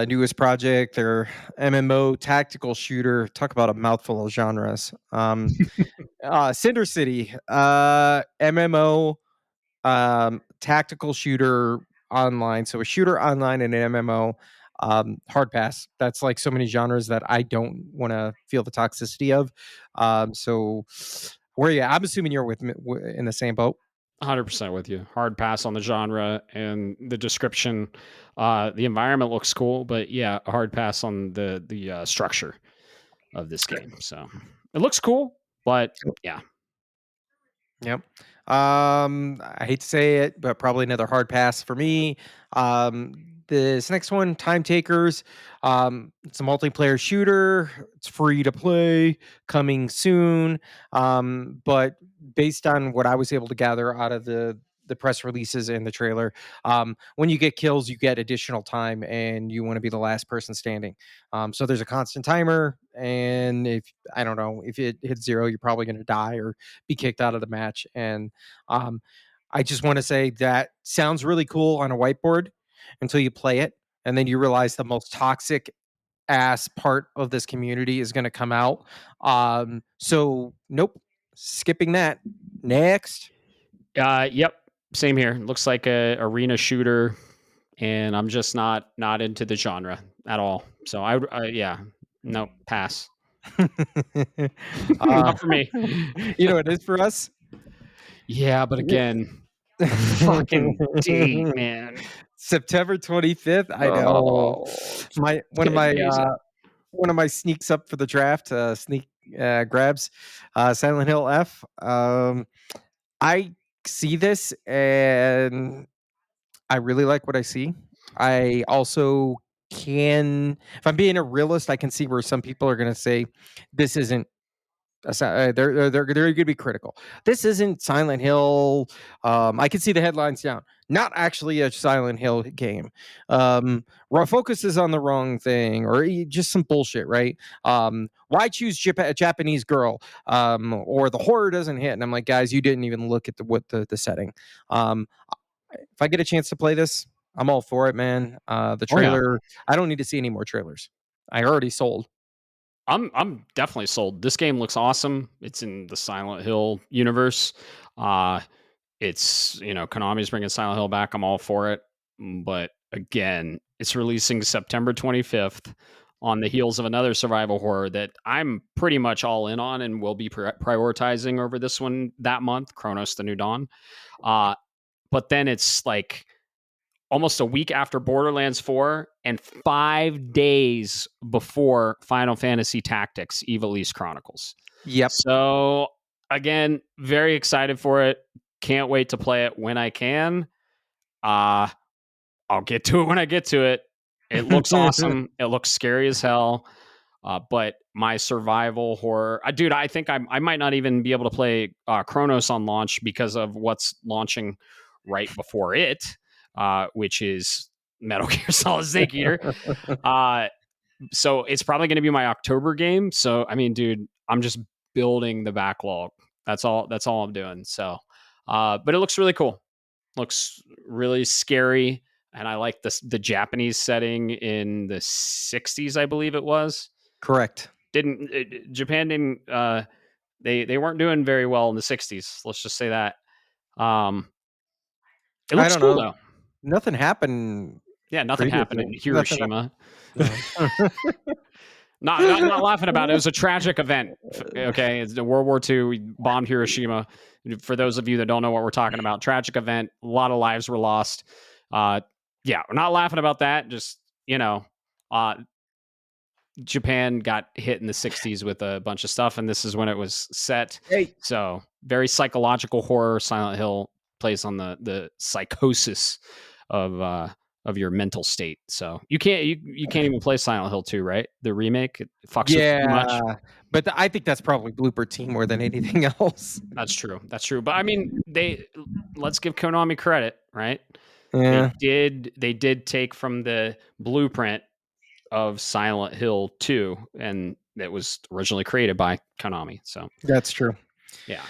newest project, their MMO tactical shooter. Talk about a mouthful of genres. Cinder City, MMO, tactical shooter online. So a shooter online and an MMO. Hard pass. That's like so many genres that I don't want to feel the toxicity of. So Where you? I'm assuming you're with me in the same boat. 100% with you. Hard pass on the genre and the description. The environment looks cool, but yeah, a hard pass on the structure of this game. So it looks cool, but yeah. Yep. I hate to say it, but probably another hard pass for me. This next one, Time Takers. It's a multiplayer shooter. It's free to play, coming soon. But based on what I was able to gather out of the press releases and the trailer, when you get kills, you get additional time, and you want to be the last person standing. So there's a constant timer, and if I don't know if it hits 0, you're probably going to die or be kicked out of the match. And um, I just want to say that sounds really cool on a whiteboard until you play it, and then you realize the most toxic ass part of this community is going to come out. So nope, skipping that. Next. Yep. Same here. Looks like a arena shooter, and I'm just not into the genre at all. So yeah, no, pass. Not for me. You know what it is for us? Yeah, but again, the fucking date, man. September 25th. I know. Oh, One of my sneaks up for the draft, sneak grabs, Silent Hill F. I see this and I really like what I see. I also if I'm being a realist, I can see where some people are going to say this isn't. They're going to be critical. This isn't Silent Hill. I can see the headlines down. Not actually a Silent Hill game. Focuses on the wrong thing, or just some bullshit, right? Why choose a Japanese girl? Or the horror doesn't hit. And I'm like, guys, you didn't even look at the setting. If I get a chance to play this, I'm all for it, man. The trailer, I don't need to see any more trailers. I already sold. I'm definitely sold. This game looks awesome. It's in the Silent Hill universe. It's, Konami's bringing Silent Hill back. I'm all for it. But again, it's releasing September 25th on the heels of another survival horror that I'm pretty much all in on and will be prioritizing over this one that month, Chronos: The New Dawn. But then it's like almost a week after Borderlands 4 and 5 days before Final Fantasy Tactics Ivalice Chronicles. Yep. So again, very excited for it. Can't wait to play it when I can. I'll get to it when I get to it. It looks awesome. It looks scary as hell. But my survival horror, dude, I think I might not even be able to play Chronos on launch because of what's launching right before it. Which is Metal Gear Solid Snake Eater. So it's probably going to be my October game. So, I mean, dude, I'm just building the backlog. That's all I'm doing. So, but it looks really cool. Looks really scary. And I like the Japanese setting in the 60s, I believe it was. Correct. Japan didn't, they weren't doing very well in the 60s. Let's just say that. It looks cool though. Nothing happened. Yeah, nothing happened in Hiroshima. Not laughing about it. It was a tragic event. Okay, it's World War II. We bombed Hiroshima. For those of you that don't know what we're talking about, tragic event. A lot of lives were lost. Yeah, we're not laughing about that. Just Japan got hit in the 60s with a bunch of stuff, and this is when it was set. Hey. So very psychological horror. Silent Hill plays on the psychosis of your mental state. So you can't even play Silent Hill 2, right? The remake, it fucks with you too much. But I think that's probably Blooper Team more than anything else. That's true. But I mean, let's give Konami credit, right? Yeah. They did take from the blueprint of Silent Hill 2, and it was originally created by Konami. So that's true. Yeah.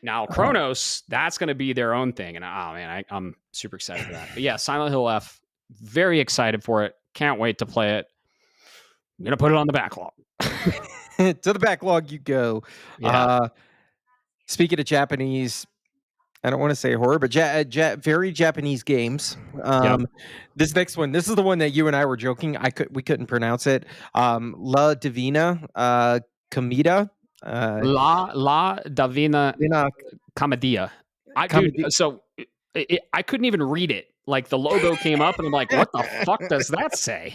Now Chronos, that's going to be their own thing, and I'm super excited for that. But yeah, Silent Hill F, very excited for it. Can't wait to play it. I'm gonna put it on the backlog. To the backlog you go. Yeah. Speaking of Japanese, I don't want to say horror, but very Japanese games. This next one, this is the one that you and I were joking. We couldn't pronounce it. La Divina Comida. La Divina Divina Commedia. Comedy. So I couldn't even read it. Like the logo came up, and I'm like, what the fuck does that say?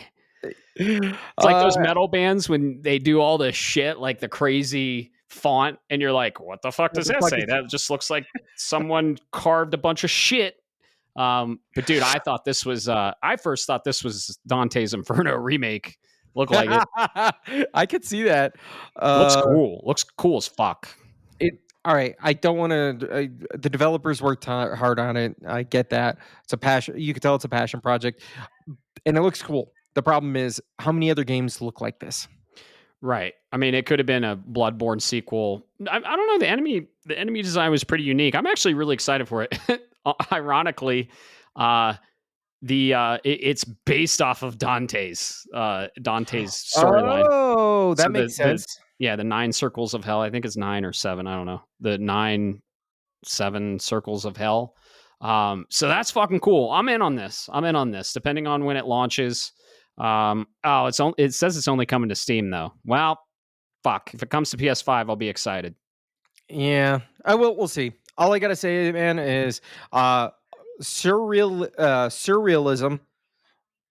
It's like those metal bands when they do all the shit, like the crazy font, and you're like, what the fuck What does the that fuck say? is That just looks like someone carved a bunch of shit. But dude, I thought this was I first thought this was Dante's Inferno remake. Looked like it. I could see that. Looks cool. Looks cool as fuck. All right. I don't want to. The developers worked hard on it. I get that. It's a passion. You can tell it's a passion project, and it looks cool. The problem is, how many other games look like this? Right. I mean, it could have been a Bloodborne sequel. I don't know. The enemy design was pretty unique. I'm actually really excited for it. Ironically, it's based off of Dante's storyline. Oh, that So makes sense. the 9 circles of hell. I think it's 9 or 7. I don't know. The 7 circles of hell. So that's fucking cool. I'm in on this. Depending on when it launches. It says it's only coming to Steam though. Well, fuck. If it comes to PS5, I'll be excited. Yeah, I will. We'll see. All I gotta say, man, is surrealism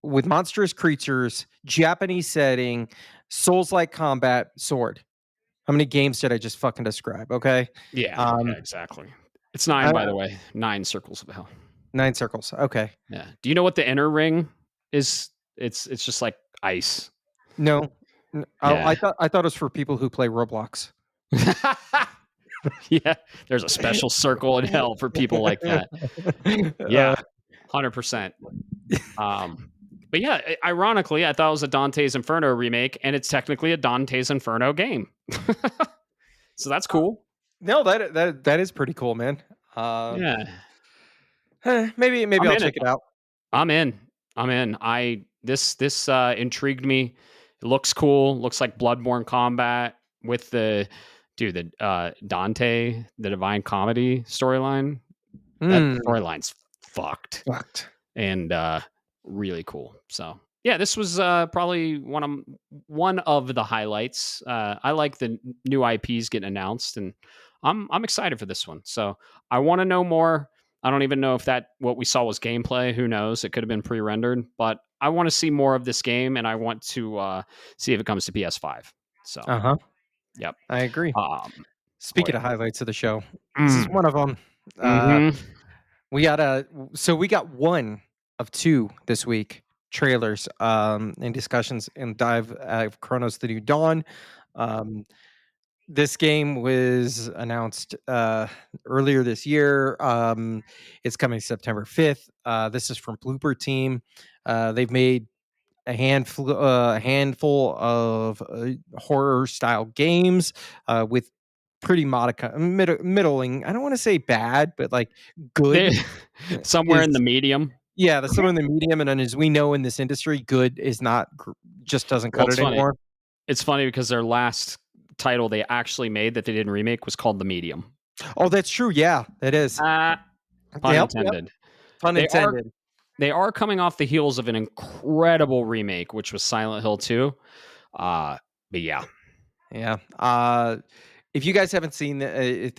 with monstrous creatures, Japanese setting, Souls-like combat, sword. How many games did I just fucking describe? Okay. Yeah, exactly. It's 9, by the way. 9 circles of hell. 9 circles. Okay. Yeah. Do you know what the inner ring is? It's just like ice. No. Yeah. I thought it was for people who play Roblox. Yeah, there's a special circle in hell for people like that. Yeah, 100%. But yeah, ironically, I thought it was a Dante's Inferno remake, and it's technically a Dante's Inferno game. So that's cool. No, that is pretty cool, man. Yeah. Maybe I'll check it out. I'm in. This intrigued me. It looks cool. Looks like Bloodborne combat with the Dante, the Divine Comedy storyline. That storyline's fucked. And really cool. So yeah, this was probably one of the highlights. I like the new IPs getting announced, and I'm excited for this one. So I want to know more. I don't even know if what we saw was gameplay. Who knows? It could have been pre-rendered, but I want to see more of this game, and I want to see if it comes to PS5. So yep, I agree. Speaking of highlights of the show, this is one of them. We got one of 2 this week trailers and discussions and dive Chronos the New Dawn. This game was announced earlier this year. It's coming September 5th. This is from Blooper Team. They've made a handful of horror style games with pretty middling. I don't want to say bad, but like good. Somewhere in the medium. Yeah, that's somewhere in the medium. And as we know in this industry, good is not just doesn't cut it anymore. It's funny because their last title they actually made that they didn't remake was called The Medium. Oh, that's true. Yeah, it is. Pun intended. Yep. Pun intended. They are coming off the heels of an incredible remake, which was Silent Hill 2. But yeah. Yeah. If you guys haven't seen if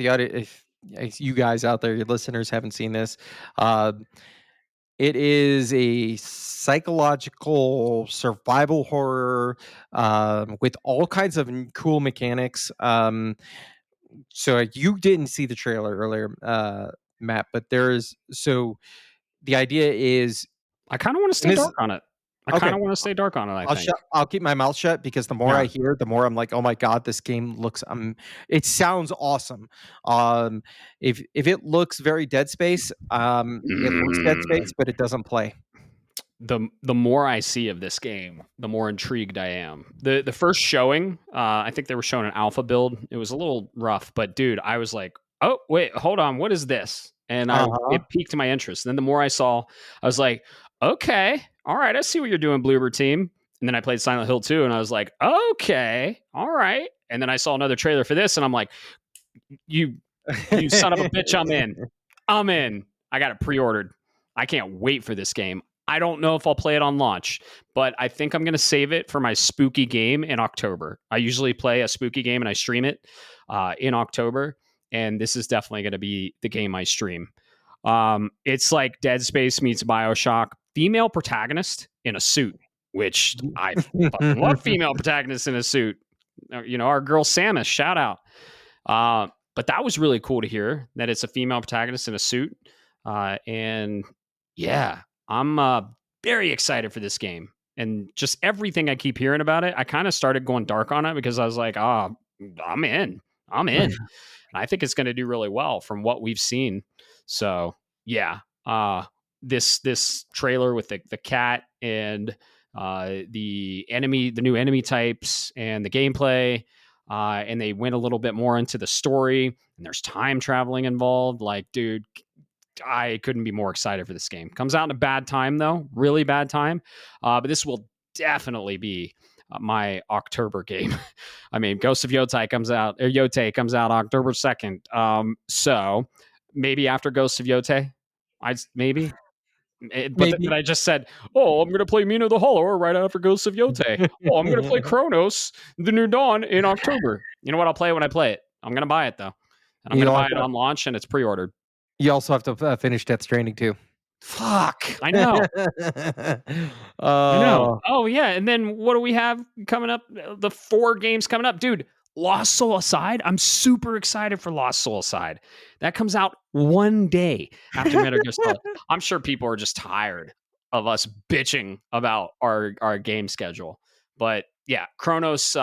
you guys out there, your listeners haven't seen this, it is a psychological survival horror with all kinds of cool mechanics. So you didn't see the trailer earlier, Matt, but the idea is I kind of want to stay dark on it. I'll keep my mouth shut because the more I hear, the more I'm like, oh my god, this game looks it sounds awesome. If it looks very Dead Space, it looks Dead Space, but it doesn't play. The more I see of this game, the more intrigued I am. The first showing, I think they were showing an alpha build. It was a little rough, but dude, I was like, oh wait, hold on, what is this? And it piqued my interest. And then the more I saw, I was like, okay, all right, I see what you're doing, Bloober Team. And then I played Silent Hill 2, and I was like, okay, all right. And then I saw another trailer for this, and I'm like, you son of a bitch, I'm in. I got it pre-ordered. I can't wait for this game. I don't know if I'll play it on launch, but I think I'm going to save it for my spooky game in October. I usually play a spooky game and I stream it in October, and this is definitely going to be the game I stream. It's like Dead Space meets BioShock, female protagonist in a suit, which I fucking love female protagonists in a suit. Our girl Samus, shout out. But that was really cool to hear that it's a female protagonist in a suit. And yeah, I'm very excited for this game. And just everything I keep hearing about it, I kind of started going dark on it because I was like, I'm in. And I think it's going to do really well from what we've seen. So yeah, this trailer with the cat and the new enemy types and the gameplay, and they went a little bit more into the story, and there's time traveling involved. Like, dude, I couldn't be more excited for this game. Comes out in a bad time though, really bad time, but this will definitely be my October game. I mean, Ghost of Yotei comes out October 2nd. So maybe after Ghost of Yotei, maybe. But then I just said, oh, I'm going to play Mina the Hollower right after Ghost of Yotei. Oh, I'm going to play Chronos, The New Dawn in October. You know what? I'll play it when I play it. I'm going to buy it, though. And I'm going to buy it on launch, and it's pre-ordered. You also have to finish Death Stranding, too. Fuck. I know. I know. Oh, yeah. And then what do we have coming up? The 4 games coming up. Dude, Lost Soul Aside. I'm super excited for Lost Soul Aside. That comes out one day after Metal Gear Solid. I'm sure people are just tired of us bitching about our game schedule. But yeah, Chronos,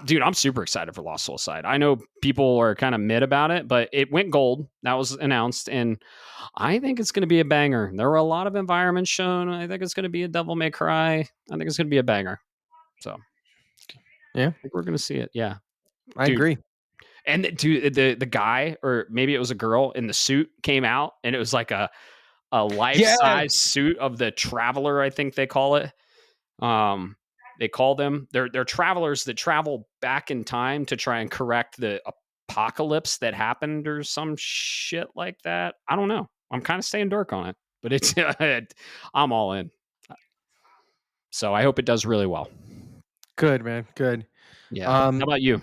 dude, I'm super excited for Lost Soul Aside. I know people are kind of mid about it, but it went gold. That was announced, and I think it's going to be a banger. There were a lot of environments shown. I think it's going to be a Devil May Cry. I think it's going to be a banger. So, yeah, I think we're going to see it. Yeah, I agree. And dude, the guy, or maybe it was a girl in the suit, came out, and it was like a life-size suit of the Traveler, I think they call it. They call them, they're travelers that travel back in time to try and correct the apocalypse that happened or some shit like that. I don't know. I'm kind of staying dark on it, but it's I'm all in. So I hope it does really well. Good, man. Good. Yeah. How about you?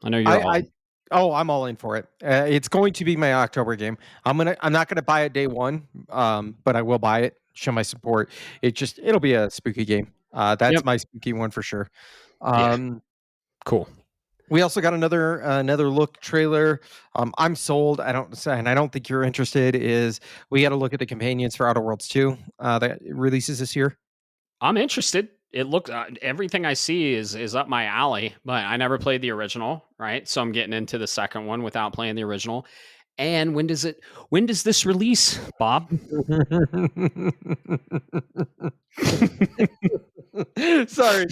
I know you're all in. I'm all in for it. It's going to be my October game. I'm not gonna buy it day one, but I will buy it. Show my support. It'll be a spooky game. That's my spooky one for sure. Cool. We also got another look trailer. I'm sold. I don't think you're interested. We got to look at the companions for Outer Worlds 2 that releases this year. I'm interested. It looks everything I see is up my alley, but I never played the original, right? So I'm getting into the second one without playing the original. And when does this release, Bob? Sorry.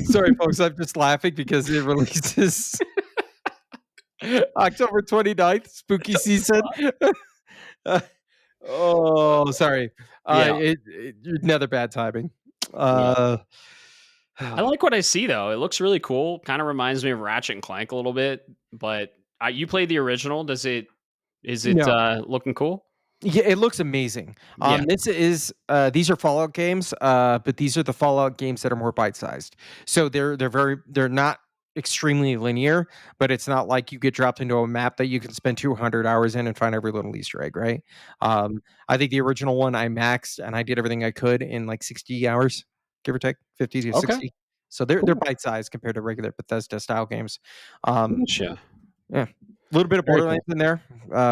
Sorry, folks. I'm just laughing because it releases October 29th, spooky season. Sorry. Another bad timing. I like what I see though. It looks really cool. Kind of reminds me of Ratchet and Clank a little bit. But you played the original. Is it looking cool? Yeah, it looks amazing. These are Fallout games, but these are the Fallout games that are more bite-sized. So they're not extremely linear, but it's not like you get dropped into a map that you can spend 200 hours in and find every little Easter egg, right? I think the original one I maxed and I did everything I could in like 60 hours, give or take 50 to 60. So they're bite-sized compared to regular Bethesda style games. Sure. Yeah. A little bit of Borderlands in there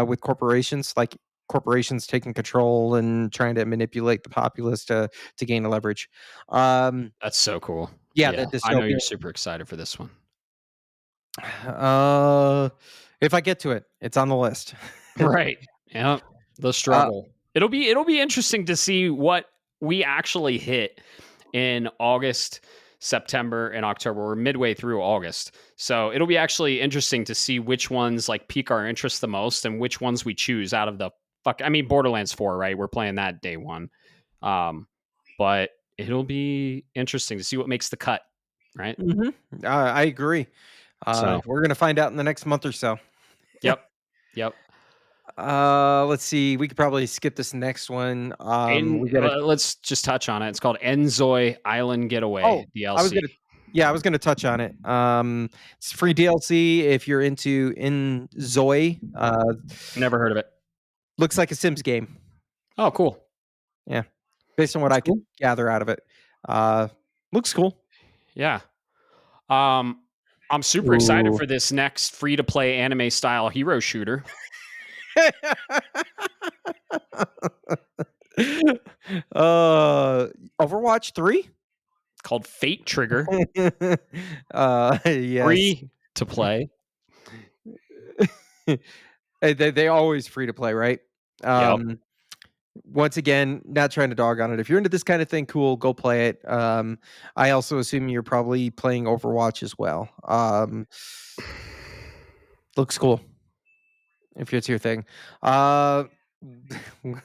with corporations, like corporations taking control and trying to manipulate the populace to gain leverage. That's so cool. Yeah, I know you're super excited for this one. If I get to it, it's on the list. Right. Yeah. The struggle. It'll be interesting to see what we actually hit in August, September, and October. We're midway through August. So it'll be actually interesting to see which ones like pique our interest the most and which ones we choose out of the Borderlands 4, right? We're playing that day one. But it'll be interesting to see what makes the cut, right? Mm-hmm. I agree. We're going to find out in the next month or so. Yep. Let's see. We could probably skip this next one. And We got to. let's just touch on it. It's called Enzoi Island Getaway Oh, I was DLC. gonna. Yeah, I was gonna touch on it. It's free DLC if you're into In Zoe. Never heard of it. Looks like a Sims game. Oh, cool. Yeah, based on what That's I could cool. gather out of it. Looks cool. Yeah. I'm super excited Ooh. for this next free to play anime style hero shooter. Overwatch 3? Called Fate Trigger. Yes. Free to play. They always free to play, right? Yep. Once again, not trying to dog on it. If you're into this kind of thing, cool, go play it. I also assume you're probably playing Overwatch as well. Looks cool. If it's your thing.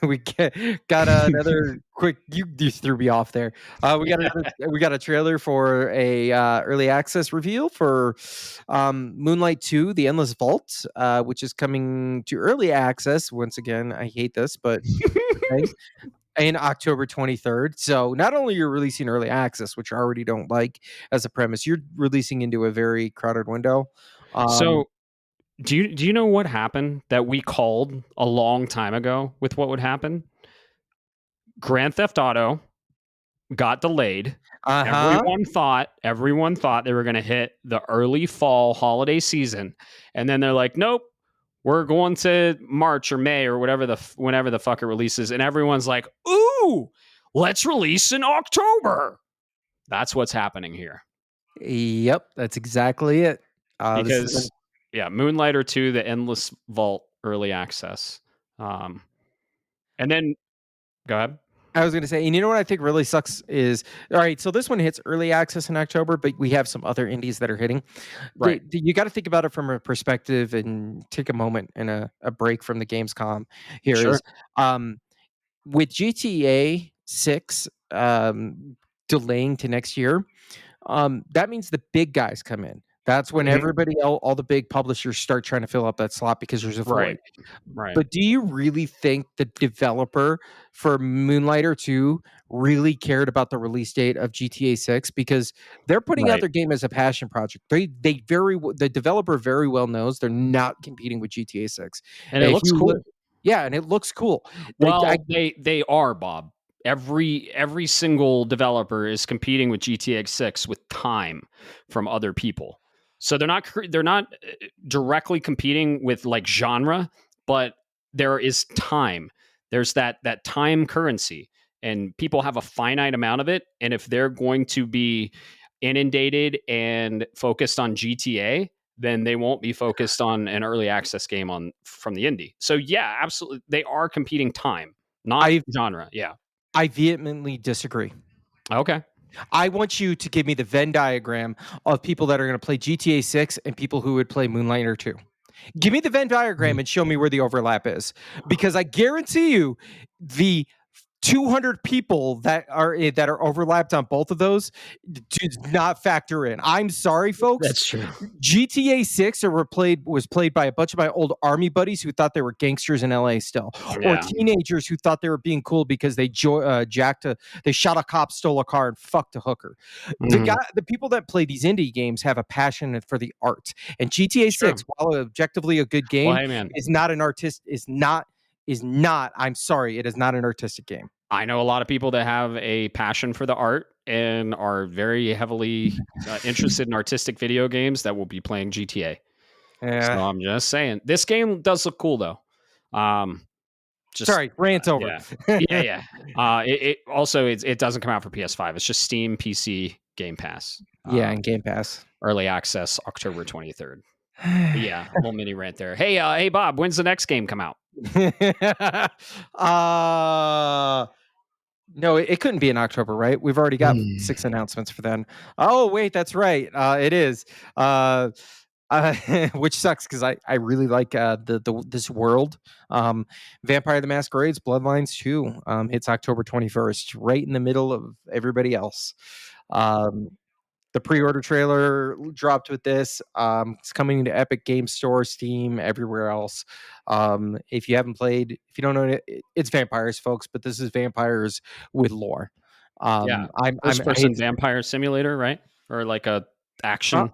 We got another quick. You threw me off there. We got a trailer for a early access reveal for Moonlight 2: The Endless Vault, which is coming to early access. Once again, I hate this, but okay, in October 23rd. So not only you're releasing early access, which I already don't like as a premise, you're releasing into a very crowded window. So do you know what happened that we called a long time ago with what would happen? Grand Theft Auto got delayed. Uh-huh. Everyone thought they were going to hit the early fall holiday season, and then they're like, nope, we're going to March or May or whenever the fuck it releases, and everyone's like, ooh, let's release in October. That's what's happening here. Yep, that's exactly it. Because Moonlighter 2, the Endless Vault early access, and then go ahead. I was going to say, and you know what I think really sucks is, all right, so this one hits early access in October, but we have some other indies that are hitting. Right. You got to think about it from a perspective and take a moment and a break from the Gamescom. Here Sure. is with GTA 6 delaying to next year, that means the big guys come in. That's when everybody, all the big publishers start trying to fill up that slot because there's a void. Right. But do you really think the developer for Moonlighter 2 really cared about the release date of GTA 6? Because they're putting out their game as a passion project. The developer very well knows they're not competing with GTA 6. And it looks cool. Yeah, and it looks cool. Well, they are, Bob. Every single developer is competing with GTA 6 with time from other people. So they're not directly competing with like genre, but there is time. There's that time currency, and people have a finite amount of it. And if they're going to be inundated and focused on GTA, then they won't be focused on an early access game from the indie. So yeah, absolutely, they are competing time, not genre. Yeah, I vehemently disagree. Okay. I want you to give me the Venn diagram of people that are going to play GTA 6 and people who would play Moonlighter 2. Give me the Venn diagram and show me where the overlap is. Because I guarantee you the 200 people that are overlapped on both of those does not factor in. I'm sorry, folks. That's true. GTA 6 was played by a bunch of my old army buddies who thought they were gangsters in LA still, or teenagers who thought they were being cool because they shot a cop, stole a car, and fucked a hooker. The people that play these indie games have a passion for the art, and GTA 6, while objectively a good game, is not an artist. Is not. I'm sorry, it is not an artistic game. I know a lot of people that have a passion for the art and are very heavily interested in artistic video games that will be playing GTA. So I'm just saying, this game does look cool though. Sorry, rant's over. Yeah. It also it doesn't come out for PS5. It's just Steam, PC, Game Pass. And Game Pass early access October 23rd. Yeah, a little mini rant there. Hey, Bob, when's the next game come out? No, it couldn't be in October, right? We've already got 6 announcements for then. Oh, wait, that's right. It is. Which sucks because I really like this world. Vampire the Masquerade's Bloodlines 2 hits October 21st, right in the middle of everybody else. The The pre-order trailer dropped with this. It's coming to Epic Game Store, Steam, everywhere else. If you haven't played, if you don't know it, it's vampires, folks, but this is vampires with lore. Yeah. I'm First person vampire simulator, right? Or like a uh, action.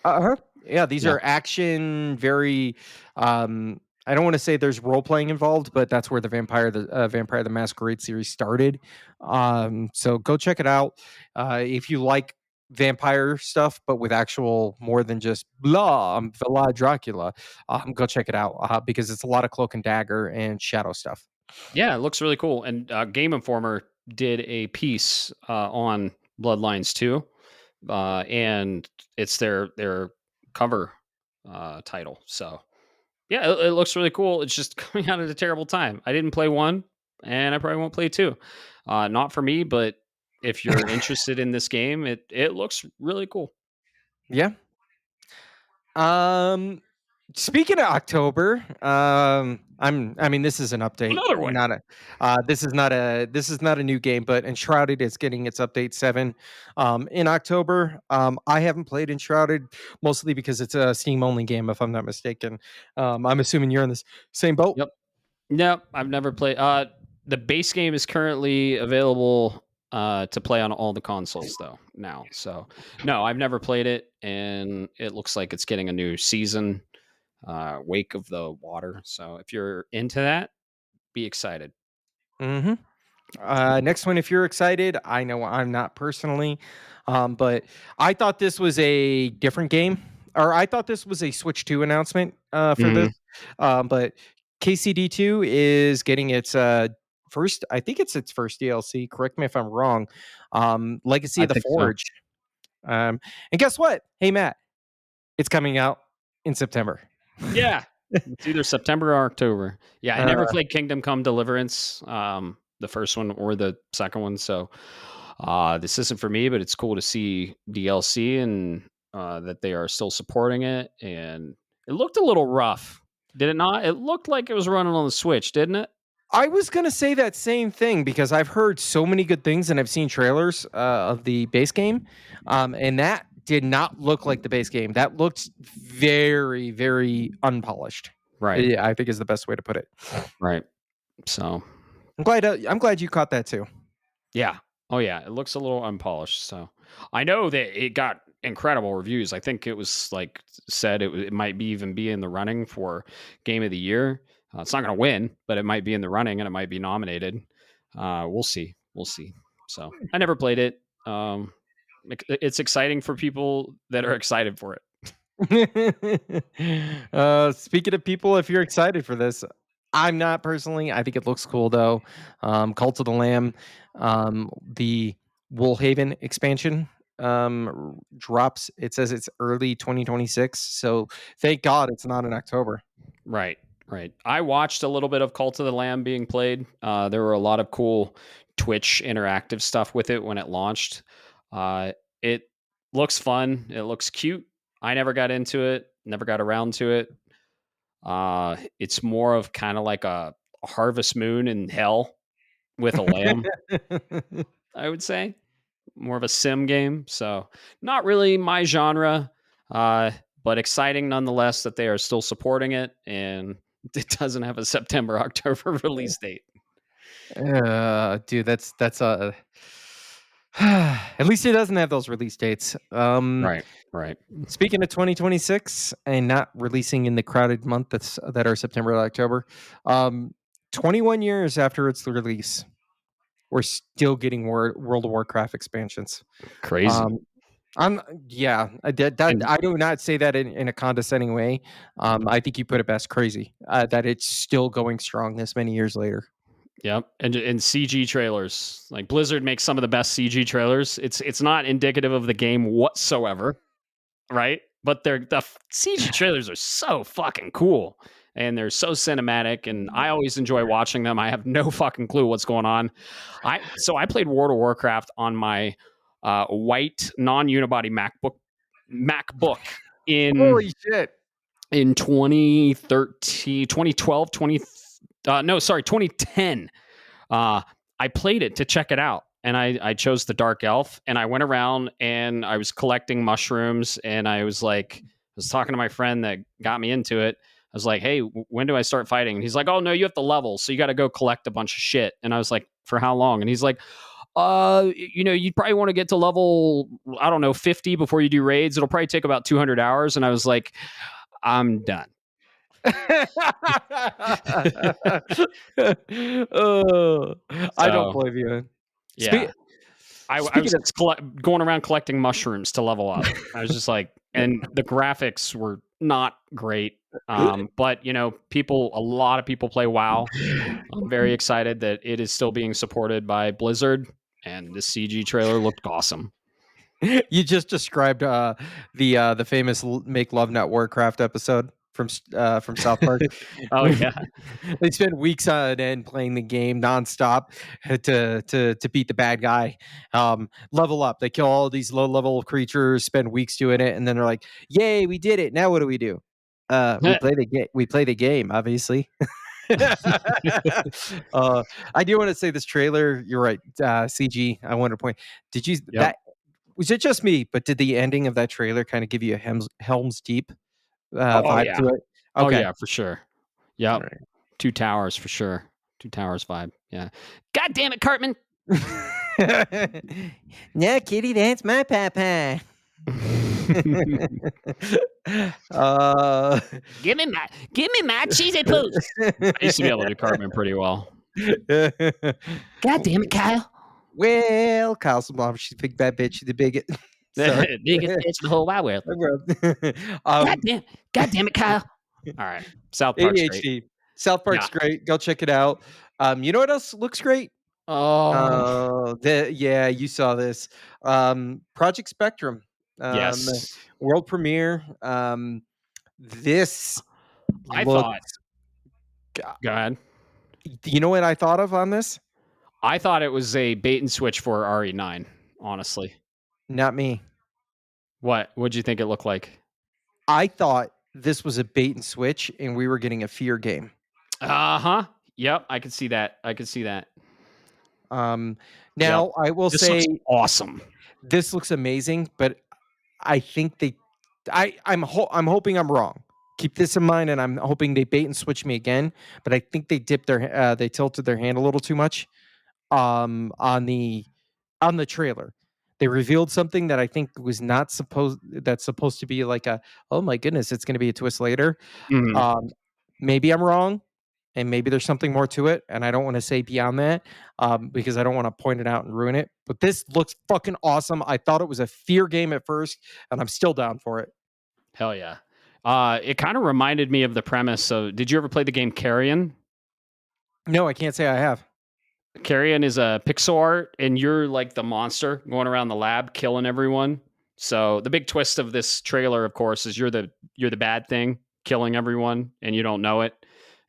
uh-huh. Yeah, these Yeah. are action, very I don't want to say there's role playing involved, but that's where the Vampire the Masquerade series started. So go check it out. If you like vampire stuff, but with actual more than just blah, Vlad Dracula, go check it out because it's a lot of cloak and dagger and shadow stuff. Yeah, it looks really cool. And Game Informer did a piece on Bloodlines 2, and it's their cover title. So yeah, it looks really cool. It's just coming out at a terrible time. I didn't play 1, and I probably won't play 2. Not for me, but if you're interested in this game, it looks really cool. Yeah. Speaking of October, I mean, this is an update. Another one. Not a. This is not a. This is not a new game, but Enshrouded is getting its update 7, in October. I haven't played Enshrouded mostly because it's a Steam only game, if I'm not mistaken. I'm assuming you're in this same boat. Yep. Nope, I've never played. The base game is currently available to play on all the consoles though now. So no, I've never played it, and it looks like it's getting a new season, Wake of the Water. So if you're into that, be excited. Mm-hmm. Next one, if you're excited, I know I'm not personally, but I thought this was a different game, or I thought this was a Switch 2 announcement for this. Mhm. But KCD2 is getting its first, I think it's its first DLC. Correct me if I'm wrong. Legacy I of the think so. Forge. And guess what? Hey, Matt, it's coming out in September. Yeah, it's either September or October. Yeah, I Uh, never played Kingdom Come Deliverance, the first one or the second one. So this isn't for me, but it's cool to see DLC and that they are still supporting it. And it looked a little rough, did it not? It looked like it was running on the Switch, didn't it? I was gonna say that same thing because I've heard so many good things and I've seen trailers of the base game, and that did not look like the base game. That looked very, very unpolished. Right, I think is the best way to put it. right. So I'm glad you caught that too. yeah. Oh yeah, it looks a little unpolished. So I know that it got incredible reviews. I think it was like said it might be even be in the running for Game of the Year. It's not going to win, but it might be in the running and it might be nominated. We'll see. We'll see. So I never played it. It's exciting for people that are excited for it. Speaking of people, if you're excited for this, I'm not personally. I think it looks cool though. Cult of the Lamb, the Woolhaven expansion drops. It says it's early 2026. So thank God it's not in October. Right, right. I watched a little bit of Cult of the Lamb being played. There were a lot of cool Twitch interactive stuff with it when it launched. It looks fun. It looks cute. I never got into it. Never got around to it. It's more of kind of like a Harvest Moon in hell with a lamb. I would say more of a sim game. So not really my genre, but exciting nonetheless that they are still supporting it, and it doesn't have a September October release date. Dude, that's a. At least it doesn't have those release dates. Right, right. Speaking of 2026 and not releasing in the crowded month that are September to October, 21 years after its release, we're still getting World of Warcraft expansions. Crazy. Um, I'm yeah, And I do not say that in a condescending way. I think you put it best, crazy that it's still going strong this many years later. yep, and CG trailers. Like Blizzard makes some of the best CG trailers. It's not indicative of the game whatsoever, right? But the CG trailers are so fucking cool, and they're so cinematic, and I always enjoy watching them. I have no fucking clue what's going on. I played World of Warcraft on my white non-unibody MacBook in Holy shit! in 2013, 2010. I played it to check it out, and I chose the dark elf, and I went around and I was collecting mushrooms, and I was talking to my friend that got me into it. I was like, hey, when do I start fighting? And he's like, oh no, you have to level, so you got to go collect a bunch of shit. And I was like, for how long? And he's like, you probably want to get to level, I don't know, 50 before you do raids. It'll probably take about 200 hours. And I was like, I'm done. Oh, I don't So, blame you. yeah. I was Speaking of going around collecting mushrooms to level up. I was just like, and the graphics were not great. But a lot of people play WoW. I'm very excited that it is still being supported by Blizzard, and the CG trailer looked awesome. you just described the famous "Make Love Not Warcraft" episode from South Park. Oh yeah, They spend weeks on end playing the game nonstop to beat the bad guy. Level up. They kill all these low level creatures. Spend weeks doing it, and then they're like, "Yay, we did it! Now what do we do? We play the game. We play the game, obviously." I do want to say this trailer. You're right. CG. I wanted to point. Did you Yep. that? Was it just me? But did the ending of that trailer kind of give you a Helm's Deep vibe yeah. to it? Oh Okay. yeah, for sure. Yep. Right. Two Towers for sure. Two Towers vibe. Yeah. God damn it, Cartman. Yeah, kitty, that's my papa. Give me my cheesy poops. I used to be able to do Cartman pretty well. God damn it, Kyle. Well, Kyle's mom, she's a big bad bitch. She's the biggest. Biggest bitch in the whole wide world. God damn it, Kyle. All right. South Park's ADHD. great. South Park's great. Go check it out. You know what else looks great? Oh. Yeah, you saw this. Project Spectrum. Yes. World premiere. This I looks. thought. Go ahead. You know what I thought of on this? I thought it was a bait and switch for RE9, honestly. Not me. What'd you think it looked like? I thought this was a bait and switch and we were getting a fear game. Uh-huh. Yep, I could see that. Now I will say looks awesome. This looks amazing, but I think I'm hoping I'm wrong. Keep this in mind, and I'm hoping they bait and switch me again. But I think they they tilted their hand a little too much on the trailer. They revealed something that I think was not supposed to be like oh my goodness, it's going to be a twist later. Mm-hmm. Maybe I'm wrong, and maybe there's something more to it, and I don't want to say beyond that because I don't want to point it out and ruin it. But this looks fucking awesome. I thought it was a fear game at first, and I'm still down for it. Hell yeah. It kind of reminded me of the premise of, did you ever play the game Carrion? No, I can't say I have. Carrion is a pixel art, and you're like the monster going around the lab killing everyone. So the big twist of this trailer, of course, is you're the bad thing killing everyone, and you don't know it.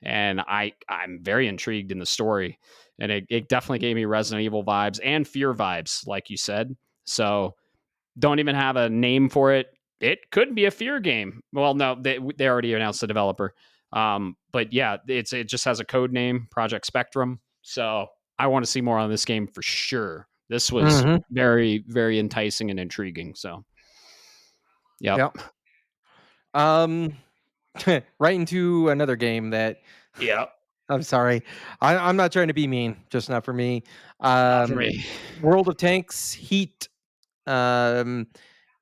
And I'm very intrigued in the story, and it definitely gave me Resident Evil vibes and fear vibes, like you said. So don't even have a name for it. It could be a fear game. Well, no, they already announced the developer. But yeah, it just has a code name, Project Spectrum. So I want to see more on this game for sure. This was very, very enticing and intriguing. So, yep. Right into another game that. Yep. I'm sorry. I'm not trying to be mean. Just not for me. Not for me. World of Tanks Heat. It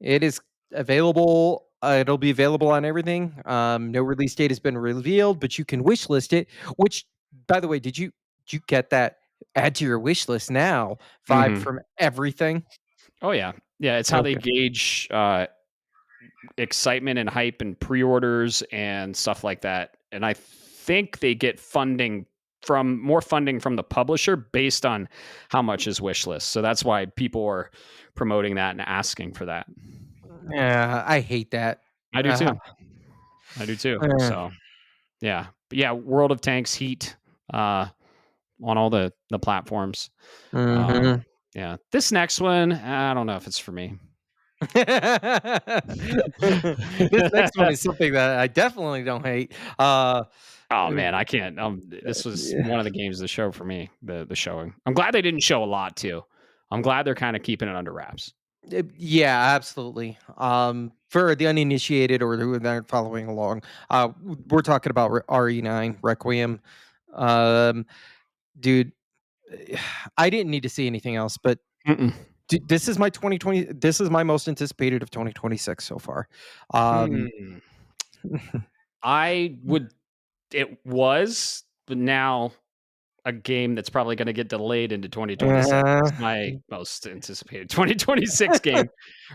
is available. It'll be available on everything. No release date has been revealed, but you can wishlist it. Which, by the way, did you get that? Add to your wish list now. Vibe from everything. Oh yeah, yeah. It's how they gauge excitement and hype and pre-orders and stuff like that. And I think they get more funding from the publisher based on how much is wish list. So that's why people are promoting that and asking for that. Yeah, I hate that. I do too. So yeah, but yeah, World of Tanks Heat on all the platforms. Yeah, this next one, I don't know if it's for me. This next one is something that I definitely don't hate. Oh man, I can't. This was one of the games of the show for me. The showing. I'm glad they didn't show a lot too. I'm glad they're kind of keeping it under wraps. Yeah, absolutely. For the uninitiated or who aren't following along, we're talking about RE9 Requiem. Um, dude, I didn't need to see anything else, but Mm-mm. this is my 2020. This is my most anticipated of 2026 so far. Um, I would. It was, but now a game that's probably going to get delayed into 2026 is uh, my most anticipated 2026 game.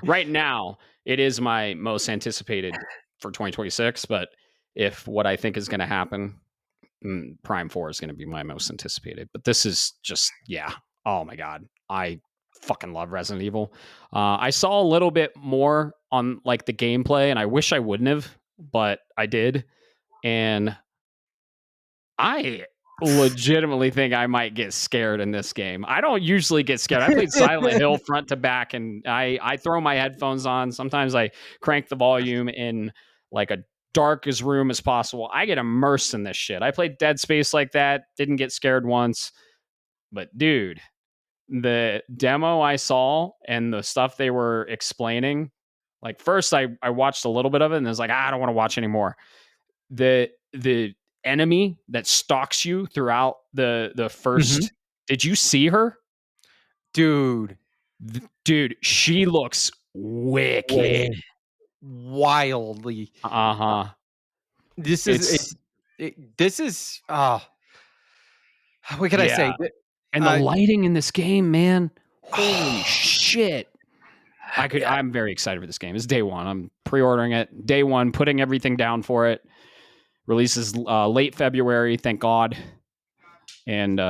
Right now, it is my most anticipated for 2026. But if what I think is going to happen, Prime 4 is going to be my most anticipated. But this is just, yeah. Oh my God. I fucking love Resident Evil. I saw a little bit more on like the gameplay, and I wish I wouldn't have, but I did. And I legitimately think I might get scared in this game. I don't usually get scared. I played Silent Hill front to back, and I throw my headphones on. Sometimes I crank the volume in like a dark as room as possible. I get immersed in this shit. I played Dead Space like that. Didn't get scared once. But dude, the demo I saw and the stuff they were explaining, like first I watched a little bit of it and I was like, I don't want to watch anymore. The enemy that stalks you throughout the first, did you see her? dude, Dude, she looks wicked. wildly. Uh-huh. This It's is this is what can I yeah. say? And the Uh, lighting in this game, man. Holy shit. I'm very excited for this game. It's day one. I'm pre-ordering it. Day one, putting everything down for it. Releases late February, thank God. And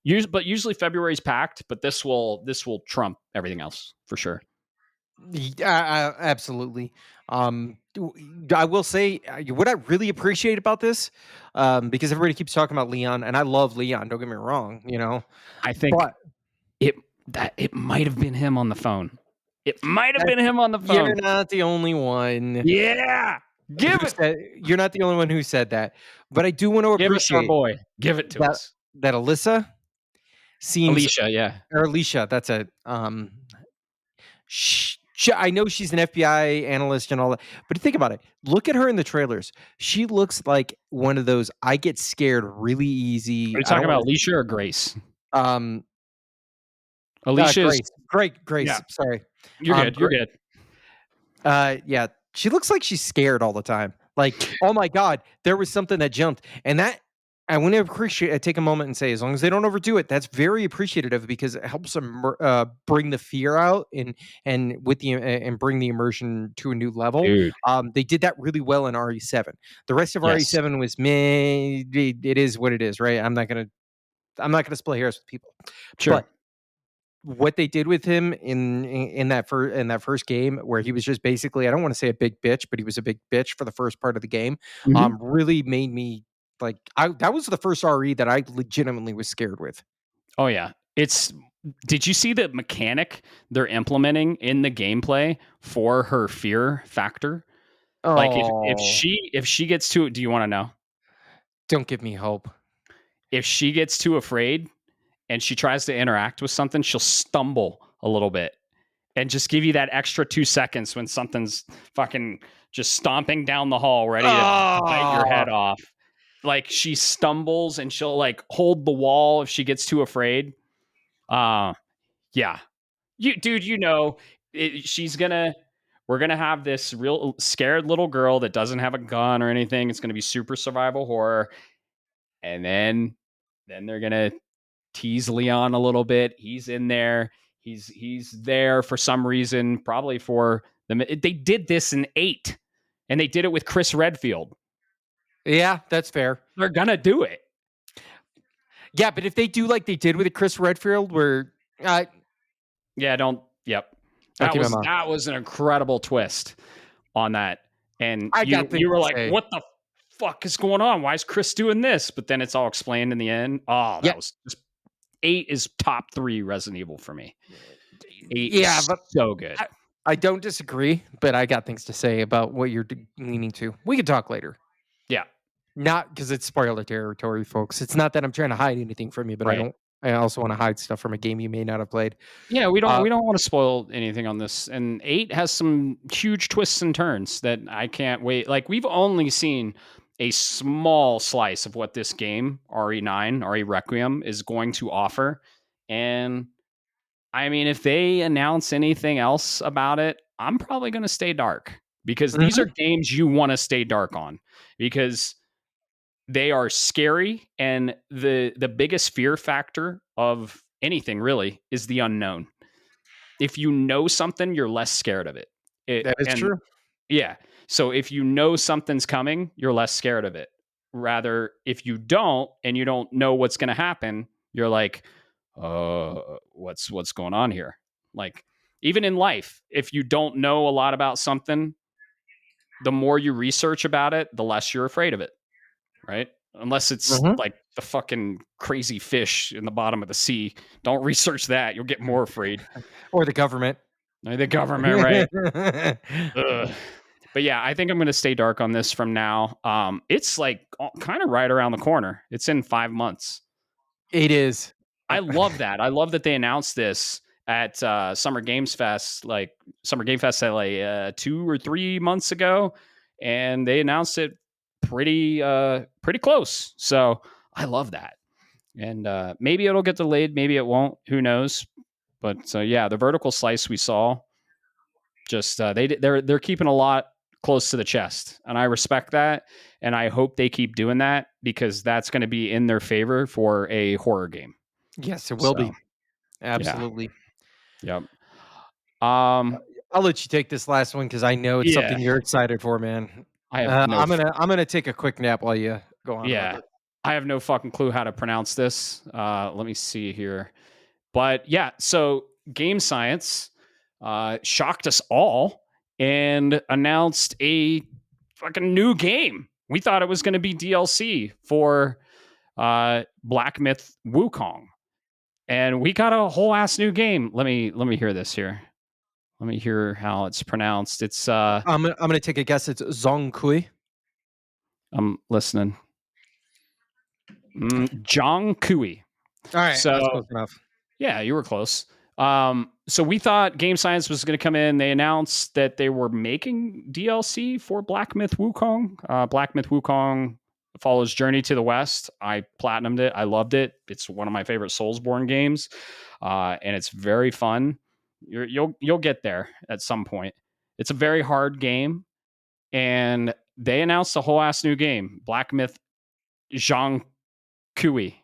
usually February's packed, but this will trump everything else for sure. Yeah, absolutely. I will say what I really appreciate about this, because everybody keeps talking about Leon, and I love Leon. Don't get me wrong, I think but it might have been him on the phone. It might have been him on the phone. you're not the only one. Yeah, give it. You're not the only one who said that. But I do want to Give us our appreciate boy. Give it to that us. that Alyssa seems Alicia, yeah. or Alicia. That's a I know she's an FBI analyst and all that, but think about it. Look at her in the trailers. She looks like one of those I get scared really Are easy. you I talking don't about want Alicia or Grace? to Alicia is Grace. yeah. Sorry. You're good. You're good. Yeah, she looks like she's scared all the time. Like, oh my god, there was something that jumped, and that I want to appreciate. I take a moment and say, as long as they don't overdo it, that's very appreciative because it helps them bring the fear out and with the and bring the immersion to a new level. Dude. They did that really well in RE7. The rest of Yes. RE7 was meh. It is what it is, right? I'm not gonna split hairs with people, Sure. but what they did with him in that first game where he was just basically I don't want to say a big bitch, but he was a big bitch for the first part of the game, really made me like that was the first RE that I legitimately was scared with. Oh yeah. Did you see the mechanic they're implementing in the gameplay for her fear factor? Like Oh, if she gets too, do you want to know? don't give me hope. If she gets too afraid and she tries to interact with something, she'll stumble a little bit and just give you that extra 2 seconds when something's fucking just stomping down the hall ready to bite your head off. Like she stumbles and she'll like hold the wall if she gets too afraid. Yeah. Dude, we're gonna have this real scared little girl that doesn't have a gun or anything. It's gonna be super survival horror. And then they're gonna tease Leon a little bit. He's in there. He's there for some reason, probably for them. They did this in 8, and they did it with Chris Redfield. Yeah, that's fair. They're gonna do it. Yeah, but if they do like they did with Chris Redfield, where yeah, don't. Yep, that was an incredible twist on that. And you were like, what the fuck is going on? Why is Chris doing this? But then it's all explained in the end. Oh, that was just 8 is top 3 Resident Evil for me. 8 is but so good. I don't disagree, but I got things to say about what you're leaning to. We can talk later. Yeah. Not because it's spoiler territory, folks. It's not that I'm trying to hide anything from you, but right. I also want to hide stuff from a game you may not have played. Yeah, we don't want to spoil anything on this. And 8 has some huge twists and turns that I can't wait. Like we've only seen a small slice of what this game, RE9, RE Requiem, is going to offer. And I mean, if they announce anything else about it, I'm probably going to stay dark because these are games you want to stay dark on because they are scary, and the biggest fear factor of anything really is the unknown. If you know something, you're less scared of it. That is And true. yeah, so if you know something's coming, you're less scared of it. Rather, if you don't and you don't know what's going to happen, you're like, what's going on here? Like even in life, if you don't know a lot about something, the more you research about it, the less you're afraid of it, right? Unless it's like the fucking crazy fish in the bottom of the sea. Don't research that. You'll get more afraid. Or the government. The government, right? Ugh. But yeah, I think I'm going to stay dark on this from now. It's like kind of right around the corner. It's in 5 months. It is. I love that. I love that they announced this at Summer Game Fest like 2 or 3 months ago, and they announced it pretty close. So I love that. And maybe it'll get delayed, maybe it won't. Who knows? But yeah, the vertical slice we saw, just they're keeping a lot close to the chest, and I respect that, and I hope they keep doing that because that's going to be in their favor for a horror game. Yes, it will be. Absolutely. Yeah. Yep. I'll let you take this last one because I know it's something you're excited for, man. I have I'm gonna take a quick nap while you go on. Yeah, I have no fucking clue how to pronounce this. Let me see here, but yeah. So Game Science shocked us all and announced a fucking new game. We thought it was going to be DLC for Black Myth Wukong, and we got a whole ass new game. Let me hear this here. Let me hear how it's pronounced. It's I'm gonna take a guess. It's Zongkui. I'm listening. Zhang Kui. All right, so that's close enough. Yeah, you were close. So we thought Game Science was going to come in. They announced that they were making DLC for Black Myth Wukong. Black Myth Wukong follows Journey to the West. I platinumed it. I loved it. It's one of my favorite Soulsborne games, and it's very fun. You'll get there at some point. It's a very hard game, and they announced a whole ass new game, Black Myth Zhang Kui,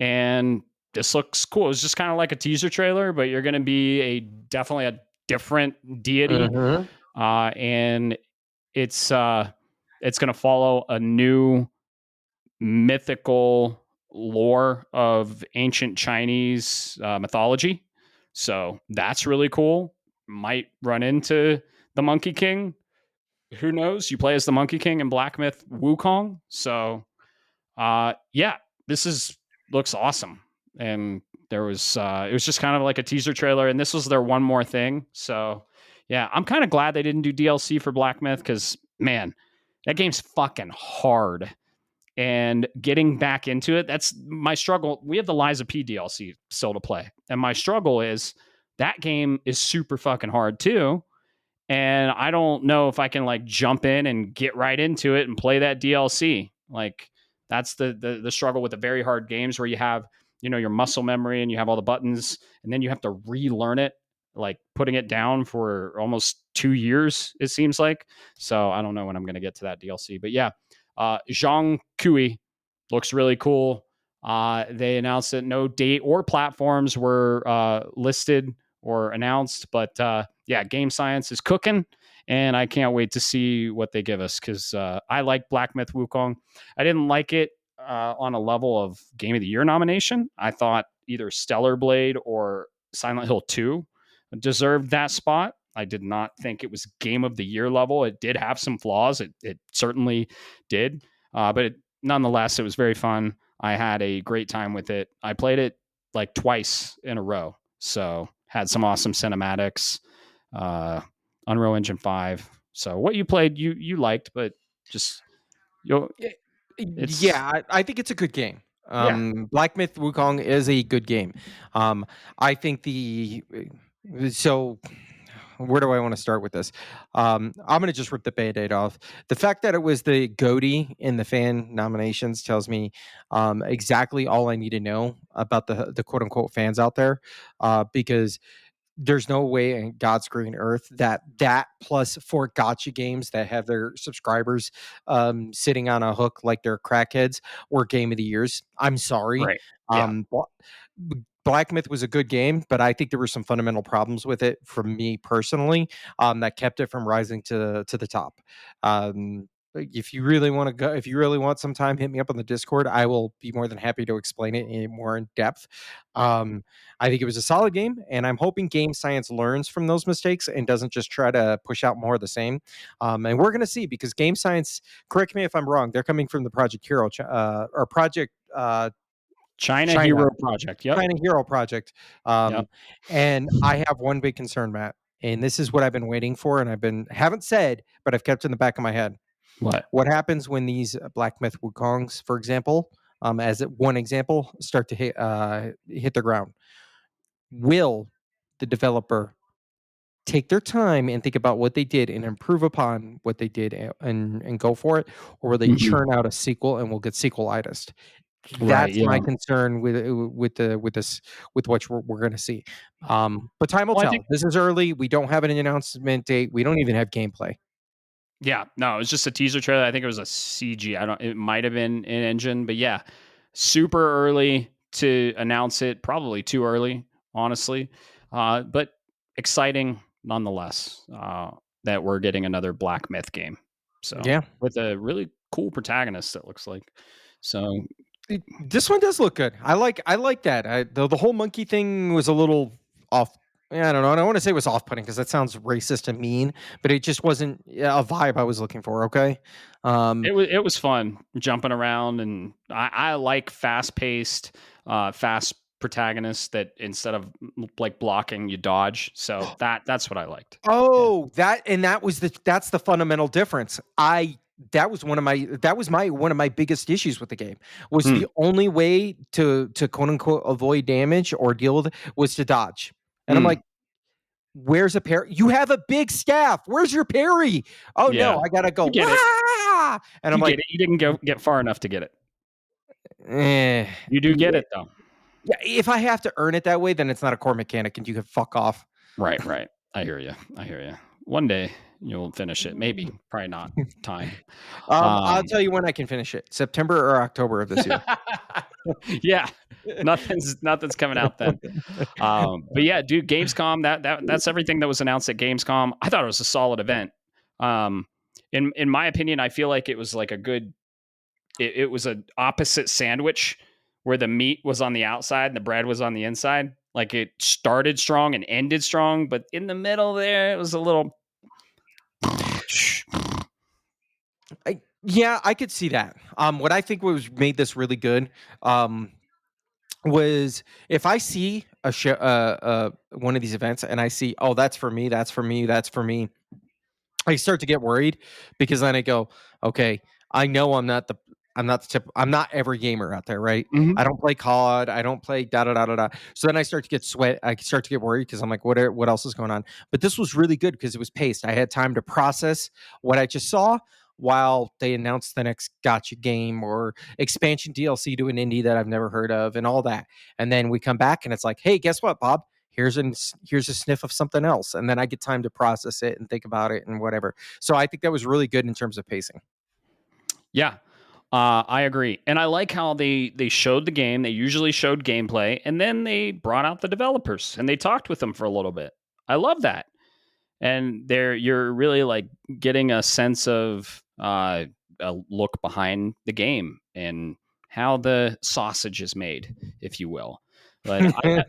and this looks cool. It's just kind of like a teaser trailer, but you're going to be definitely a different deity, and it's going to follow a new mythical lore of ancient Chinese mythology. So that's really cool. Might run into the Monkey King. Who knows? You play as the Monkey King in Black Myth Wukong. So, yeah, this looks awesome. And there was it was just kind of like a teaser trailer, and this was their one more thing. So yeah, I'm kind of glad they didn't do DLC for Black Myth because man, that game's fucking hard. And getting back into it, that's my struggle. We have the Liza P DLC still to play, and my struggle is that game is super fucking hard too. And I don't know if I can like jump in and get right into it and play that DLC. Like that's the struggle with the very hard games where you have, you know, your muscle memory and you have all the buttons and then you have to relearn it, like putting it down for almost 2 years, it seems like. So I don't know when I'm going to get to that DLC, but yeah, Zhang Kui looks really cool. They announced that no date or platforms were listed or announced, but yeah, Game Science is cooking, and I can't wait to see what they give us because I like Black Myth Wukong. I didn't like it on a level of Game of the Year nomination. I thought either Stellar Blade or Silent Hill 2 deserved that spot. I did not think it was Game of the Year level. It did have some flaws. It certainly did. But nonetheless, it was very fun. I had a great time with it. I played it like twice in a row. So had some awesome cinematics, Unreal Engine 5. So what you played, you liked, but just yeah, I think it's a good game. Yeah. Black Myth Wukong is a good game. I think so where do I want to start with this? I'm going to just rip the Band-Aid off. The fact that it was the GOTY in the fan nominations tells me exactly all I need to know about the quote unquote fans out there, because there's no way in God's green earth that plus 4 gotcha games that have their subscribers sitting on a hook like they're crackheads were game of the years. I'm sorry. Right. Yeah. Um, Black Myth was a good game, but I think there were some fundamental problems with it for me personally, that kept it from rising to the top. If you really want to go, if you really want some time, hit me up on the Discord. I will be more than happy to explain it in more in depth. I think it was a solid game, and I'm hoping Game Science learns from those mistakes and doesn't just try to push out more of the same. And we're going to see, because Game Science, correct me if I'm wrong, they're coming from the Project Hero or Project China China Hero Project. Yep. China Hero Project. Yep. And I have one big concern, Matt, and this is what I've been waiting for, and haven't said, but I've kept in the back of my head. What? What happens when these Black Myth Wukongs, for example, one example, start to hit the ground? Will the developer take their time and think about what they did and improve upon what they did and go for it, or will they Mhm. churn out a sequel and we'll get sequelitis? Right. That's my Yeah. concern with what we're going to see. But time will Well, I tell. think. This is early. We don't have an announcement date. We don't even have gameplay. Yeah, no, it was just a teaser trailer. I think it was a CG. I don't. It might have been an engine, but yeah, super early to announce it. Probably too early, honestly, but exciting nonetheless. That we're getting another Black Myth game. So Yeah. with a really cool protagonist, it looks like. So This one does look good. I like that. The whole monkey thing was a little off. Yeah, I don't know. I don't want to say it was off-putting because that sounds racist and mean, but it just wasn't a vibe I was looking for. Okay. it was fun jumping around, and I like fast paced, fast protagonists that instead of like blocking, you dodge. So that's what I liked. Yeah. Oh, that's the fundamental difference. That was my one of my biggest issues with the game, was Hmm. the only way to quote unquote avoid damage or deal with it was to dodge. And I'm Hmm. like, where's a parry? You have a big staff. Where's your parry? Oh Yeah. no, I gotta go. You get it. Wah! And I'm You get like, it. You didn't go get far enough to get it. eh. You do get Yeah, it though. if I have to earn it that way, then it's not a core mechanic, and you can fuck off. Right. Right. I hear you. I hear you. One day you'll finish it. Maybe. Probably not. Time. I'll Um. tell you when I can finish it. September or October of this year. Yeah. Nothing's coming out then. But yeah, dude, Gamescom, that's everything that was announced at Gamescom. I thought it was a solid event. Um, in my opinion, I feel like it was like a good. It was an opposite sandwich where the meat was on the outside and the bread was on the inside. Like it started strong and ended strong, but in the middle there, it was a little. Yeah, I could see that. What I think was made this really good, was if I see a show, one of these events, and I see, oh, that's for me, that's for me, that's for me. I start to get worried, because then I go, okay, I know I'm not every gamer out there, right? Mhm. I don't play COD, I don't play da da da da da. So then I start to get I start to get worried, because I'm like, what else is going on? But this was really good because it was paced. I had time to process what I just saw while they announced the next gotcha game or expansion DLC to an indie that I've never heard of and all that. And then we come back and it's like, hey, guess what, Bob? Here's a sniff of something else, and then I get time to process it and think about it and whatever. So I think that was really good in terms of pacing. Yeah, I agree, and I like how they showed the game. They usually showed gameplay, and then they brought out the developers and they talked with them for a little bit. I love that, and you're really like getting a sense of a look behind the game and how the sausage is made, if you will. But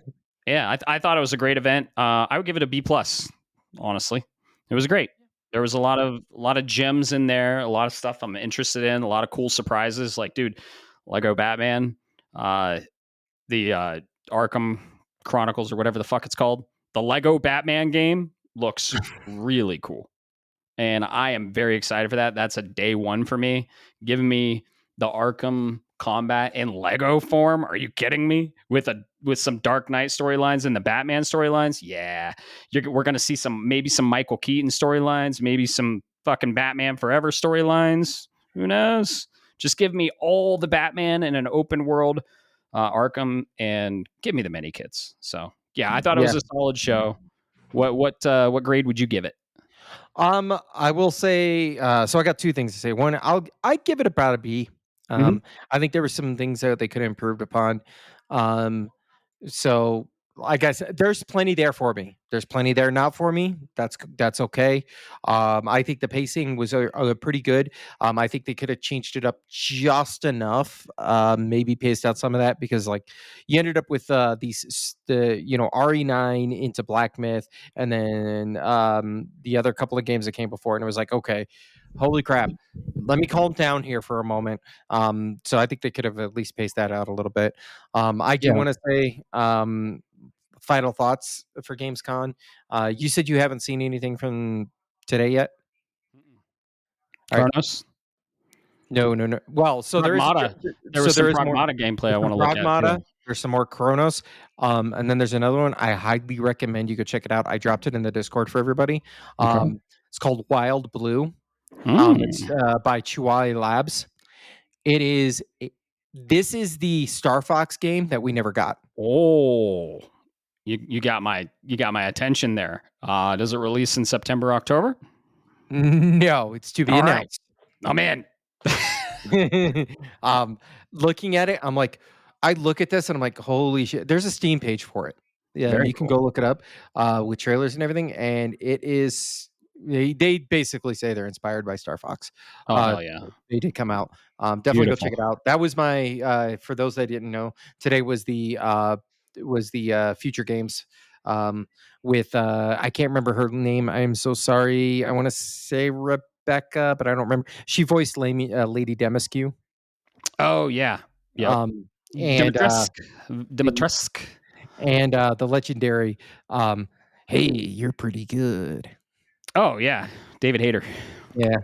yeah, I thought it was a great event. I would give it a B plus. Honestly, it was great. There was a lot of gems in there, a lot of stuff I'm interested in, a lot of cool surprises. Like, dude, Lego Batman, uh, the Arkham Chronicles or whatever the fuck it's called, the Lego Batman game looks really cool, and I am very excited for that. That's a day one for me. Giving me the Arkham Kombat in Lego form. Are you kidding me? With some Dark Knight storylines and the Batman storylines? Yeah. We're going to see maybe some Michael Keaton storylines, maybe some fucking Batman Forever storylines. Who knows? Just give me all the Batman in an open world Arkham and give me the mini kits. So, yeah, I thought it Yeah. was a solid show. What grade would you give it? I will say, so I got two things to say. One, I'd give it about a B. Mhm. I think there were some things that they could have improved upon. Um, so like I said, there's plenty there for me. There's plenty there not for me. That's okay. I think the pacing was pretty good. I think they could have changed it up just enough. Maybe paced out some of that because like you ended up with the RE9 into Black Myth, and then the other couple of games that came before, and it was like, okay, holy crap. Let me calm down here for a moment. So I think they could have at least paced that out a little bit. I do Yeah. want to say final thoughts for Gamescom. You said you haven't seen anything from today yet. All right. Chronos? No, no, no. Well, so there is Pragmata. There so was some there is more. Pragmata gameplay I There's some want to look at Pragmata. too. There's some more Chronos. And then there's another one. I highly recommend you go check it out. I dropped it in the Discord for everybody. Okay. It's called Wild Blue. It's Mm. by Chuai Labs. This is the Star Fox game that we never got. Oh, you got my attention there. Does it release in September, October? No, it's to be All right. announced. I'm in. Looking at it, I'm like, I look at this and I'm like, holy shit! There's a Steam page for it. Yeah, Very you can cool. go look it up with trailers and everything, and it is. They basically say they're inspired by Star Fox. Oh hell yeah! They did come out. Definitely go Beautiful. check it out. That was my for those that didn't know. Today was the Future Games with I can't remember her name. I am so sorry. I want to say Rebecca, but I don't remember. She voiced Lady Demascu. Oh yeah. Yep. Um, and the Dimitrescu. the legendary hey, you're pretty good. Oh yeah. David Hayter. Yeah.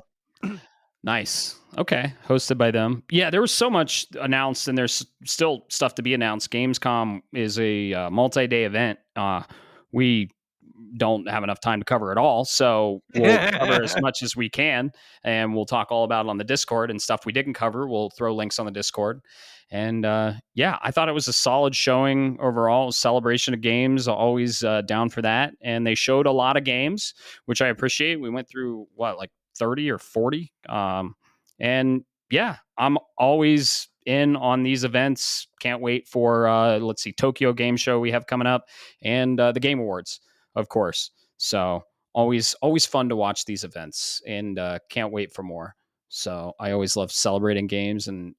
Nice. Okay. Hosted by them. Yeah, there was so much announced, and there's still stuff to be announced. Gamescom is a multi-day event. We don't have enough time to cover it all, so we'll cover as much as we can, and we'll talk all about it on the Discord, and stuff we didn't cover, we'll throw links on the Discord. And yeah, I thought it was a solid showing overall. Celebration of games, always down for that. And they showed a lot of games, which I appreciate. We went through like 30 or 40. And yeah, I'm always in on these events. Can't wait for let's see, Tokyo Game Show we have coming up, and the Game Awards, of course. So always fun to watch these events, and can't wait for more. So I always love celebrating games and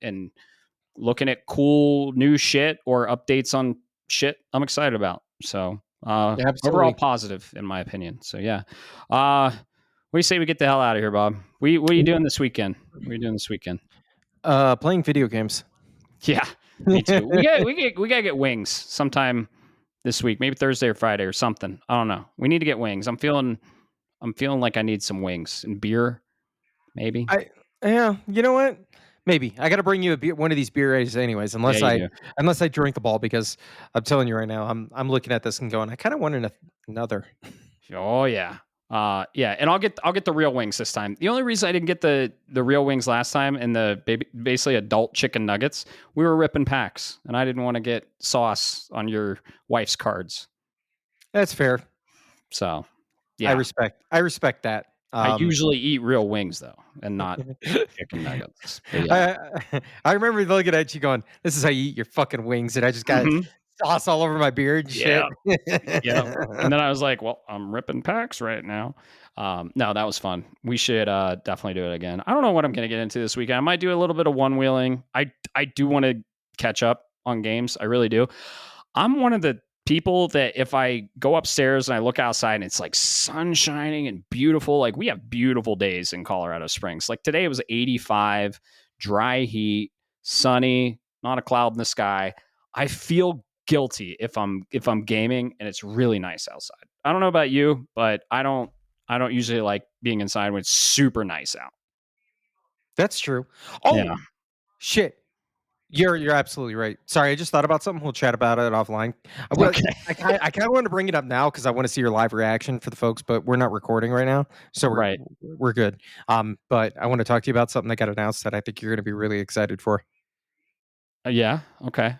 looking at cool new shit or updates on shit I'm excited about. So overall Absolutely. positive in my opinion. So yeah. What do you say we get the hell out of here, Bob? What are you doing this weekend? What are you doing this weekend? Playing video games. Yeah, me too. We gotta get wings sometime this week, maybe Thursday or Friday or something. I don't know. We need to get wings. I'm feeling like I need some wings and beer, maybe. Yeah, you know what? Maybe I got to bring you one of these beer races, anyways. Yeah, you do. Unless I drink the ball, because I'm telling you right now, I'm looking at this and going, I kind of want another. Oh yeah. Yeah, and I'll get the real wings this time. The only reason I didn't get the real wings last time and the basically adult chicken nuggets, we were ripping packs, and I didn't want to get sauce on your wife's cards. That's fair. So, yeah, I respect that. I usually eat real wings though, and not chicken nuggets. But yeah. I remember looking at you going, "This is how you eat your fucking wings," and I just got sauce all over my beard and shit. Yeah. And then I was like, well, I'm ripping packs right now. No, that was fun. We should definitely do it again. I don't know what I'm going to get into this weekend. I might do a little bit of one wheeling. I do want to catch up on games. I really do. I'm one of the people that if I go upstairs and I look outside and it's like sun shining and beautiful, like we have beautiful days in Colorado Springs. Like today it was 85, dry heat, sunny, not a cloud in the sky. I feel guilty if I'm gaming and it's really nice outside. I don't know about you, but I don't usually like being inside when it's super nice out. That's true. Oh Yeah. shit! You're absolutely right. Sorry, I just thought about something. We'll chat about it offline. Okay. I kind of want to bring it up now because I want to see your live reaction for the folks, but we're not recording right now, so Right. we're good. But I want to talk to you about something that got announced that I think you're going to be really excited for. Yeah. Okay.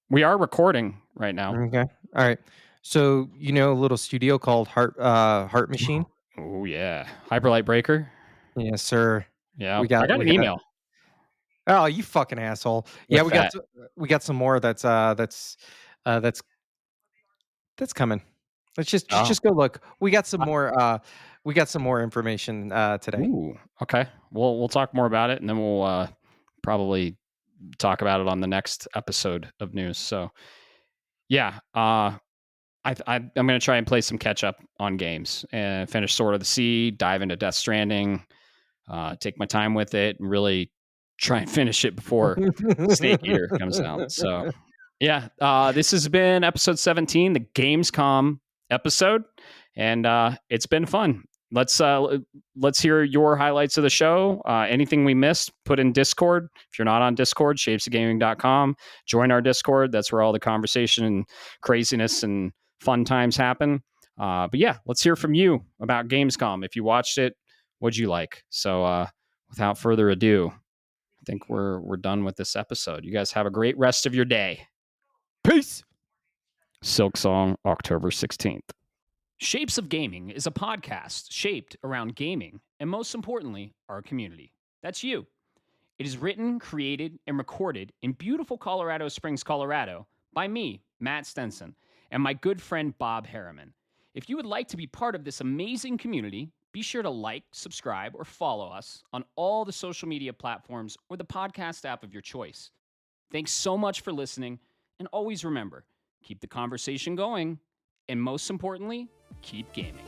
We are recording right now. Okay. All right. So you know a little studio called Heart Machine. Oh yeah. Hyperlight Breaker. Yes, sir. Yeah. We got I got an email. Oh, you fucking asshole! Yeah, With that. we got some more. That's coming. Let's Oh. just go look. We got some Uh, more. We got some more information today. Ooh. Okay. We'll talk more about it, and then we'll probably talk about it on the next episode of news. So yeah. I'm going to try and play some catch up on games and finish Sword of the Sea, dive into Death Stranding, take my time with it, and really try and finish it before Snake Eater comes out. So, yeah, this has been episode 17, the Gamescom episode, and it's been fun. Let's hear your highlights of the show. Anything we missed, put in Discord. If you're not on Discord, shapesofgaming.com. Join our Discord. That's where all the conversation and craziness and fun times happen. But yeah, let's hear from you about Gamescom. If you watched it, what'd you like? So without further ado, I think we're done with this episode. You guys have a great rest of your day. Peace. Silk Song, October 16th. Shapes of Gaming is a podcast shaped around gaming and, most importantly, our community. That's you. It is written, created, and recorded in beautiful Colorado Springs, Colorado by me, Matt Stenson, and my good friend Bob Harriman. If you would like to be part of this amazing community, be sure to like, subscribe, or follow us on all the social media platforms or the podcast app of your choice. Thanks so much for listening, and always remember, keep the conversation going, and most importantly, keep gaming.